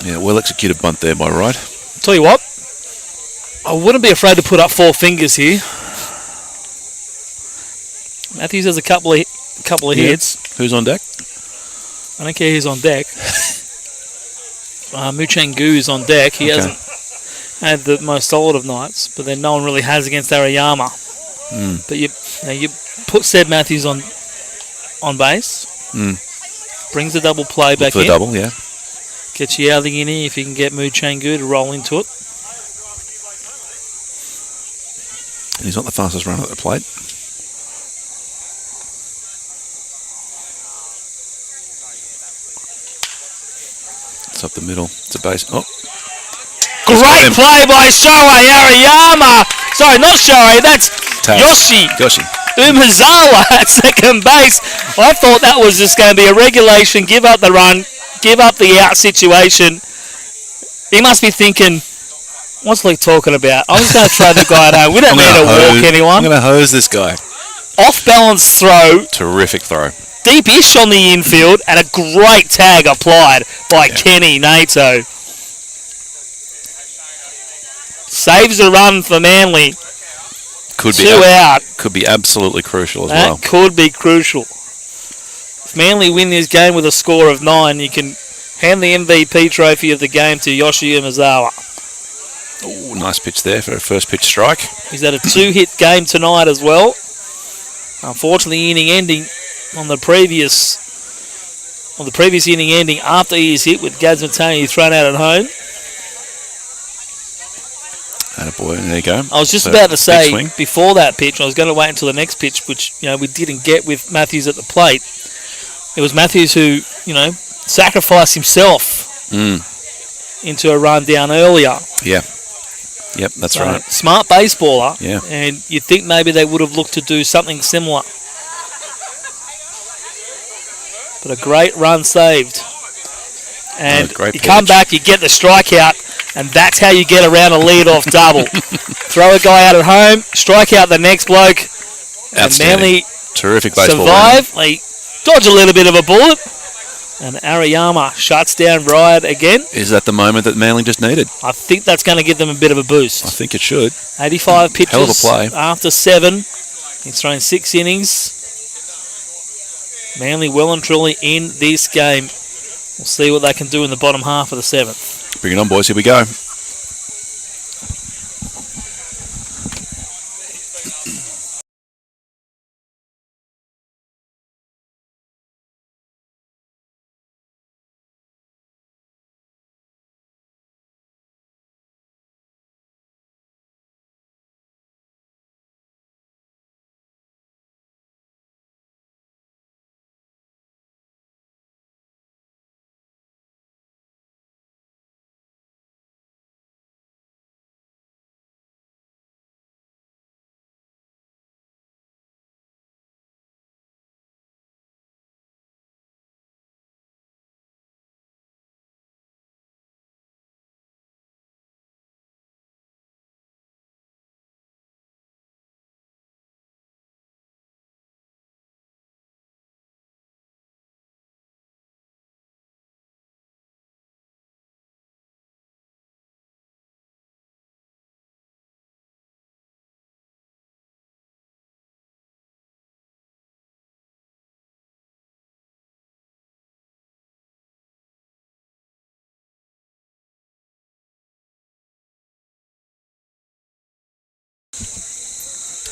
Yeah, well executed bunt there by Ryde. Tell you what, I wouldn't be afraid to put up 4 fingers here. Matthews has a couple of hits. Who's on deck? I don't care who's on deck. Muchengu is on deck. He hasn't had the most solid of nights, but then no one really has against Ariyama. But you put Seb Matthews on base. Brings the double play back For the in. double, yeah. Gets you out of the inning if you can get Muchengu to roll into it. And he's not the fastest runner at the plate. It's up the middle. It's a base. Oh. Great play by Shohei Ariyama. Sorry, not Shohei. That's Yoshi Umezawa at second base. I thought that was just going to be a regulation, give up the run, give up the out situation. He must be thinking, what's Luke talking about? I'm just going to throw the guy out. We don't need to walk anyone. I'm going to hose this guy. Off balance throw. Terrific throw. Deep-ish on the infield, and a great tag applied by Kenny Nato. Saves a run for Manly. Could be 2 out. Could be absolutely crucial as That well. could be crucial. If Manly win this game with a score of 9, you can hand the MVP trophy of the game to Yoshi Umezawa. Ooh, nice pitch there for a first pitch strike. He's had a 2-hit game tonight as well. Unfortunately, inning ending on the previous inning ending after he is hit with Gaz Matani thrown out at home. Attaboy, there you go. I was just about to say before that pitch, I was going to wait until the next pitch, which we didn't get with Matthews at the plate. It was Matthews who sacrificed himself into a run down earlier. Yeah. Yep, that's right. Smart baseballer. Yeah. And you'd think maybe they would have looked to do something similar. But a great run saved. And you come back, you get the strikeout, and that's how you get around a lead-off double. Throw a guy out at home, strike out the next bloke, and Manly terrific baseball survive. They dodge a little bit of a bullet, and Ariyama shuts down Ryde again. Is that the moment that Manly just needed? I think that's going to give them a bit of a boost. I think it should. 85 pitches Hell of a play. after 7. He's thrown 6 innings. Manly well and truly in this game. We'll see what they can do in the bottom half of the 7th. Bring it on, boys. Here we go.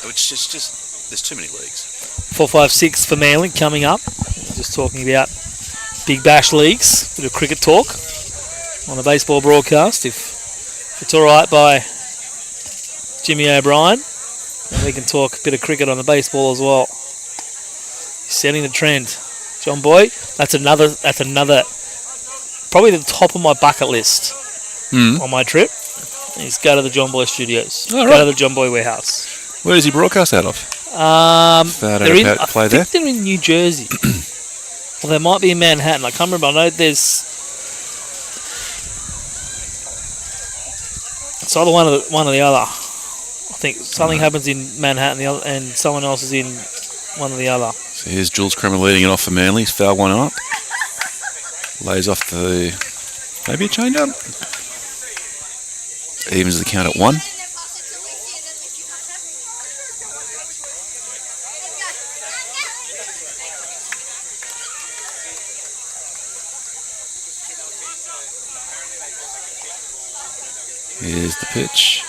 It's just there's too many leagues. 4-5-6 for Manly coming up. Just talking about Big Bash leagues, bit of cricket talk on a baseball broadcast. If it's all right by Jimmy O'Brien, and we can talk a bit of cricket on the baseball as well. He's setting the trend. John Boy, that's another probably the top of my bucket list on my trip. Is go to the John Boy Studios. Go to the John Boy Warehouse. Where does he broadcast out of? I think they're in New Jersey. Well, they might be in Manhattan. I can't remember. I know there's. It's either one or the other. I think something happens in Manhattan, and someone else is in one or the other. So here's Jules Kremer leading it off for Manly. He's fouled one up. Lays off the... maybe a change-up. Evens the count at 1. Here's the pitch.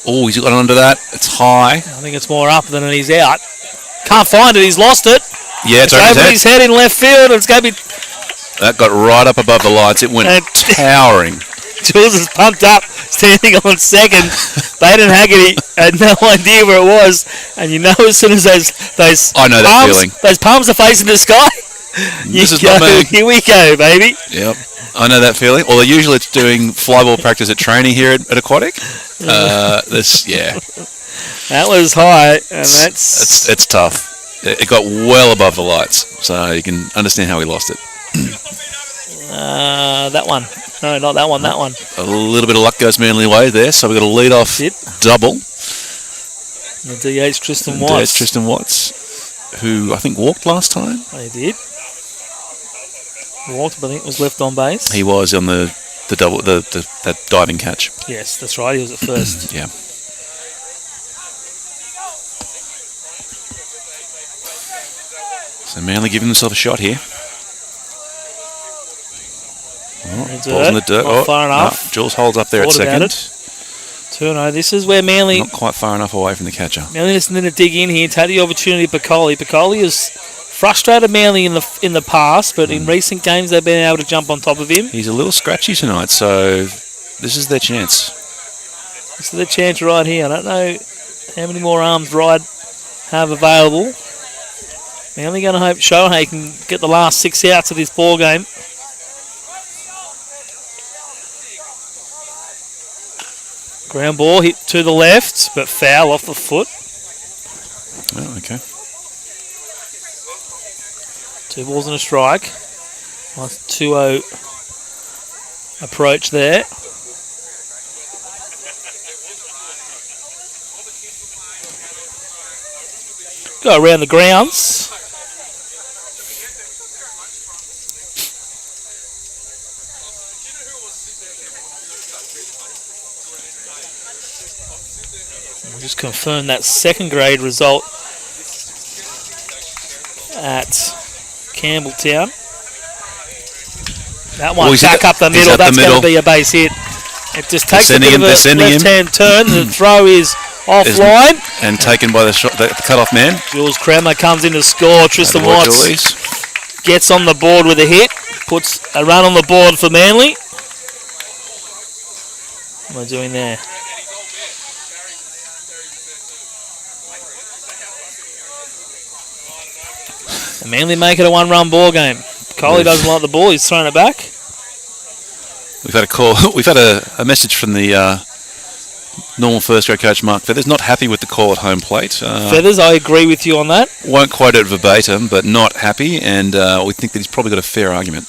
Oh, he's got under that. It's high. I think it's more up than he's out. Can't find it. He's lost it. Yeah, it's over his head in left field. It's going to be... that got right up above the lights. It went towering. Jules is pumped up, standing on second. Baden Haggerty had no idea where it was. And you know as soon as those I know that feeling. Those palms are facing the sky, This is not me. Here we go, baby. Yep. I know that feeling. Although usually it's doing flyball practice at training here at Aquatic. That was high, and it's tough. It got well above the lights, so you can understand how he lost it. That one. No, not that one. That one. A little bit of luck goes Manly way there, so we've got a lead off double. The DH Tristan Watts. DH Tristan Watts, who I think walked last time. He did. Walked, but I think was left on base. He was on the double that diving catch. Yes, that's right. He was at first. Yeah. So Manly giving themselves a shot here. Ball's in the dirt. Not far enough. No, Jules holds up there at second. 2-0. This is where Manly... not quite far enough away from the catcher. Manly just need to dig in here, take the opportunity of Piccoli. Piccoli has frustrated Manly in the past, but in recent games they've been able to jump on top of him. He's a little scratchy tonight, so this is their chance. This is their chance right here. I don't know how many more arms Ryde have available. Manly going to show how he can get the last 6 outs of this ball game. Ground ball hit to the left, but foul off the foot. Oh, okay. 2 balls and a strike. Nice 2-0 approach there. Go around the grounds. We'll just confirm that second grade result at Campbelltown. That one back up the middle. That's going to be a base hit. It just takes a bit of a left-hand turn. The throw is offline. And taken by the cut-off man. Jules Kremer comes in to score. Tristan Watts gets on the board with a hit. Puts a run on the board for Manly. What am I doing there? And Manly make it a 1-run ball game. Coley doesn't like the ball. He's thrown it back. We've had a call. We've had a message from the normal first grade coach Mark Feathers. Not happy with the call at home plate. Feathers, I agree with you on that. Won't quote it verbatim, but not happy, and we think that he's probably got a fair argument.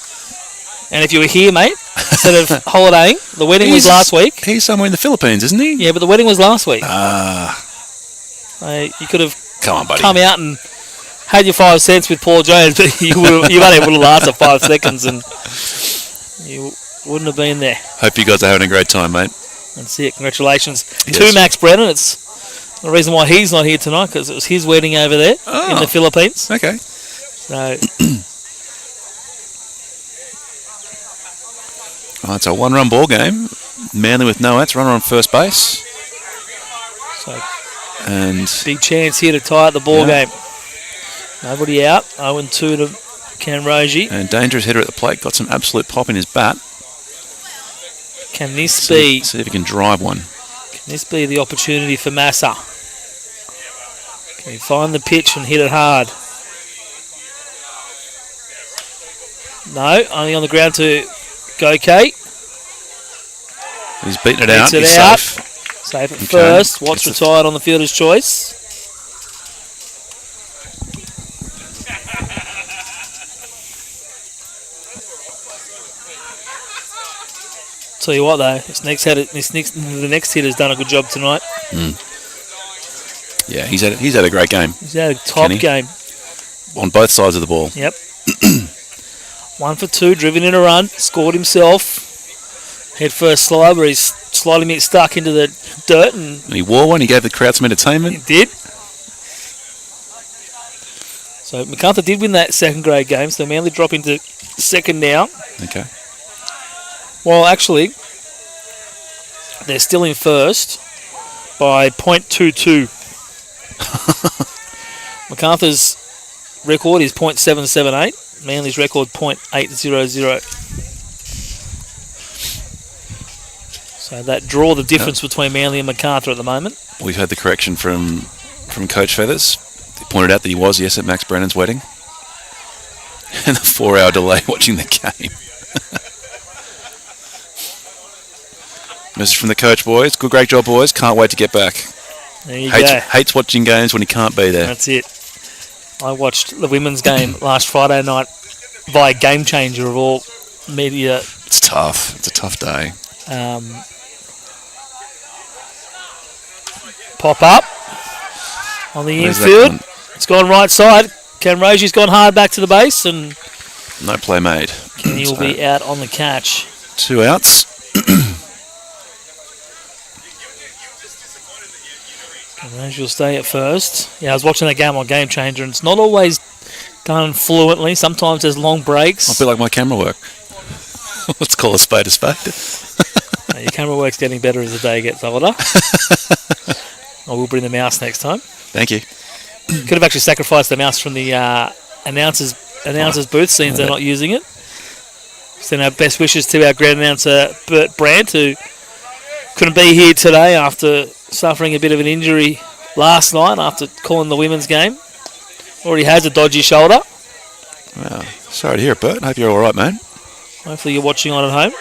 And if you were here, mate, instead of holidaying, the wedding was last week. He's somewhere in the Philippines, isn't he? Yeah, but the wedding was last week. You could have come out and had your 5 cents with Paul Jones, but you only would have lasted 5 seconds and you wouldn't have been there. Hope you guys are having a great time, mate. That's it. Congratulations Yes. to Max Brennan. It's the reason why he's not here tonight, because it was his wedding over there in the Philippines. Okay. So it's a 1-run ball game. Manly with no outs, runner on first base. And big chance here to tie up the ball game. Nobody out. 0-2 to Canroji. And dangerous hitter at the plate. Got some absolute pop in his bat. Can this be... See if he can drive one. Can this be the opportunity for Massa? Can he find the pitch and hit it hard? No, only on the ground to go Kate. He's beaten it out. He's out. safe. Safe at first. Watts retired on the fielder's choice. Tell you what though, the next hitter's done a good job tonight. Yeah, he's had a great game. He's had a top Kenny. game. On both sides of the ball. Yep. 1 for 2, driven in a run, scored himself. Head first slide where he's slightly stuck into the dirt. And he wore one, he gave the crowd some entertainment. He did. So MacArthur did win that second grade game, so Manly drop into second now. Okay. Well, actually, they're still in first by .22. MacArthur's record is .778. Manly's record .800. So that draw the difference between Manly and MacArthur at the moment. We've had the correction from Coach Feathers. He pointed out that he was, yes, at Max Brennan's wedding. And the 4-hour delay watching the game. Message from the coach, boys. Good, great job, boys. Can't wait to get back. There you go. Hates watching games when he can't be there. That's it. I watched the women's game last Friday night via Game Changer of all media. It's tough. It's a tough day. Pop up on the Where's infield. It's gone right side. Cam Rosie's gone hard back to the base, and no play made. Kenny will be out on the catch. 2 outs. Cam Rosie will stay at first. Yeah, I was watching that game on Game Changer, and it's not always done fluently. Sometimes there's long breaks. A bit like my camera work. Let's call a spade a spade. Your camera work's getting better as the day gets older. I will bring the mouse next time. Thank you. Could have actually sacrificed the mouse from the announcers booth, since they're not using it. Send our best wishes to our grand announcer Bert Brandt, who couldn't be here today after suffering a bit of an injury last night after calling the women's game. Already has a dodgy shoulder. Wow. Sorry to hear it, Bert. Hope you're all right, man. Hopefully you're watching on at home.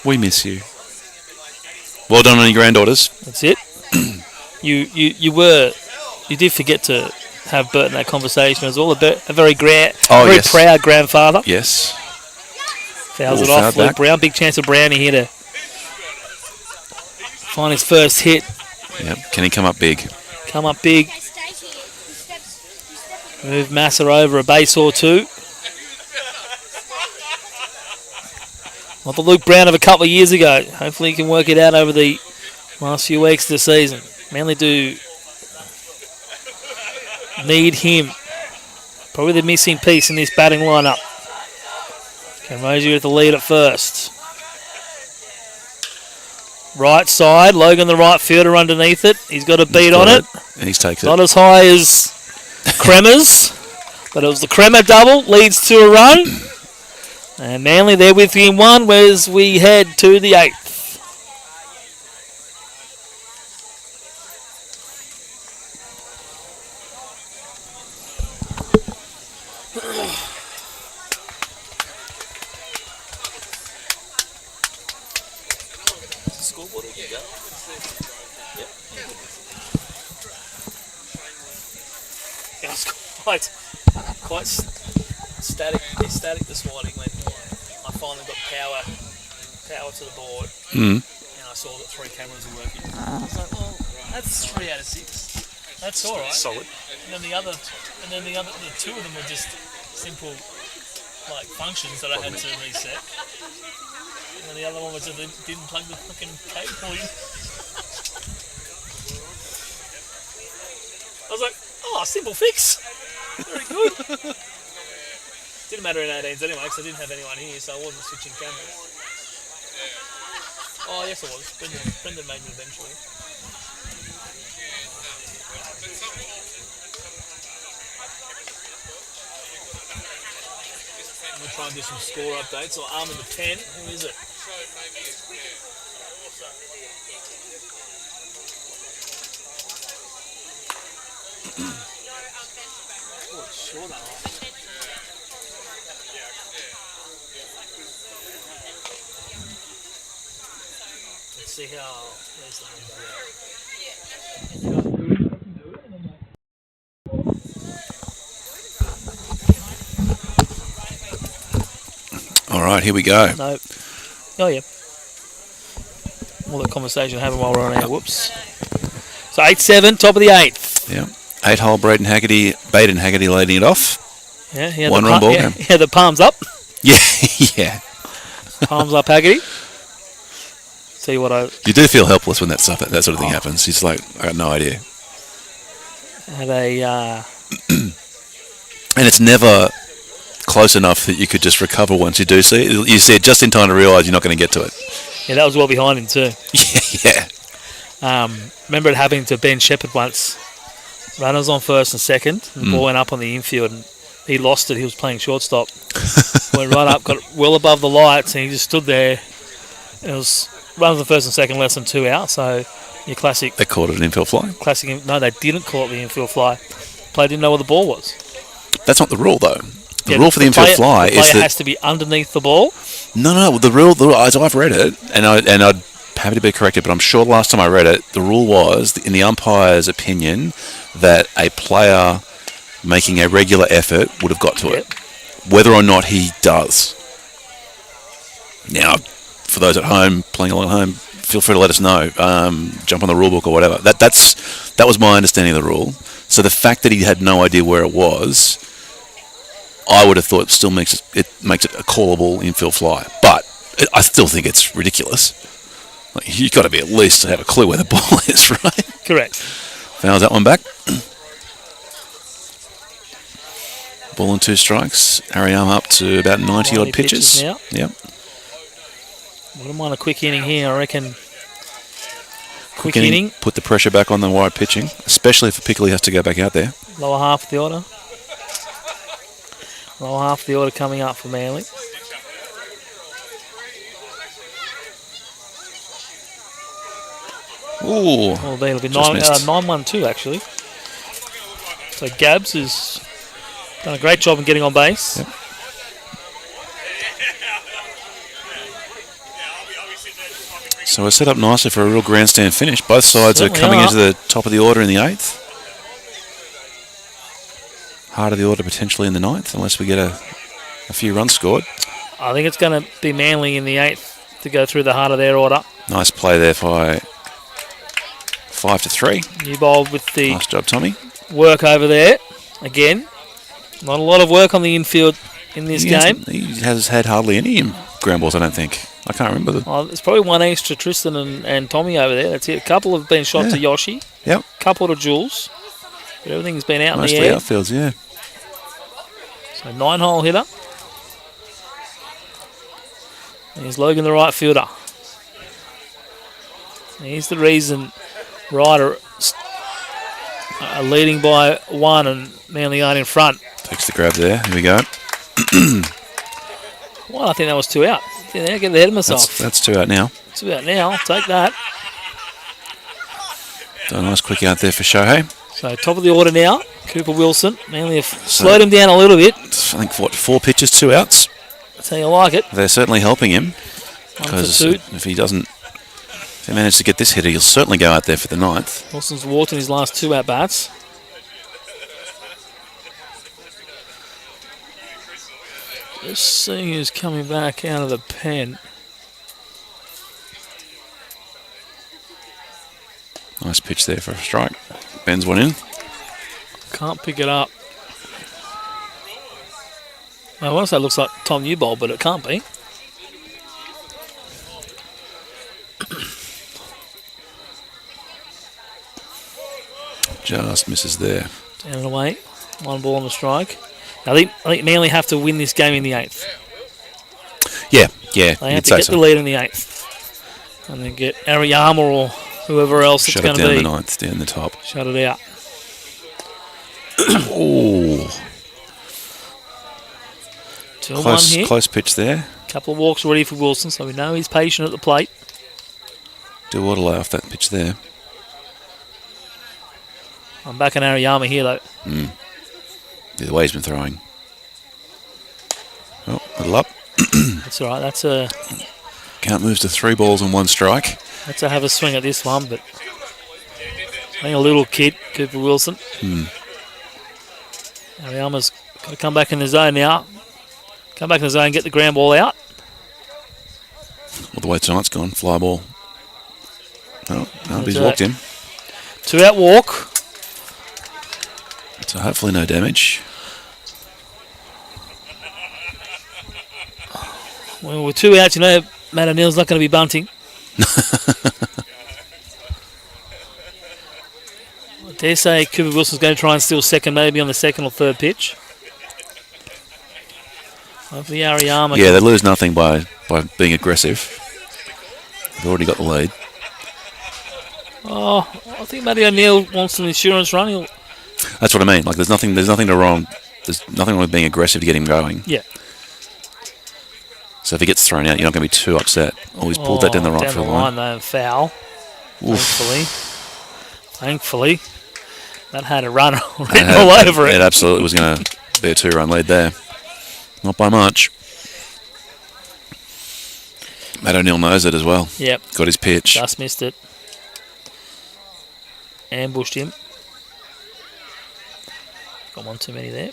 We miss you. Well done on your granddaughters. That's it. You did forget to have Bert in that conversation as well. A very proud grandfather. Yes. Fouls it off. Luke Brown. Big chance of Brownie here to find his first hit. Yep. Can he come up big? Come up big. Move Massa over a base or two. Not the Luke Brown of a couple of years ago. Hopefully he can work it out over the last few weeks of the season. Manly do need him. Probably the missing piece in this batting lineup. Cam Rosie with the lead at first. Right side, Logan the right fielder underneath it. He's got a beat on it. And he's taken it. Not as high as Kremer's, but it was the Kremer double, leads to a run. And Manly there with game 1 as we head to the 8th. Scoreboard, you go. Yep. It was quite static this morning when I finally got power to the board, and I saw that 3 cameras were working. I was like, well, that's 3 out of 6. That's all right. Solid. And then the 2 of them were just simple like functions that I had to reset. And then the other one was that they didn't plug the fucking cable in. I was like, oh, simple fix. Very good. Didn't matter in 18s anyway, because I didn't have anyone here, so I wasn't switching cameras. Oh, yes, I was. Brendan made me eventually. I'm going to try and do some score updates. So Arm in the 10. Who is it? Oh, it's short that one. Let's see how there's the All right, here we go. No. Oh, yeah. All the conversation having while we're on air. Whoops. So 8-7, top of the 8th. Yeah. 8-hole Baden Haggerty leading it off. Yeah, he had One the run ball yeah, game. he had the palms up. Yeah, yeah. Palms up, Haggerty. Tell you what, You do feel helpless when that sort of thing happens. It's like, I got no idea. had a... And it's never close enough that you could just recover once you do see it. You see it just in time to realise you're not going to get to it. Yeah, that was well behind him too. Yeah. Remember it happening to Ben Shepherd once. Runners on first and second, and the ball went up on the infield, and he lost it. He was playing shortstop. Went right up, got well above the lights, and he just stood there. It was runners on first and second, less than 2 out. So your classic. They called it an infield fly. No, they didn't call it the infield fly. Player didn't know where the ball was. That's not the rule, though. The rule for the infield fly is that has to be underneath the ball. No. The rule, as I've read it, and I'd happy to be corrected, but I'm sure the last time I read it, the rule was, in the umpire's opinion, that a player making a regular effort would have got to it, whether or not he does. Now, for those at home, playing along at home, feel free to let us know. Jump on the rule book or whatever. That was my understanding of the rule. So the fact that he had no idea where it was, I would have thought still makes it a callable infield fly. But I still think it's ridiculous. Like, you've got to be at least to have a clue where the ball is, right? Correct. Fouls that one back. Ball and 2 strikes. Ariyama up to about 90 odd pitches. Now. Yep. Wouldn't mind a quick inning here, I reckon. Quick inning. Put the pressure back on the wide pitching, especially if Pickley has to go back out there. Lower half of the order. Lower half of the order coming up for Manly. Ooh. Well, it'll be 9-1-2 actually. So Gabs has done a great job in getting on base. Yep. So we're set up nicely for a real grandstand finish. Both sides Certainly are coming are. into the top of the order in the 8th. Heart of the order potentially in the 9th, unless we get a few runs scored. I think it's going to be Manly in the 8th to go through the heart of their order. Nice play there by 5-3. Newbold with the Nice job, Tommy. work over there. Again, not a lot of work on the infield in this game. He has had hardly any ground balls, I don't think. I can't remember them. Oh, there's probably one extra, Tristan and Tommy over there. That's it. A couple have been shot to Yoshi. Yep. A couple to Jules. But everything's been out Mostly in the air. outfields, yeah. So 9-hole hitter. Here's Logan, the right fielder. He's the reason Ryde are leading by 1 and Manly aren't in front. Takes the grab there. Here we go. Well, I think that was 2 out. There, get ahead of myself. That's 2 out now. 2 out now. I'll take that. So a nice quick out there for Shohei. So top of the order now. Cooper Wilson. Manly have slowed him down a little bit. I think, 4 pitches, 2 outs. That's how you like it. They're certainly helping him. 1 for Because 2. if he manages to get this hitter, he'll certainly go out there for the 9th. Wilson's walked in his last 2 at-bats. Just seeing who's coming back out of the pen. Nice pitch there for a strike. Bends one in. Can't pick it up. I want to say it looks like Tom Newbold, but it can't be. Just misses there. Down and away. 1 ball on a strike. I think Manly have to win this game in the 8th. Yeah. They have to get the lead in the 8th. And then get Ariyama or whoever else it's going to be. Shut it down the 9th, down the top. Shut it out. Ooh. 2-1 here. Close pitch there. Couple of walks ready for Wilson, so we know he's patient at the plate. Do auto lay off that pitch there. I'm back on Ariyama here, though. The way he's been throwing. Oh, little up. That's all right. That's a Count moves to 3 balls and 1 strike. Let's have a swing at this one, but I think a little kid, Cooper Wilson. Ariyama's got to come back in the zone now. Come back in the zone, get the ground ball out. Well, the way tonight's gone, fly ball. Oh, no, he's walked in. 2 out walk. So hopefully no damage. Well, with 2 outs, you know, Matt O'Neill's not going to be bunting. I dare say Cooper Wilson's going to try and steal second, maybe on the second or third pitch. Hopefully Ariyama. Yeah, they lose nothing by being aggressive. They've already got the lead. Oh, I think Matty O'Neill wants an insurance run. That's what I mean. Like, there's nothing wrong with being aggressive to get him going. Yeah. So if he gets thrown out, you're not going to be too upset. Oh, he's pulled that down the right field line. Though, foul. Oof. Thankfully, that had a run written all over it. It absolutely was going to be a 2-run lead there. Not by much. Matt O'Neill knows it as well. Yep. Got his pitch. Just missed it. Ambushed him. Got one too many there.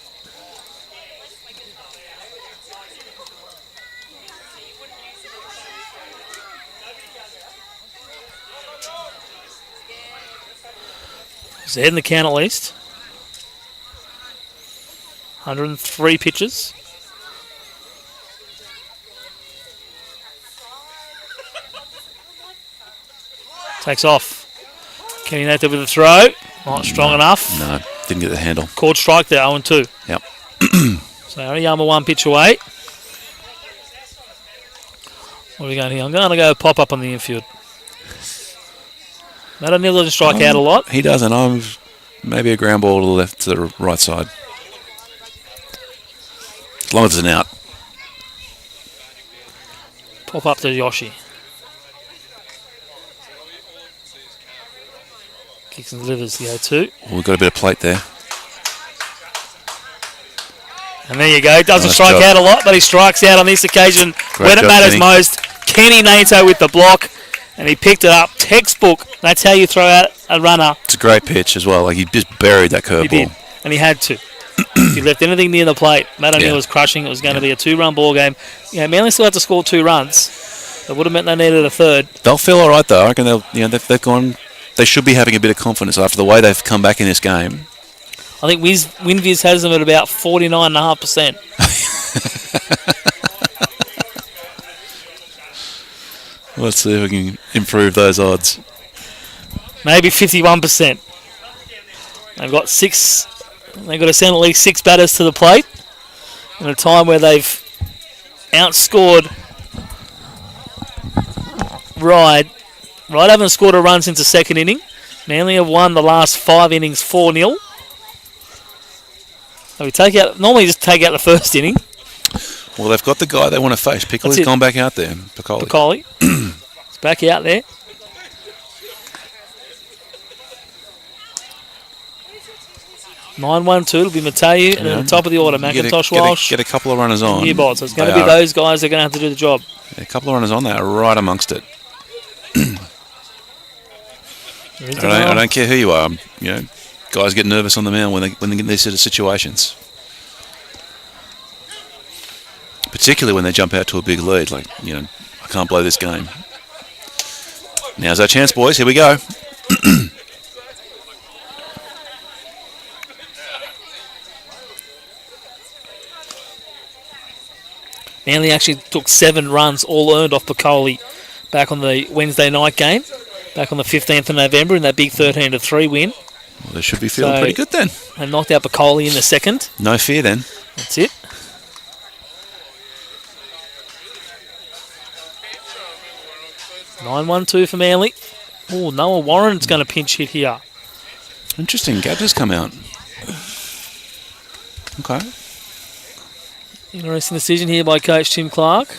He's ahead in the count at least. 103 pitches. Takes off. Kenny Nathan with a throw. Not strong enough. No, didn't get the handle. Called strike there, 0-2. Yep. So Ariyama 1 pitch away. What are we going here? I'm going to go pop up on the infield. Matt O'Neill doesn't strike out a lot. He doesn't. I'm maybe a ground ball to the left, to the right side. As long as it's an out. Pop up to Yoshi. Kicks and delivers the 0-2. Well, we've got a bit of plate there. And there you go. He doesn't Nice strike job. out a lot, but he strikes out on this occasion when it job, matters Kenny. most. Kenny Nato with the block, and he picked it up. Textbook. That's how you throw out a runner. It's a great pitch as well. Like, he just buried that He curveball. did, and he had to. If he left anything near the plate, Matt O'Neill was crushing. It was going to be a 2-run ball game. Manly still had to score 2 runs. That would have meant they needed a third. They'll feel all right though. I reckon they've gone. They should be having a bit of confidence after the way they've come back in this game. I think WinViz has them at about 49.5%. Let's see if we can improve those odds. Maybe 51%. They've got to send at least 6 batters to the plate in a time where they've outscored Ryde. Ryde haven't scored a run since the second inning. Manly have won the last 5 innings 4-0. So normally just take out the first inning. Well, they've got the guy they want to face. Piccoli's gone back out there. Piccoli. It's back out there. (9-1-2). It'll be Mateu, and then at the top of the order, McIntosh, Walsh, get a couple of runners on. Nearbot. So it's going to be those guys that are going to have to do the job. A couple of runners on there, right amongst it. I don't care who you are. Guys get nervous on the mound when they get in these sort of situations. Particularly when they jump out to a big lead, like, I can't blow this game. Now's our chance, boys. Here we go. Manly actually took 7 runs, all earned off Piccoli, back on the Wednesday night game, back on the 15th of November in that big 13-3 win. Well, they should be feeling pretty good then. They knocked out Piccoli in the second. No fear then. That's it. (9-1-2) for Manly. Oh, Noah Warren's going to pinch hit here. Interesting. Gadger's come out. Okay. Interesting decision here by Coach Tim Clark.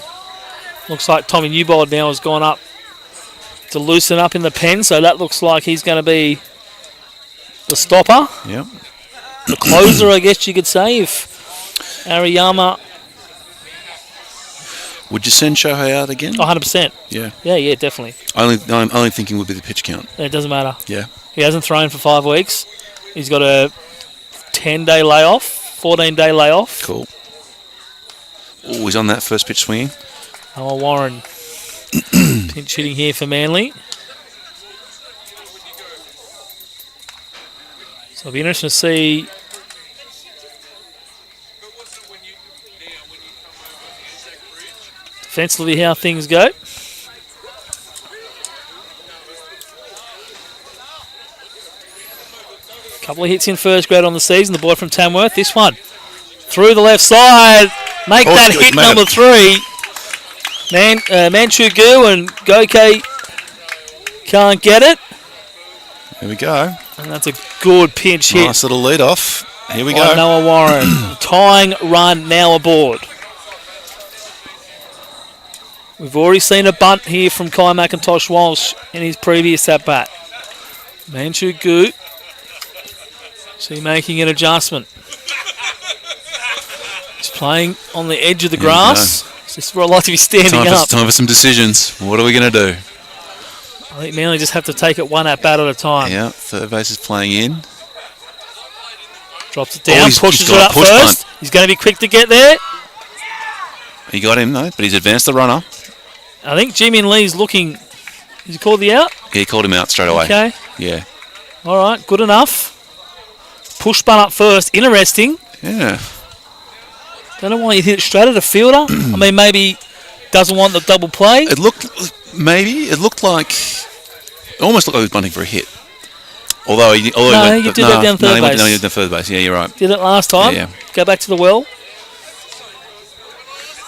Looks like Tommy Newbold now has gone up to loosen up in the pen, so that looks like he's going to be the stopper. Yep. The closer, I guess you could say, if Ariyama... Would you send Shohei out again? 100%. Yeah. Yeah, definitely. I'm only thinking would be the pitch count. It doesn't matter. Yeah. He hasn't thrown for 5 weeks. He's got a 10-day layoff, 14-day layoff. Cool. Oh, he's on that first pitch swinging. Noah Warren pinch hitting here for Manly. it'll be interesting to see defensively how things go. Couple of hits in first grade on the season. The boy from Tamworth. This one through the left side. Make that hit number 3. Manchugu and Goke can't get it. Here we go. And that's a good pinch hit. Nice little lead off. Here we go. Noah Warren. Tying run now aboard. We've already seen a bunt here from Kai McIntosh Walsh in his previous at-bat. Manchugu. So making an adjustment. He's playing on the edge of the grass. This is where I'd like to be standing up. Time for some decisions. What are we going to do? I think Manly just have to take it one at-bat at a time. Yeah, third base is playing in. Drops it down, pushes it got up a push first. bunt. He's going to be quick to get there. He got him though, but he's advanced the runner. I think Jimin Lee's looking. Has he called the out? Yeah, he called him out straight away. Okay. Yeah. All right, good enough. Push bunt up first. Interesting. Yeah. Don't know why he hit it straight at a fielder. I mean, maybe doesn't want the double play. It looked like it almost looked like he was bunting for a hit. Although he went did that down third base. No, he did down third base. Yeah, you're right. Did it last time. Yeah. Go back to the well.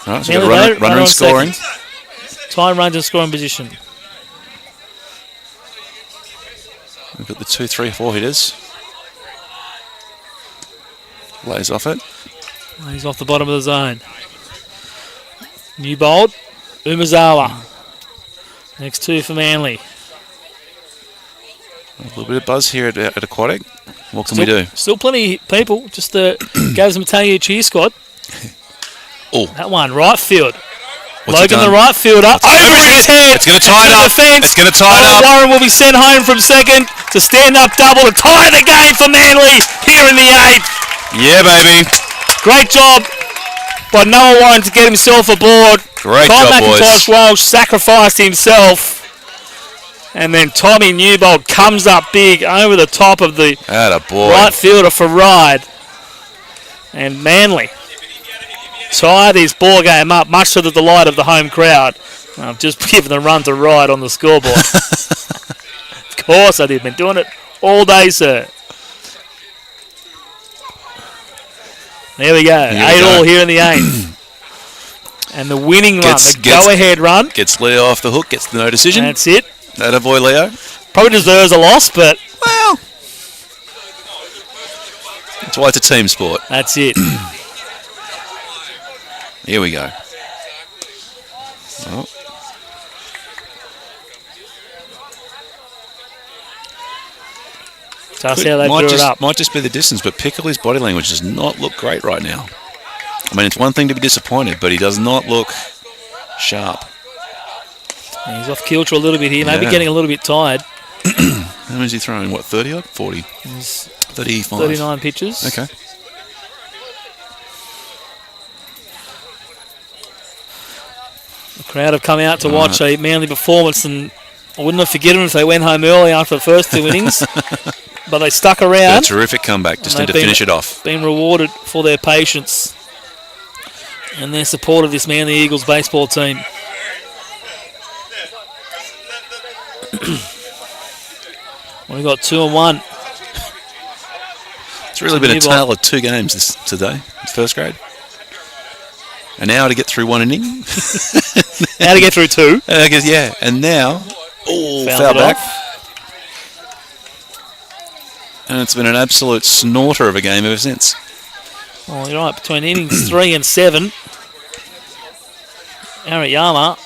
All right, so we've got a runner in scoring. Time runs in scoring position. We've got the 2, 3, 4 hitters. Lays off it. He's off the bottom of the zone. Newbold, Umazawa. Next 2 for Manly. A little bit of buzz here at Aquatic. What can we do? Still plenty of people. Just gave them a Tanya cheer squad. Oh, that one, right field. What's Logan, the right fielder, over his head. It's going to tie it up. It's going to tie it up. Warren will be sent home from second to stand up double to tie the game for Manly here in the 8th. Yeah, baby. Great job by Noah Warren to get himself aboard. Great job, boys. McIntosh Walsh sacrificed himself. And then Tommy Newbold comes up big over the top of the right fielder for Ryde. And Manly tie this ball game up, much to the delight of the home crowd. I've just given the run to Ryde on the scoreboard. Of course I did. Been doing it all day, sir. There we go. 8-all here in the 8th. And the winning run, the go-ahead run. Gets Leo off the hook, gets the no decision. That's it. That boy Leo. Probably deserves a loss, but... Well, that's why it's a team sport. That's it. Here we go. Oh. Just how they drew it up. Might just be the distance, but Pickley's body language does not look great right now. I mean, it's one thing to be disappointed, but he does not look sharp. He's off kilter a little bit here, maybe getting a little bit tired. How many is he throwing? What, 30 odd? 40? 35. 39 pitches. Okay. The crowd have come out to watch a Manly performance, and I wouldn't have forgiven them if they went home early after the first 2 innings. But they stuck around. A terrific comeback, just need to finish it off. Been rewarded for their patience and their support of this Manly Eagles baseball team. We've got 2 and 1. It's really been a tale of 2 games today, first grade. An hour to get through 1 inning. How to get through 2. I guess, yeah. And now, foul back. And it's been an absolute snorter of a game ever since. Oh, you're right. Between innings 3 and 7, Ariyama,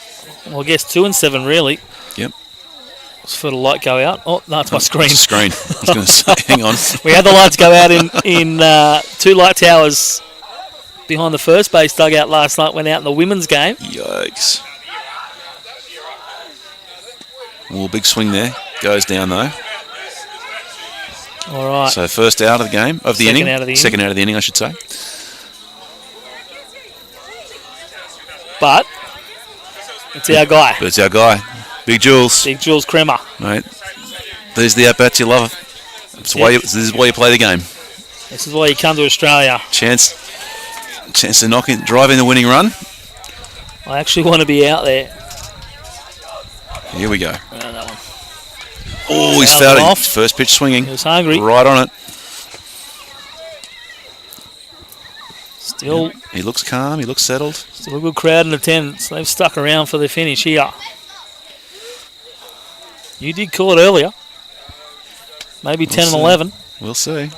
well, I guess 2 and 7 really. Yep. Let's for the light go out. Oh, no, it's my screen. It's a screen. I was going to say, hang on. We had the lights go out in 2 light towers behind the first base dugout last night. Went out in the women's game. Yikes. Oh, big swing there. Goes down though. All right. So first out of the game, of the inning. Second out of the inning, I should say. But it's our guy. But it's our guy. Big Jules. Big Jules Kremer. Mate, these are the at-bats you love. This is why you play the game. This is why you come to Australia. Chance to drive in the winning run. I actually want to be out there. Here we go. That one. Oh, he's fouled it. First pitch swinging. He was hungry. Right on it. Still. He looks calm. He looks settled. Still a good crowd in attendance. They've stuck around for the finish here. You did call it earlier. Maybe 10 and 11. We'll see.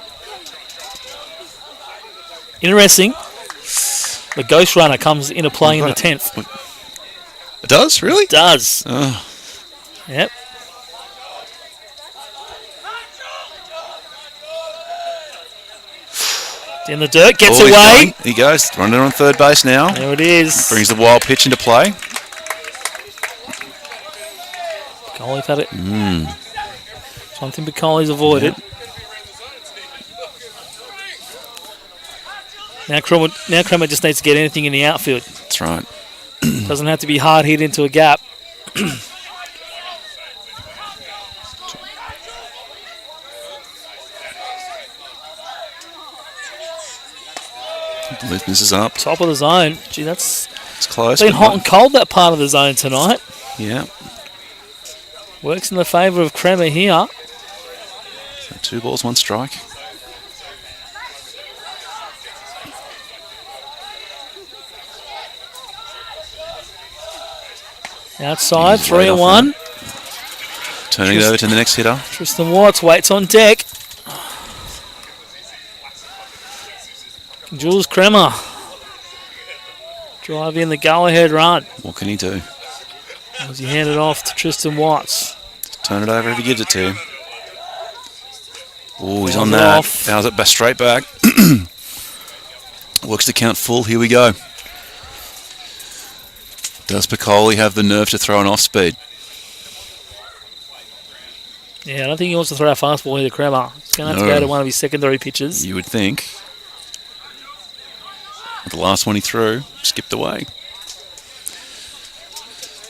Interesting. The Ghost Runner comes into play in the 10th. It does? Really? It does. Oh. Yep. In the dirt, gets away. He goes, running on third base now. There it is. Brings the wild pitch into play. Piccoli's had it. Something Piccoli's avoided. Yep. Now Crummer just needs to get anything in the outfield. That's right. Doesn't have to be hard hit into a gap. Misses up. Top of the zone. Gee, it's close. Been hot and cold, that part of the zone tonight. Yeah. Works in the favour of Kremer here. So 2 balls, 1 strike. Outside, 3-1. Turning it over to the next hitter. Tristan Watts waits on deck. Jules Kremer. Drive in the go-ahead run. What can he do? As he handed off to Tristan Watts. Just turn it over if he gives it to him. Oh, he's on that. Fouls it back straight back. Works the count full. Here we go. Does Piccoli have the nerve to throw an off-speed? Yeah, I don't think he wants to throw a fastball either, Kremer. He's going to have to go to one of his secondary pitches. You would think. The last one he threw, skipped away.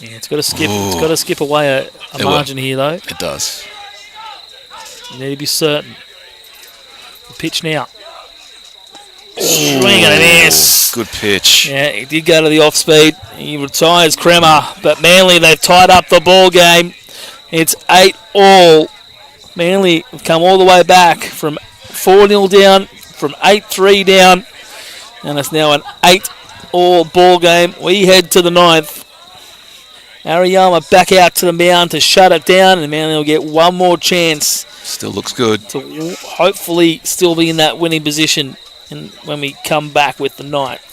Yeah, it's got to skip. It's got to skip away a margin here, though. It does. You need to be certain. The pitch now. Swing and a miss. Good pitch. Yeah, he did go to the off speed. He retires Kremer, but Manly, they've tied up the ball game. It's 8-all. Manly have come all the way back from 4-0 down, from 8-3 down, and it's now an 8-all ball game. We head to the 9th. Ariyama back out to the mound to shut it down, and Manly will get one more chance. Still looks good. To hopefully still be in that winning position when we come back with the 9th.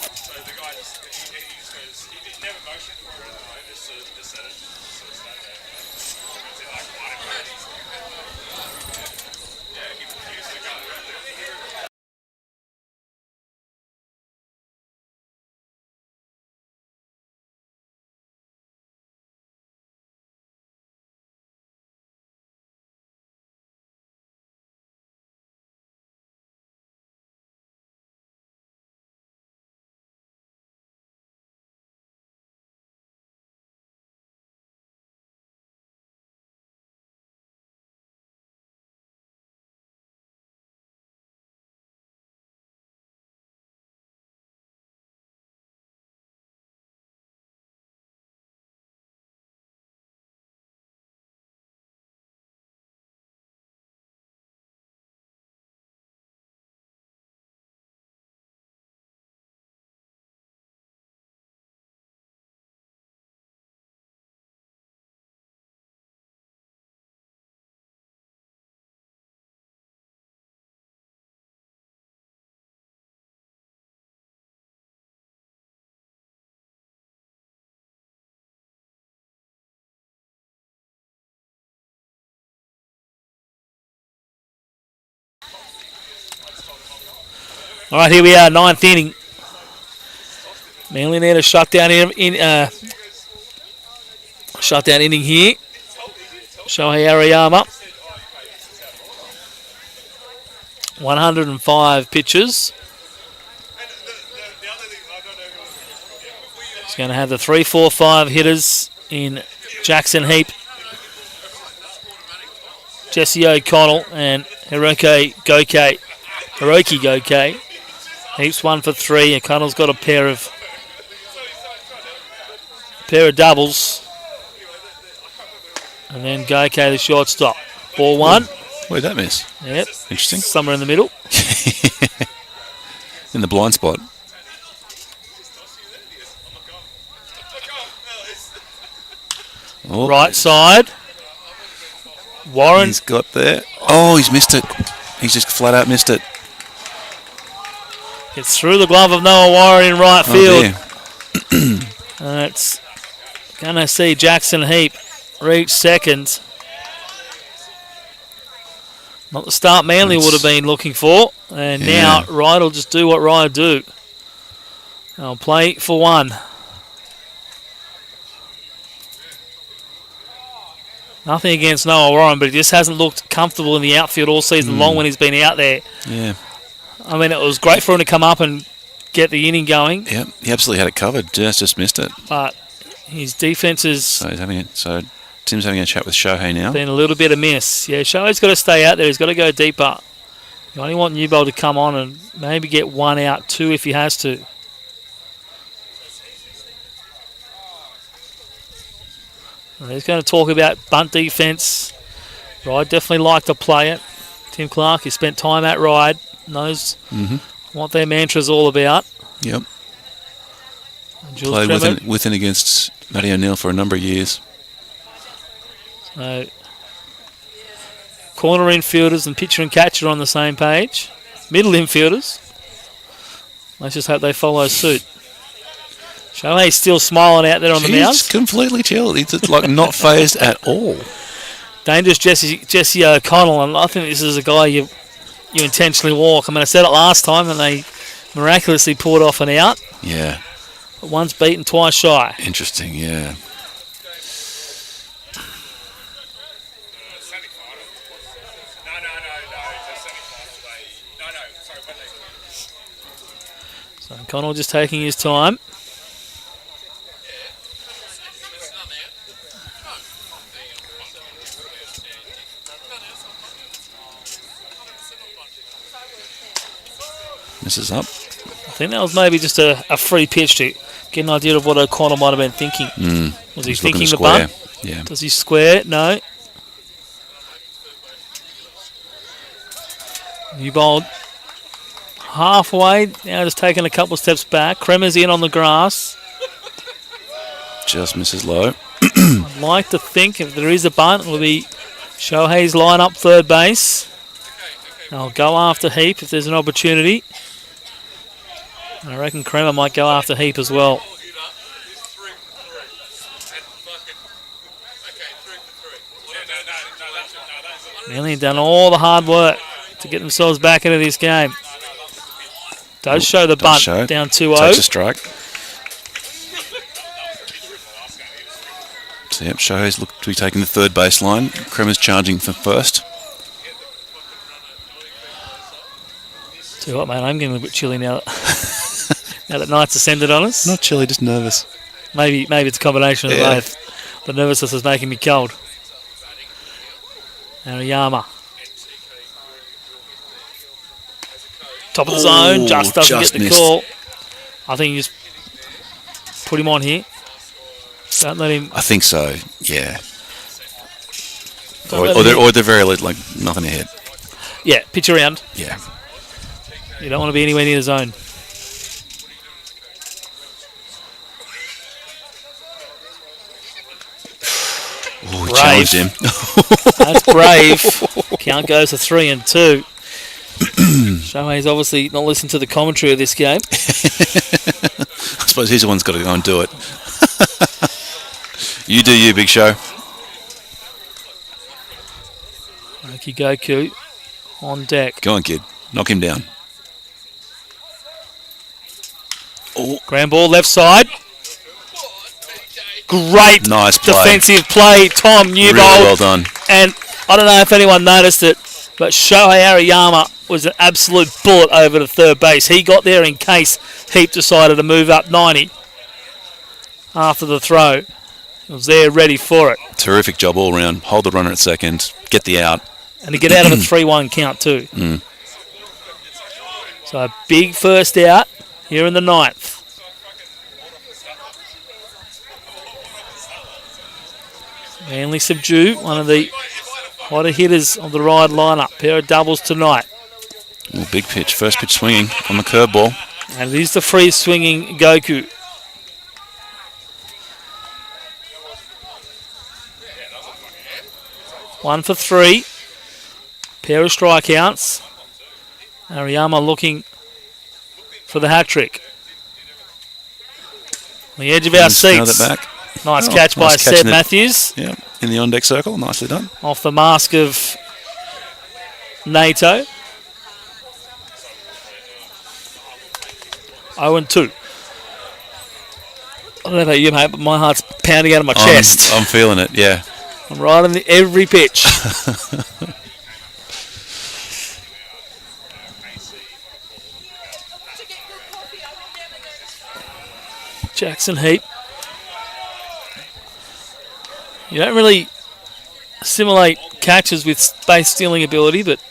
All right, here we are, 9th inning. Manly need a shutdown inning here. Shohei Ariyama. 105 pitches. He's going to have the 3-4-5 hitters in Jackson Heap, Jesse O'Connell, and Hiroki Goke. Heaps 1 for 3. O'Connell's got a pair of doubles. And then Goke, the shortstop. Ball 1. Where'd that miss? Yep. Interesting. Somewhere in the middle. In the blind spot. Oh, Right side. Warren. He's got there. Oh, he's missed it. He's just flat out missed it. It's through the glove of Noah Warren in right field. Oh, And it's going to see Jackson Heap reach second. Not the start Manly would have been looking for. And now Ryde will just do what Ryde do. They'll play for 1. Nothing against Noah Warren, but he just hasn't looked comfortable in the outfield all season long when he's been out there. Yeah. I mean, it was great for him to come up and get the inning going. Yep, he absolutely had it covered. Just missed it. But his defense has So Tim's having a chat with Shohei now. been a little bit of miss. Yeah, Shohei's got to stay out there. He's got to go deeper. You only want Newbold to come on and maybe get 1 out, 2 if he has to. He's going to talk about bunt defence. Ryde definitely liked to play it. Tim Clark, he spent time at Ryde, knows what their mantra's all about. Yep. And Jules Played Tremont, with and against Matty O'Neill for a number of years. so corner infielders and pitcher and catcher on the same page. Middle infielders. Let's just hope they follow suit. Shohei's still smiling out there on the mound. He's completely chilled. He's like not phased at all. Dangerous Jesse O'Connell, and I think this is a guy you intentionally walk. I mean, I said it last time, and they miraculously pulled off an out. Yeah. But one's beaten, twice shy. Interesting, yeah. So O'Connell just taking his time. Misses up. I think that was maybe just a free pitch to get an idea of what O'Connell might have been thinking. Was he He's thinking looking the square. bunt? Yeah. Does he square? No. Newbold halfway, now just taking a couple of steps back. Kremer's in on the grass. Just misses low. I'd like to think if there is a bunt, it will be Shohei's line up third base. They'll go after Heap if there's an opportunity. I reckon Kremer might go after Heap as well. Manly done all the hard work to get themselves back into this game. Does show the bunt down 2-0. Takes a strike. So, yep, Shohei's looked to be taking the third baseline. Kremer's charging for first. Tell you what, mate, I'm getting a bit chilly now that, now that night's descended on us. Not chilly, just nervous. Maybe it's a combination of both. The nervousness is making me cold. Ariyama. Top of the zone, just doesn't get the missed. call. I think you just put him on here. Don't let him. I think so, yeah. Don't let him Or the very least, like nothing ahead. Yeah, pitch around. Yeah. You don't want to be anywhere near the zone. Oh, he Brave. challenged him. That's brave. Count goes to 3-2. Shohei's obviously not listening to the commentary of this game. I suppose he's the one's got to go and do it. You do you, Big Show. Roki Goku on deck. Go on, kid. Knock him down. Oh, Grand ball left side. Great nice play. defensive play, Tom Newbold. Really well done. And I don't know if anyone noticed it, but Shohei Ariyama was an absolute bullet over to third base. He got there in case Heap decided to move up 90 after the throw. He was there ready for it. Terrific job all round. Hold the runner at second. Get the out. And to get out of a 3-1 count too. So a big first out here in the 9th. Manly subdue, one of the hotter hitters of the Ryde lineup. Pair of doubles tonight. Ooh, big pitch. First pitch swinging on the curveball. And it is the free swinging Goku. One for 3. Pair of strikeouts. Ariyama looking for the hat trick. On the edge of our seats. Back. Nice catch by Seb Matthews. Yeah, in the on-deck circle. Nicely done. Off the mask of NATO. 0-2. I don't know about you, mate, but my heart's pounding out of my chest. I'm feeling it, yeah. I'm right on every pitch. Jackson Heap. You don't really simulate catches with base stealing ability, but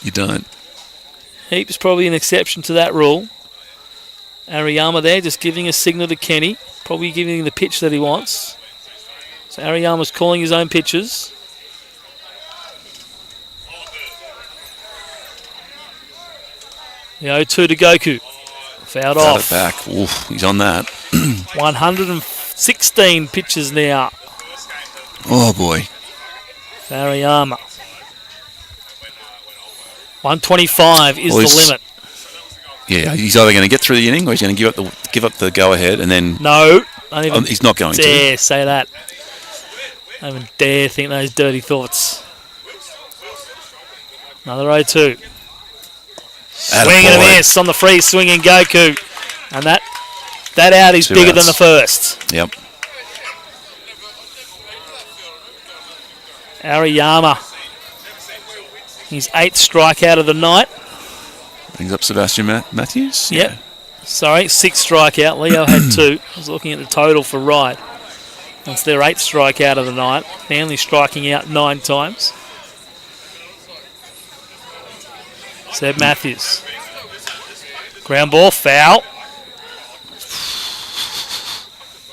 you don't. Heap is probably an exception to that rule. Ariyama there just giving a signal to Kenny, probably giving him the pitch that he wants. So Ariyama's calling his own pitches. The 0-2 to Goku. Fouled off. It back. Oof, he's on that. 116 pitches now. Oh boy. Ariyama. 125 is the limit. Yeah, he's either going to get through the inning or he's going to give up the go ahead and then. No, don't even he's not going dare to say that. Don't even dare think those dirty thoughts. Another 0-2. Swing and a miss on the free swinging Goku, and that out is bigger than the first. Yep. Ariyama, his 8th strikeout of the night. Brings up Sebastian Matthews. Yep. Yeah. Sorry, 6th strikeout. Leo had 2. I was looking at the total for Ryde. That's their 8th strikeout of the night. Manly striking out 9 times. Seb Matthews. Ground ball, foul.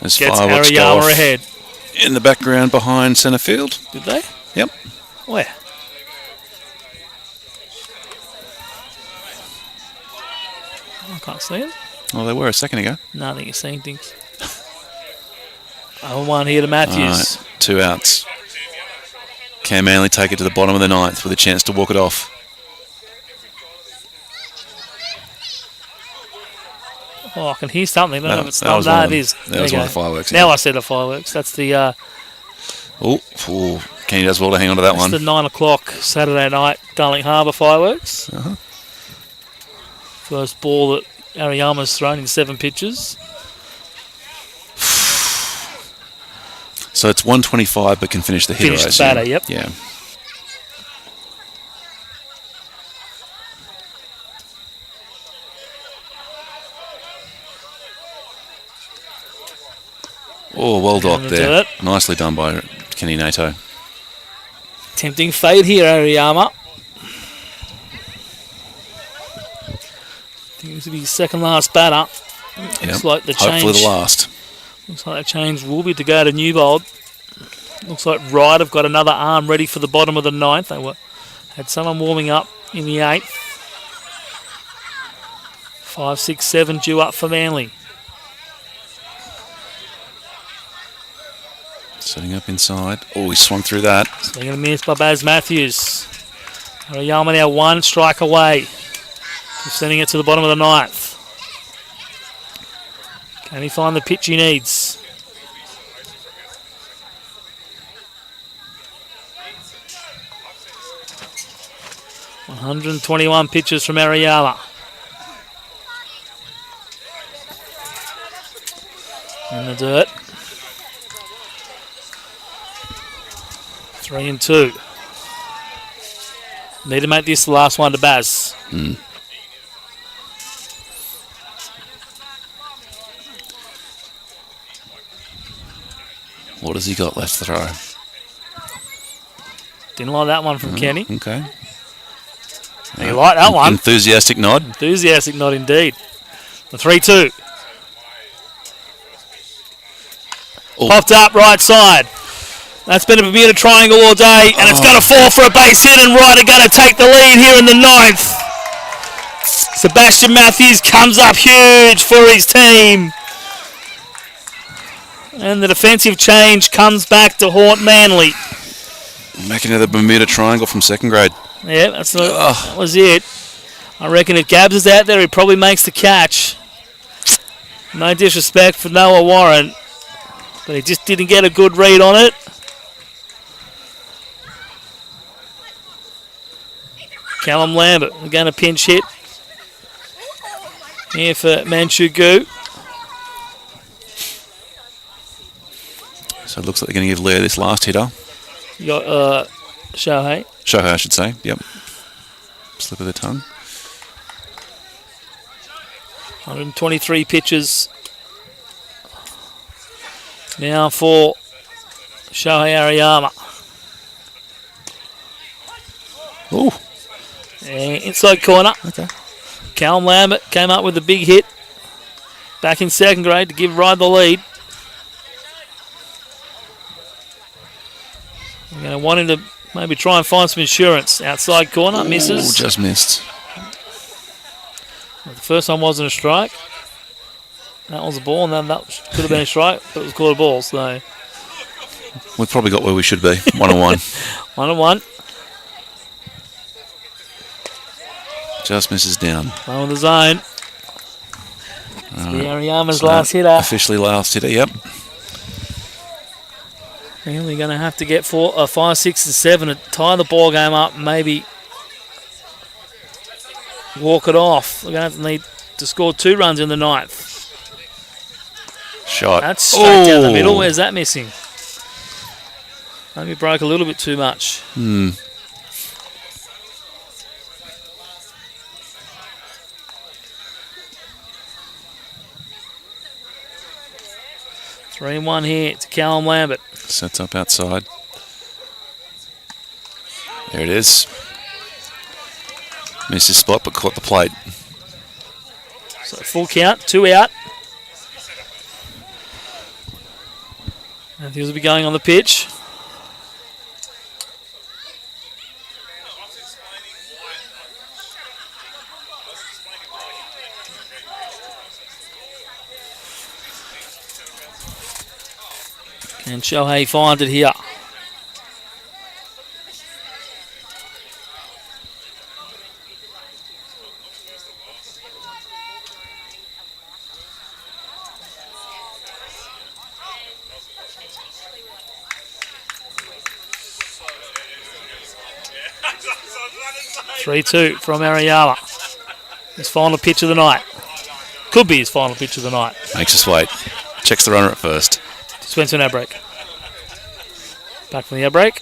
As gets fireworks go Ariyama off ahead. in the background behind centre field. Did they? Yep. Where? I can't see them. Well, they were a second ago. No, I think you're seeing things. 0-1 here to Matthews. Right, 2 outs. Can Manly take it to the bottom of the 9th with a chance to walk it off? Oh, I can hear something. I don't know if it's that not. was No, one it is. that was one of the fireworks. Now I said the fireworks. That's the... Kenny does well to hang on to that one. That's the 9 o'clock Saturday night Darling Harbour fireworks. First ball that Ariyama's thrown in 7 pitches. So it's 125 but can finish the hitter. Finish the batter, yep. Yeah. Oh, well docked there. Nicely done by Kenny Nato. Tempting fade here, Ariyama. I think this will be his second last batter. Looks like the change. Hopefully the last. Looks like the change will be to go to Newbold. Looks like Ryde have got another arm ready for the bottom of the 9th. They had someone warming up in the 8th. 5, 6, 7 due up for Manly. Setting up inside. Oh, he swung through that. Swing and a miss by Baz Matthews. Ariyama now 1 strike away. Sending it to the bottom of the 9th. Can he find the pitch he needs? ...121 pitches from Ariyama. In the dirt. 3-2. Need to make this the last one to Baz. What has he got left to throw? Didn't like that one from Kenny. Okay. You like that one? Enthusiastic nod. Enthusiastic nod indeed. The 3-2. Oh. Popped up right side. That's been a Bermuda triangle all day, and it's going to fall for a base hit, and Ryde are going to take the lead here in the 9th. Sebastian Matthews comes up huge for his team. And the defensive change comes back to haunt Manly. Making another Bermuda triangle from second grade. Yeah, that was it. I reckon if Gabs is out there, he probably makes the catch. No disrespect for Noah Warren, but he just didn't get a good read on it. Callum Lambert, we're going to pinch hit here for Manchugu. So it looks like they're going to give Leah this last hitter. You got Shohei. Shohei, I should say. Yep. Slip of the tongue. 123 pitches now for Shohei Ariyama. Ooh. Inside corner. Okay. Callum Lambert came up with a big hit back in second grade to give Ryde the lead. We're going to want him to maybe try and find some insurance. Outside corner, misses. Ooh, just missed. The first one wasn't a strike. That was a ball, and then that could have been a strike, but it was called a ball. So We've probably got where we should be. 1-1. 1-1. Just misses down. Low in the zone. The Ariyama's last hitter. Officially last hitter, yep. And we're going to have to get 5, 6, and 7 to tie the ball game up and maybe walk it off. We're going to need to score 2 runs in the 9th. Shot. That's straight down the middle. Where's that missing? Maybe broke a little bit too much. 3-1 here to Callum Lambert. Sets up outside. There it is. Missed his spot, but caught the plate. So full count, 2 out. Matthews will be going on the pitch. And Shohei finds it here. (3-2) from Ariyama. His final pitch of the night. Could be his final pitch of the night. Makes us wait. Checks the runner at first. Just went to an air break. Back from the air break.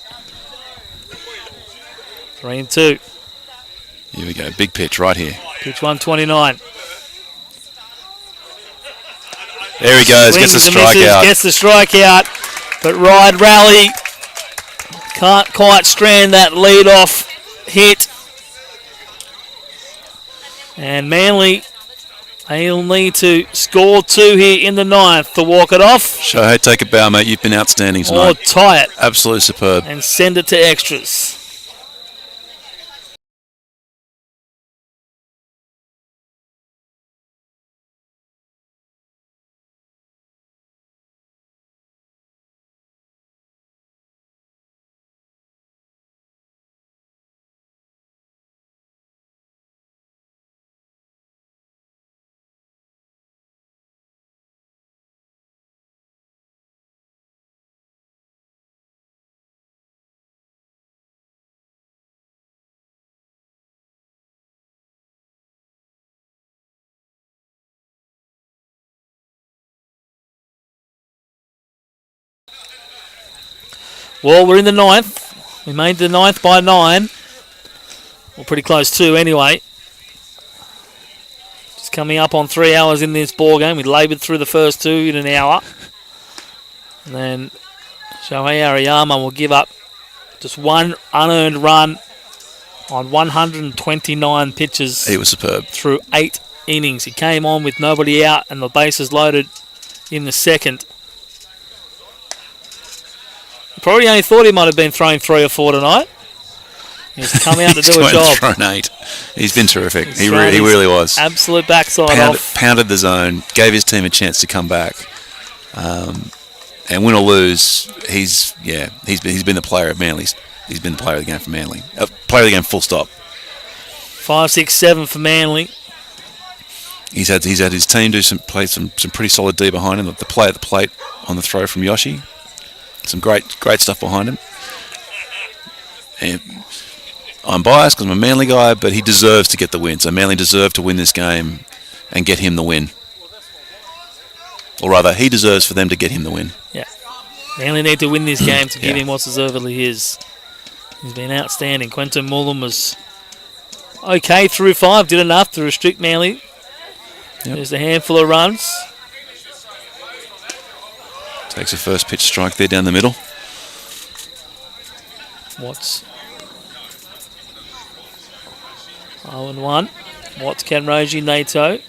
3-2. Here we go. Big pitch right here. Pitch 129. There he goes. Gets the strikeout. Gets the strikeout. But Ryde rally can't quite strand that lead-off hit. And Manly, they'll need to score 2 here in the 9th to walk it off. Shohei, take a bow, mate. You've been outstanding tonight. Or tie it. Absolutely superb. And send it to extras. Well, we're in the 9th. We made the 9th by 9. Well, pretty close to anyway. Just coming up on 3 hours in this ball game. We laboured through the first 2 in an hour. And then Shohei Ariyama will give up Just one unearned run on 129 pitches. He was superb. Through 8 innings. He came on with nobody out and the bases loaded in the second. Probably only thought he might have been throwing 3 or 4 tonight. He's come out to do a job. Thrown 8. He's been terrific. He really was. Absolute backside off. Pounded the zone. Gave his team a chance to come back. And win or lose, he's been the player of Manly's. He's been the player of the game for Manly. Player of the game, full stop. 5, 6, 7 for Manly. He's had his team play some pretty solid D behind him. The play at the plate on the throw from Yoshi. Some great stuff behind him. And I'm biased because I'm a Manly guy, but he deserves to get the win. So Manly deserve to win this game and get him the win. Or rather, he deserves for them to get him the win. Yeah. Manly need to win this game to give him what's deservedly his. He's been outstanding. Quentin Mullen was okay through 5, did enough to restrict Manly. Yep. There's a handful of runs. Takes a first pitch strike there down the middle. Watts. 0-1. Watts, Kanroji, Nato.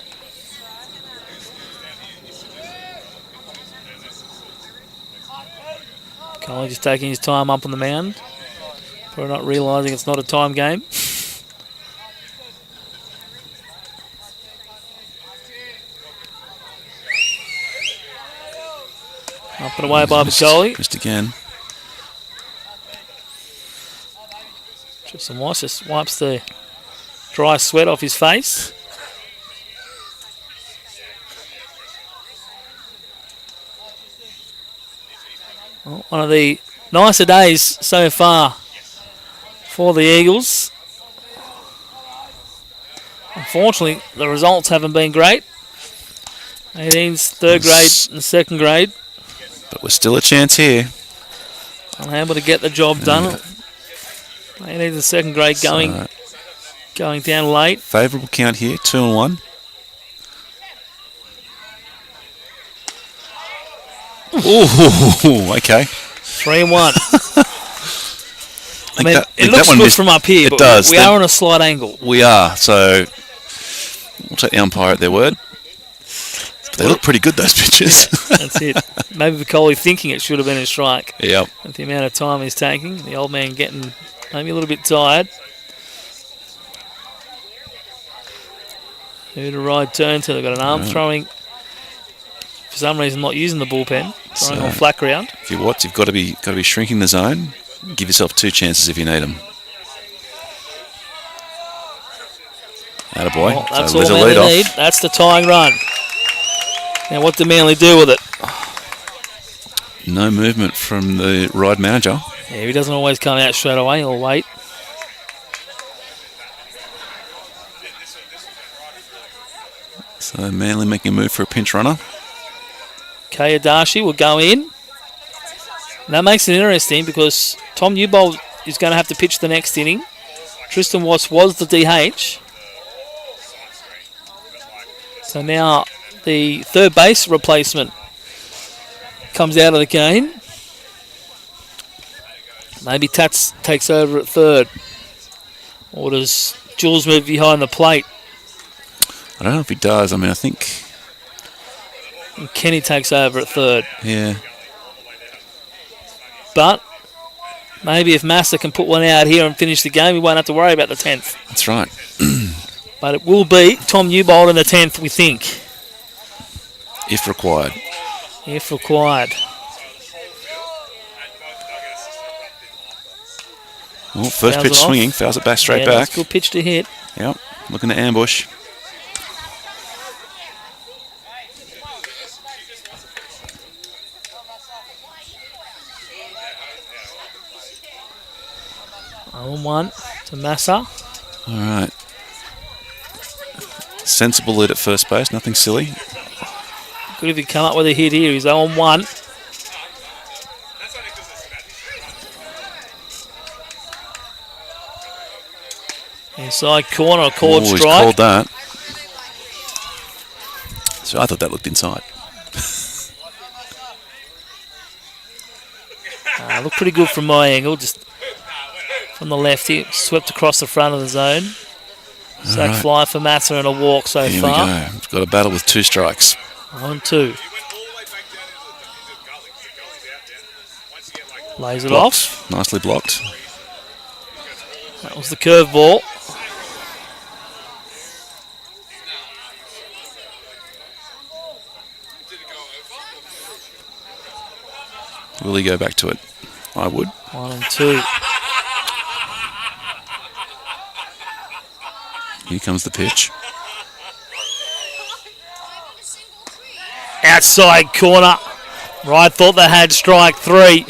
Coley just taking his time up on the mound. Probably not realising it's not a time game. Up and away by Coley. Missed again. Tristan Watts just wipes the dry sweat off his face. Well, one of the nicer days so far for the Eagles. Unfortunately, the results haven't been great. 18's third grade and second grade. But we're still a chance here. Unable to get the job done. 18's and second grade going down late. Favourable count here, 2-1. Ooh, okay. 3-1. I mean, it looks good from up here, but does. We are on a slight angle. We are, so we'll take the umpire at their word. But they look pretty good, those pitches. Yeah, that's it. Maybe Vicoli thinking it should have been a strike. Yep. With the amount of time he's taking. The old man getting maybe a little bit tired. Who to Ryde turn to? They've got an arm throwing. For some reason, not using the bullpen. Throwing on flat ground. If you're Watts, you've got to be shrinking the zone. Give yourself 2 chances if you need them. Attaboy. Well, that's so all Manly need. That's the tying run. Now, what do Manly do with it? No movement from the Ryde manager. Yeah, he doesn't always come out straight away. He'll wait. So Manly making a move for a pinch runner. Kayadashi will go in. And that makes it interesting because Tom Newbold is going to have to pitch the next inning. Tristan Watts was the DH. So now the third base replacement comes out of the game. Maybe Tats takes over at third. Or does Jules move behind the plate? I don't know if he does. I mean, I think... And Kenny takes over at third. Yeah. But maybe if Massa can put one out here and finish the game, we won't have to worry about the 10th. That's right. But it will be Tom Newbold in the 10th, we think. If required. If required. Well, first pitch swinging, fouls it back straight back. That's a good pitch to hit. Yep, looking to ambush. One to Massa. All right. Sensible lead at first base, nothing silly. Good if he come up with a hit here. He's 0-1. Inside corner, a called strike. He's called that. So I thought that looked inside. Looked pretty good from my angle. Just from the left. He swept across the front of the zone. Sack right. fly for Massa and a walk so Here far. we go. We've got a battle with 2 strikes. 1-2. Lays it Blocked. off. Nicely blocked. That was the curveball. Will he go back to it? I would. 1-2. Here comes the pitch. Outside corner. Ryde thought they had strike 3.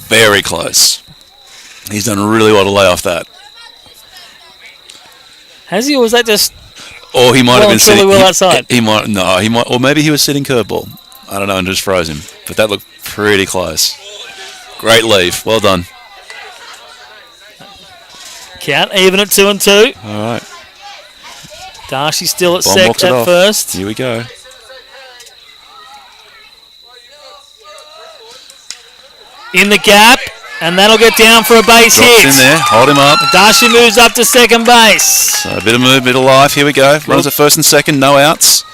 Very close. He's done really well to lay off that. Has he, or was that just... Or he might have been sitting... well outside? He might... No, he might... Or maybe he was sitting curveball. I don't know, and just froze him. But that looked pretty close. Great leave. Well done. Count even at 2-2. All right. Darcy still at Bomb walks it off. first. Here we go. In the gap, and that'll get down for a base Drops hit. in there. Hold him up. Darcy moves up to second base. So a bit of move, bit of life. Here we go. Runs at first and second. No outs.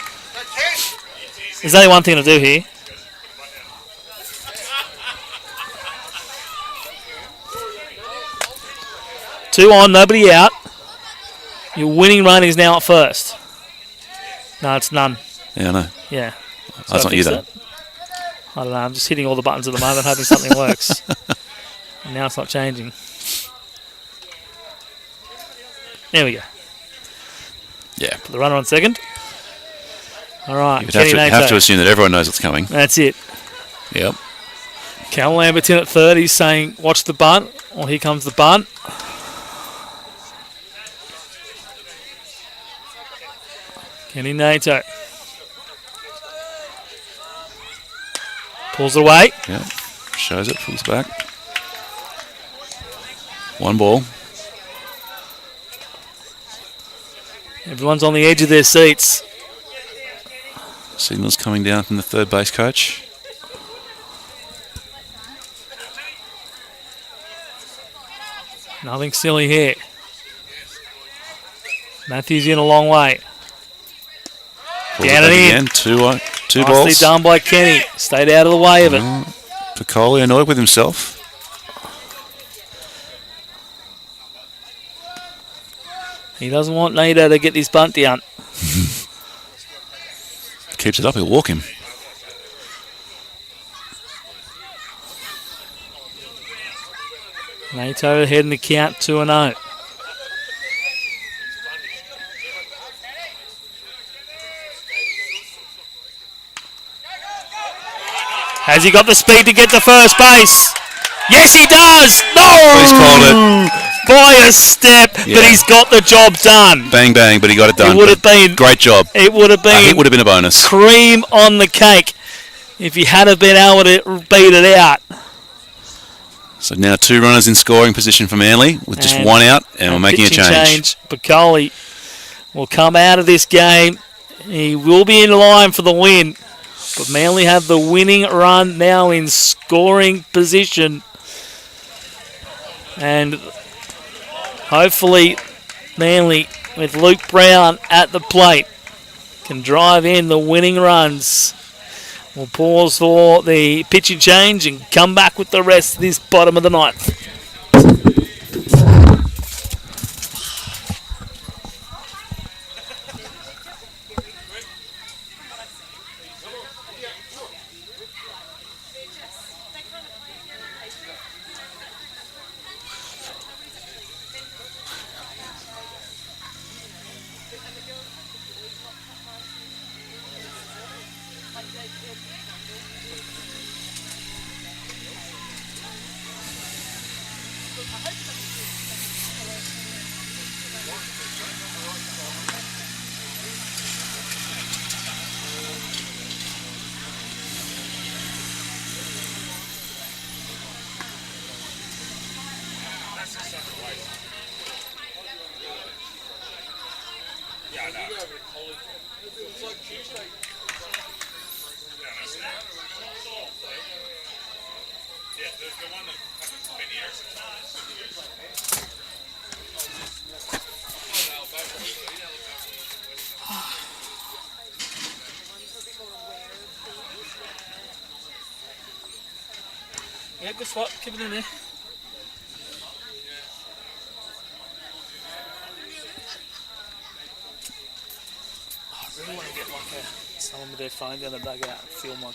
There's only one thing to do here. Two on, nobody out. Your winning run is now at first. No, it's none. Yeah, I know. Yeah. That's not you, though. I don't know. I'm just hitting all the buttons at the moment, hoping something works. And now it's not changing. There we go. Yeah. Put the runner on second. All right. You'd have to assume that everyone knows what's coming. That's it. Yep. Cal Lambert's in at third. He's saying, watch the bunt. Well, here comes the bunt. Kenny Nato. Pulls it away. Yep. Shows it. Pulls back. 1 ball. Everyone's on the edge of their seats. Signals coming down from the third base coach. Nothing silly here. Matthews in a long way. Pulls Down it and back in. again. Two Nicely balls. done by Kenny. Stayed out of the way of it. Piccoli annoyed with himself. He doesn't want Nato to get this bunt down. Keeps it up, he'll walk him. Nato ahead in the count 2-0. Has he got the speed to get to first base? Yes, he does! No! He's called it. By a step, but he's got the job done. Bang, bang, but he got it done. It would have been... Great job. It would have been... It would have been a bonus. Cream on the cake if he had have been able to beat it out. So now 2 runners in scoring position for Manly with just 1 out, and we're making a change. Piccoli will come out of this game. He will be in line for the win. But Manly have the winning run now in scoring position. And hopefully Manly, with Luke Brown at the plate, can drive in the winning runs. We'll pause for the pitching change and come back with the rest of this bottom of the ninth. Yeah, good spot. Keep it in there. I really want to get someone with their phone down the dugout and film the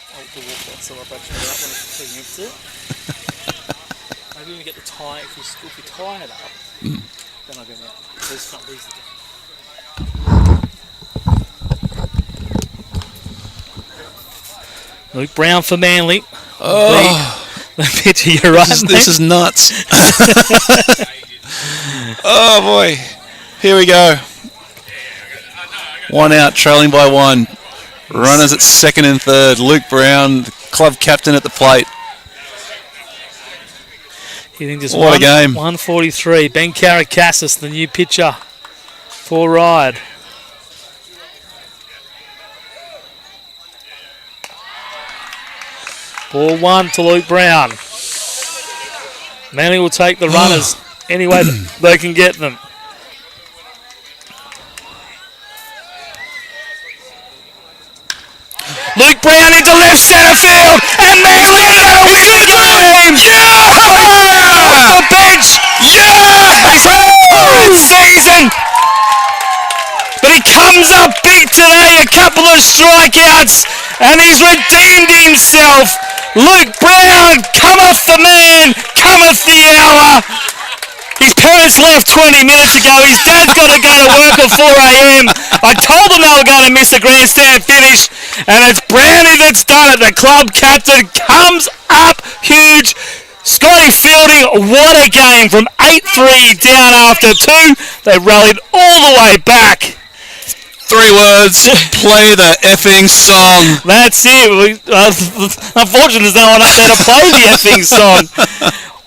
walkout celebration of that one if you preempt it. Maybe when we get the tie, if we tie it up, then I'll go out. These are different. Luke Brown for Manly. The picture, you're right. This is nuts. Oh boy, here we go. One out, trailing by one. Runners at second and third. Luke Brown, the club captain at the plate. What a game. 143. Ben Caracassis, the new pitcher for Ryde. Ball one to Luke Brown. Manly will take the runners any way that they can get them. Luke Brown into left centre field, and Manly are going to win the game! Off the bench! He's had a good season! But he comes up big today, a couple of strikeouts, and he's redeemed himself. Luke Brown, cometh the man, cometh the hour. His parents left 20 minutes ago. His dad's got to go to work at 4 a.m. I told them they were going to miss a grandstand finish, and it's Brownie that's done it. The club captain comes up huge. Scotty Fielding, what a game from 8-3 down after 2. They rallied all the way back. 3 words, play the effing song. That's it. Unfortunately, there's no one up there to play the effing song.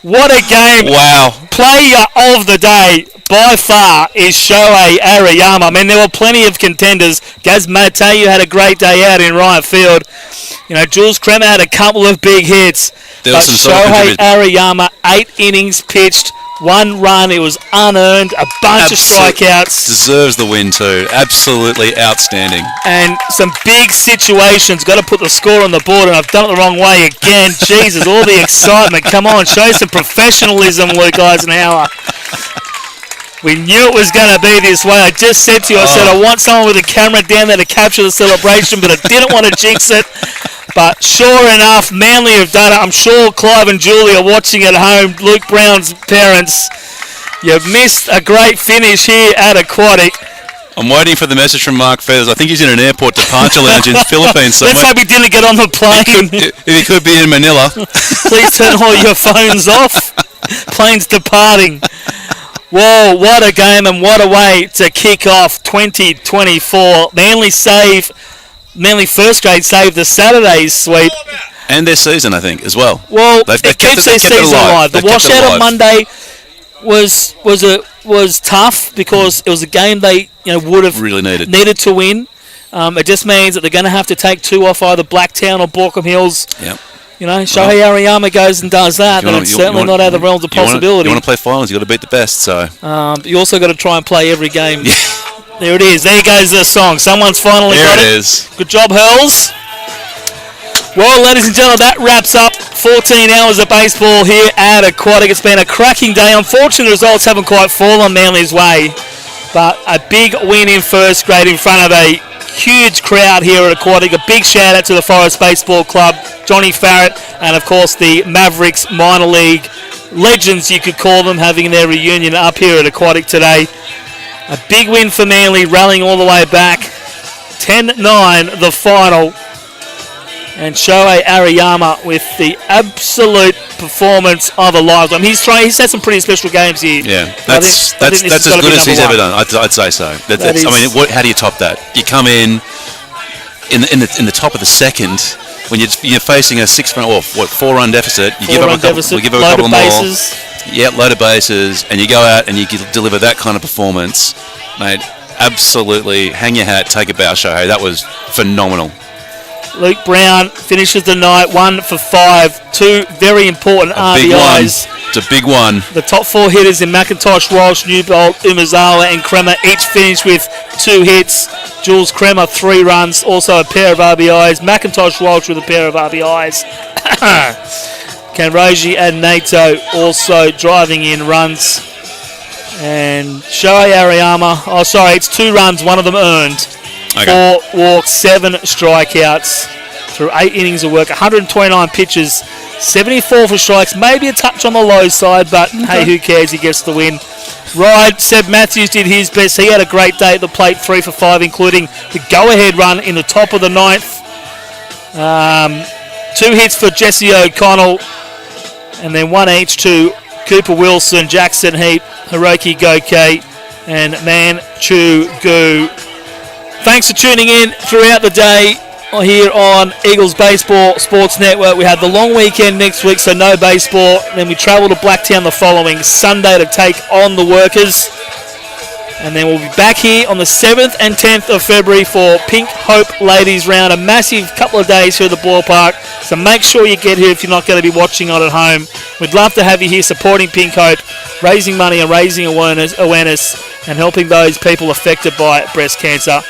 What a game. Wow. Player of the day, by far, is Shohei Ariyama. I mean, there were plenty of contenders. Gaz Mateu had a great day out in right field. You know, Jules Kremer had a couple of big hits. There but was some Shohei Ariyama, 8 innings pitched, 1 run. It was unearned, a bunch of strikeouts. Deserves the win too. Absolutely outstanding. And some big situations. Got to put the score on the board, and I've done it the wrong way again. Jesus, all the excitement. Come on, show some professionalism, Luke Eisenhower. We knew it was going to be this way. I just said to you, I said I want someone with a camera down there to capture the celebration, but I didn't want to jinx it. But sure enough, Manly have done it. I'm sure Clive and Julie are watching at home. Luke Brown's parents, you've missed a great finish here at Aquatic. I'm waiting for the message from Mark Feathers. I think he's in an airport departure lounge in the Philippines somewhere. Let's hope he didn't get on the plane. He could be in Manila. Please turn all your phones off. Plane's departing. Whoa, what a game and what a way to kick off 2024. Manly first grade saved the Saturday's sweep. And their season, I think, as well. Well, it keeps their season alive. The washout on Monday was tough because it was a game they would have really needed to win. It just means that they're going to have to take 2 off either Blacktown or Borkham Hills. Yep. Shohei Ariyama goes and does that, and it's certainly not out of the realms of possibility. You want to play finals, you've got to beat the best. So you also got to try and play every game. There it is. There goes the song. Someone's finally got it. There it is. Good job, Hurls. Well, ladies and gentlemen, that wraps up 14 hours of baseball here at Aquatic. It's been a cracking day. Unfortunately, the results haven't quite fallen Manly's way, but a big win in first grade in front of a huge crowd here at Aquatic. A big shout out to the Forest Baseball Club, Johnny Farrett, and of course the Mavericks minor league legends, you could call them, having their reunion up here at Aquatic today. A big win for Manly, rallying all the way back. 10-9 the final. And Shohei Ariyama with the absolute performance of a lifetime. He's had some pretty special games here. Yeah, that's as good as he's ever done. I'd say so. How do you top that? You come in the top of the second when you're facing a 6-run or 4-run deficit. You give up a couple more. Yeah, load of bases, and you go out and you deliver that kind of performance, mate. Absolutely, hang your hat, take a bow, Shohei. That was phenomenal. Luke Brown finishes the night 1 for 5. 2 very important RBIs. It's a big one. The top 4 hitters in McIntosh, Walsh, Newbold, Umazawa and Kremer each finished with 2 hits. Jules Kremer 3 runs, also a pair of RBIs. McIntosh, Walsh with a pair of RBIs. Kanroji and Nato also driving in runs. And Shohei Ariyama, it's 2 runs, one of them earned. Okay. 4 walks, 7 strikeouts through 8 innings of work, 129 pitches, 74 for strikes, maybe a touch on the low side, but hey, who cares? He gets the win. Ryde, Seb Matthews did his best. He had a great day at the plate, 3 for 5, including the go-ahead run in the top of the 9th. 2 hits for Jesse O'Connell, and then 1 each to Cooper Wilson, Jackson Heap, Hiroki Goke, and Man Chu Gu. Thanks for tuning in throughout the day here on Eagles Baseball Sports Network. We have the long weekend next week, so no baseball. Then we travel to Blacktown the following Sunday to take on the Workers. And then we'll be back here on the 7th and 10th of February for Pink Hope Ladies Round. A massive couple of days here at the ballpark. So make sure you get here if you're not going to be watching on at home. We'd love to have you here supporting Pink Hope, raising money and raising awareness and helping those people affected by breast cancer.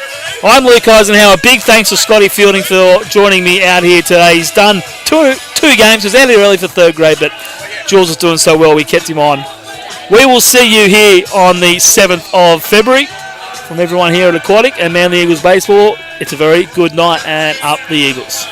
I'm Luke Eisenhower. Big thanks to Scotty Fielding for joining me out here today. He's done two games. He was out here early for 3rd grade, but Jules was doing so well we kept him on. We will see you here on the 7th of February. From everyone here at Aquatic and Manly Eagles Baseball, it's a very good night and up the Eagles.